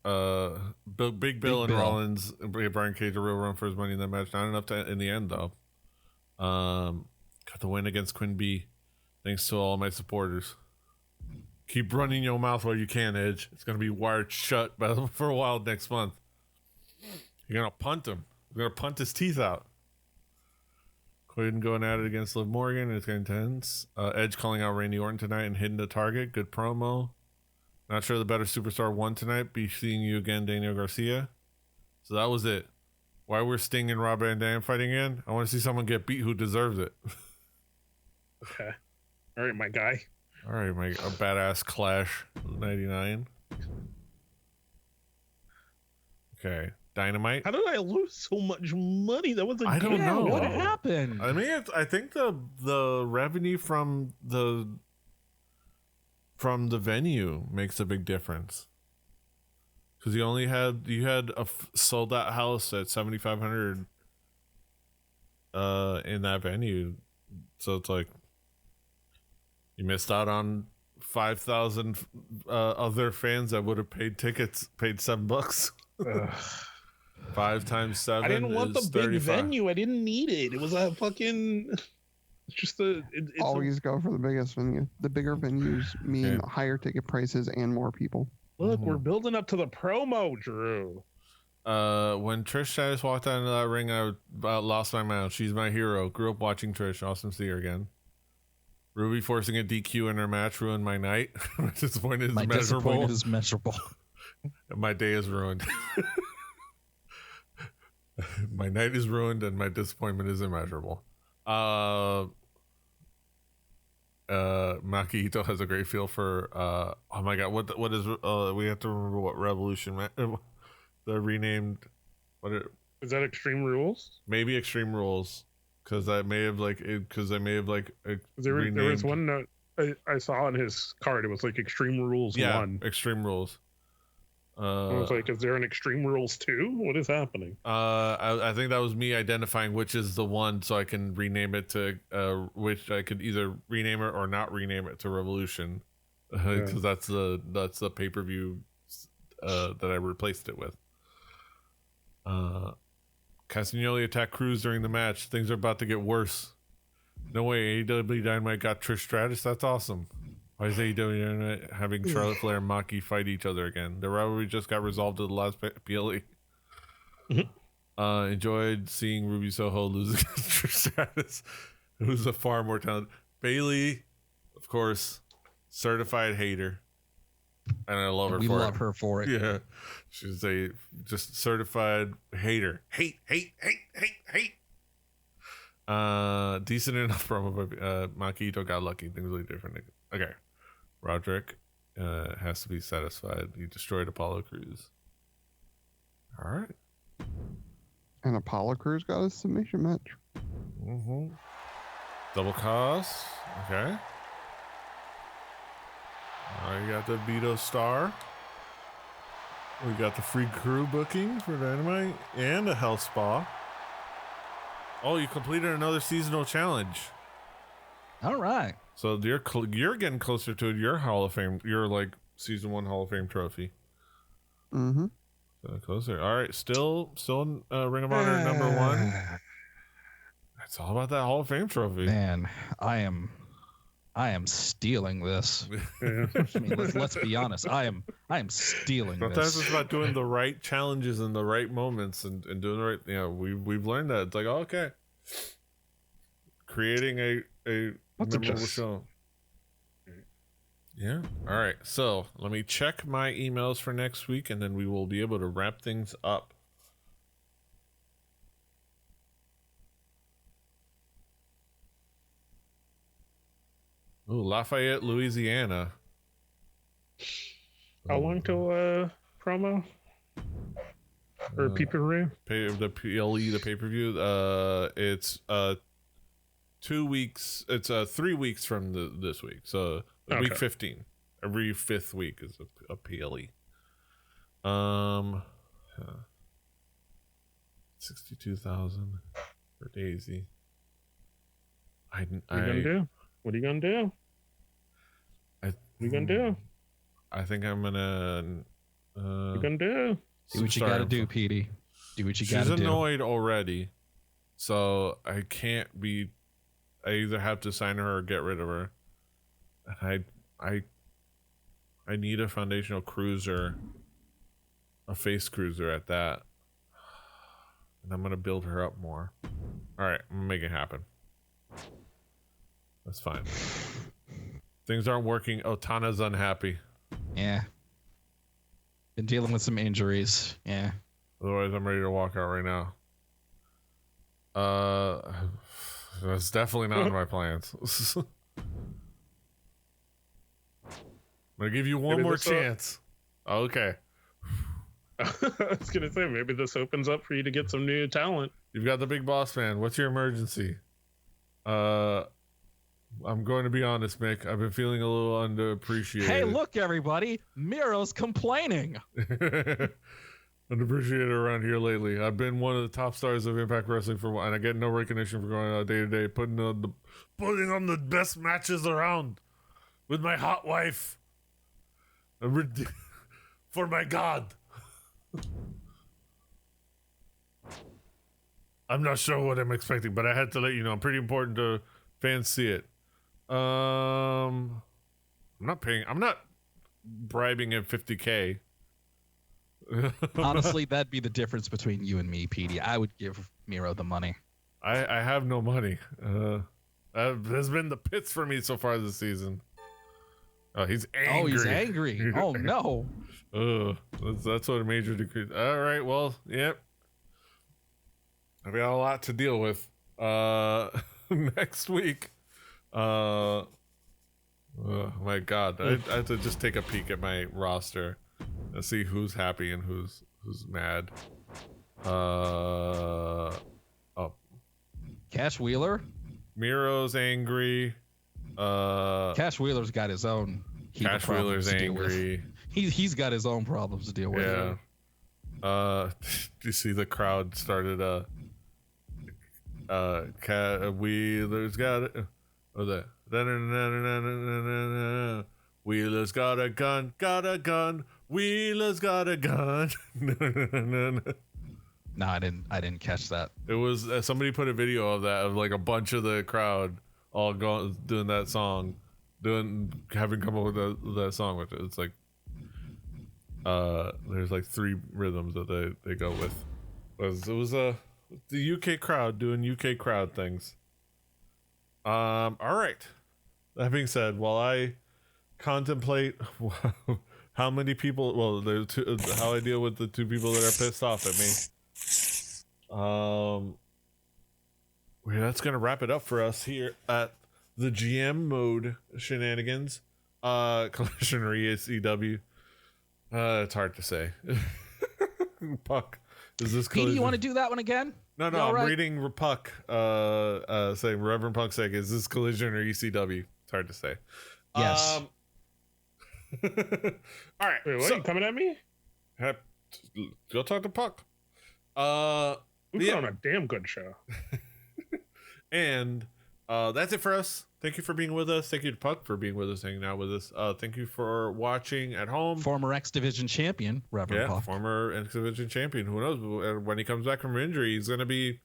Bill and Rollins gave Brian Cage a real run for his money in that match. Not enough in the end though. Got the win against Quinn B. Thanks to all my supporters. Keep running your mouth while you can, Edge. It's gonna be wired shut for a while next month. You're gonna punt him. You're gonna punt his teeth out. Quinn going at it against Liv Morgan. It's getting intense. Edge calling out Randy Orton tonight and hitting the target. Good promo. Not sure the better superstar won tonight. Be seeing you again, Daniel Garcia. So that was it. Why were Sting and Rob Van Dam fighting again? I want to see someone get beat who deserves it. Okay. All right, my guy. All right, a badass Clash 99. Okay, Dynamite. How did I lose so much money? That was I don't know what happened. I mean, I think the revenue from the venue makes a big difference because you had a sold out house at 7,500 in that venue, so it's like you missed out on 5,000 other fans that would have paid tickets, paid $7. 5 times 7. I didn't want the big 35. venue. I didn't need it. It was a fucking. It's just a. It's Always go for the biggest venue. The bigger venues mean higher ticket prices and more people. Look, we're building up to the promo, Drew. When Trish Stratus walked out into that ring, I about lost my mind. She's my hero. Grew up watching Trish. Awesome to see her again. Ruby forcing a DQ in her match ruined my night. My disappointment is measurable. My day is ruined. My night is ruined and my disappointment is immeasurable. Maki Ito has a great feel for oh my god, what is we have to remember what Revolution the renamed Is that Extreme Rules? Maybe Extreme Rules, because I may have there was one note I saw on his card. It was like Extreme Rules 1. Extreme Rules. I was like, is there an Extreme Rules 2? What is happening? I think that was me identifying which is the one, so I can rename it to which I could either rename it or not rename it to Revolution, because that's the pay-per-view that I replaced it with. Castagnoli attacked Cruz during the match. Things are about to get worse. No way, AEW Dynamite got Trish Stratus. That's awesome. Why is AEW Dynamite having Charlotte Flair and Maki fight each other again? The rivalry just got resolved at the last PLE. Enjoyed seeing Ruby Soho lose against Trish Stratus, who's a far more talented. Bayley, of course, certified hater. And I love her for it. We love her for it. Yeah. She's a just certified hater. Hate. Decent enough promo, but Maki Ito got lucky. Things really different. Okay. Roderick has to be satisfied. He destroyed Apollo Crews. All right. And Apollo Crews got a submission match. Double cost. Okay. You got the Beto Star. We got the free crew booking for Dynamite and a Hell Spa. Oh, you completed another seasonal challenge. All right. So you're getting closer to your Hall of Fame. You're like season 1 Hall of Fame trophy. So closer. All right. Still Ring of Honor number 1. It's all about that Hall of Fame trophy. Man, I am stealing this. I mean, let's be honest. I am stealing Sometimes this. it's about doing the right challenges in the right moments and doing the right. We've learned that. It's like, oh, okay, creating a memorable show. Yeah. All right. So let me check my emails for next week, and then we will be able to wrap things up. Ooh, Lafayette, Louisiana. How long till promo? Or pay-per-view? The PLE, the pay-per-view. It's 2 weeks. It's 3 weeks from this week. So week 15. Every 5th week is a PLE. 62,000 for Daisy. What are you gonna do? What are you gonna do? I think I'm gonna. What are you gonna do? Do what you gotta do, Petey. Do what you gotta do. She's annoyed already, so I can't be. I either have to sign her or get rid of her. And I need a foundational cruiser, a face cruiser at that, and I'm gonna build her up more. All right, I'm gonna make it happen. That's fine. Things aren't working. Otana's unhappy. Yeah. Been dealing with some injuries. Yeah. Otherwise, I'm ready to walk out right now. That's definitely not in my plans. I'm gonna give you one more chance. Okay. I was gonna say maybe this opens up for you to get some new talent. You've got the big boss man. What's your emergency? I'm going to be honest, Mick. I've been feeling a little underappreciated. Hey, look, everybody. Miro's complaining. Underappreciated around here lately. I've been one of the top stars of Impact Wrestling for a while, and I get no recognition for going out day to day, putting on the best matches around with my hot wife. For my God. I'm not sure what I'm expecting, but I had to let you know. I'm pretty important to fans see it. I'm not bribing him $50K. Honestly, that'd be the difference between you and me, Petey. I would give Miro the money. I have no money. There's been the pits for me so far this season. Oh, he's angry. Oh, he's angry. Oh, no. That's what a major decree. All right, well, yep. I've got a lot to deal with next week. Oh my God. I have to just take a peek at my roster and see who's happy and who's mad. Cash Wheeler? Miro's angry. Cash Wheeler's got his own. Cash Wheeler's angry. He's got his own problems to deal with. Yeah. Do you see the crowd started Wheeler's got it. What's that? Wheeler's got a gun, Wheeler's got a gun. No, I didn't catch that. It was somebody put a video of that, of like a bunch of the crowd all doing that song, having come up with that song with it. It's like there's like 3 rhythms that they go with. It was the UK crowd doing UK crowd things. All right. That being said, while I contemplate how many people, how I deal with the 2 people that are pissed off at me. That's gonna wrap it up for us here at the GM mode shenanigans. Collision or ECW. It's hard to say. Puck. Is this Petey, you want to do that one again? No, I'm right? Reading Puck saying Reverend Puck saying, is this Collision or ECW? It's hard to say. Yes. All right. Wait, what? Are you coming at me? Go talk to Puck. We put on a damn good show. And that's it for us. Thank you for being with us. Thank you to Puck for being with us, hanging out with us. Thank you for watching at home. Former X Division champion, Reverend Puck. Former X Division champion. Who knows? When he comes back from injury, he's going to be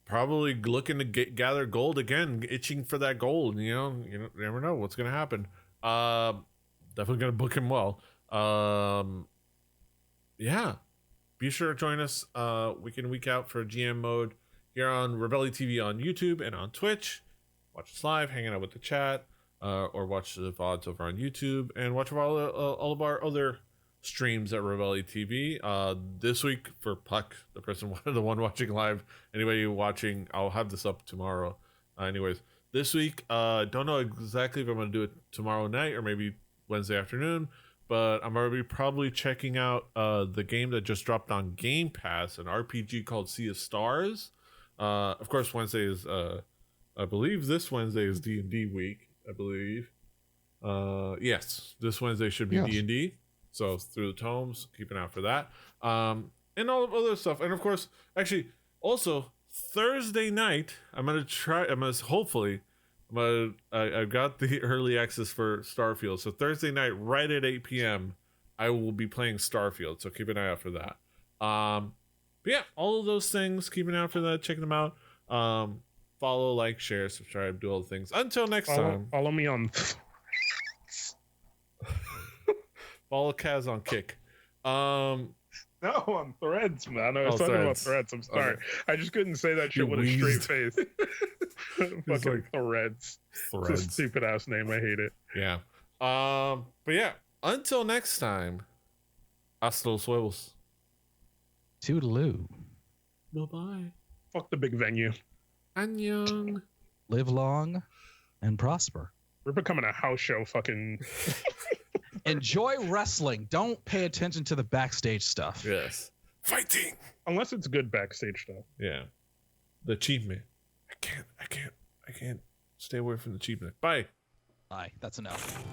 probably looking to gather gold again, itching for that gold. You never know what's going to happen. Definitely going to book him well. Yeah. Be sure to join us week in, week out for GM mode here on Rebelli TV on YouTube and on Twitch. Watch us live, hanging out with the chat, or watch the VODs over on YouTube, and watch all of our other streams at Rebelli TV. This week for Puck, the one watching live. Anybody watching, I'll have this up tomorrow. Anyways, this week, don't know exactly if I'm going to do it tomorrow night or maybe Wednesday afternoon, but I'm already probably checking out the game that just dropped on Game Pass, an RPG called Sea of Stars. Of course, Wednesday is, I believe this Wednesday is D&D week, I believe. Yes, this Wednesday should be D&D. So through the tomes, keep an eye out for that. And all of other stuff. And of course, actually, also Thursday night, I've got the early access for Starfield. So Thursday night, right at 8 p.m., I will be playing Starfield. So keep an eye out for that. But yeah, all of those things, keep an eye out for that. Check them out. Follow, like, share, subscribe, do all the things. Until next time. Follow me on... Follow Kaz on Kick. No, on Threads, man. I was talking about Threads. I'm sorry. Okay. I just couldn't say that shit with a straight face. Fucking like, Threads. It's a stupid ass name. I hate it. Yeah. But yeah, until next time, hasta los huevos. Toodaloo. Bye-bye. Fuck the big venue. Annyeong. Live long and prosper. We're becoming a house show fucking... Enjoy wrestling. Don't pay attention to the backstage stuff. Yes. Fighting. Unless it's good backstage stuff. Yeah. The achievement. I can't stay away from the achievement. Bye. Bye. That's enough.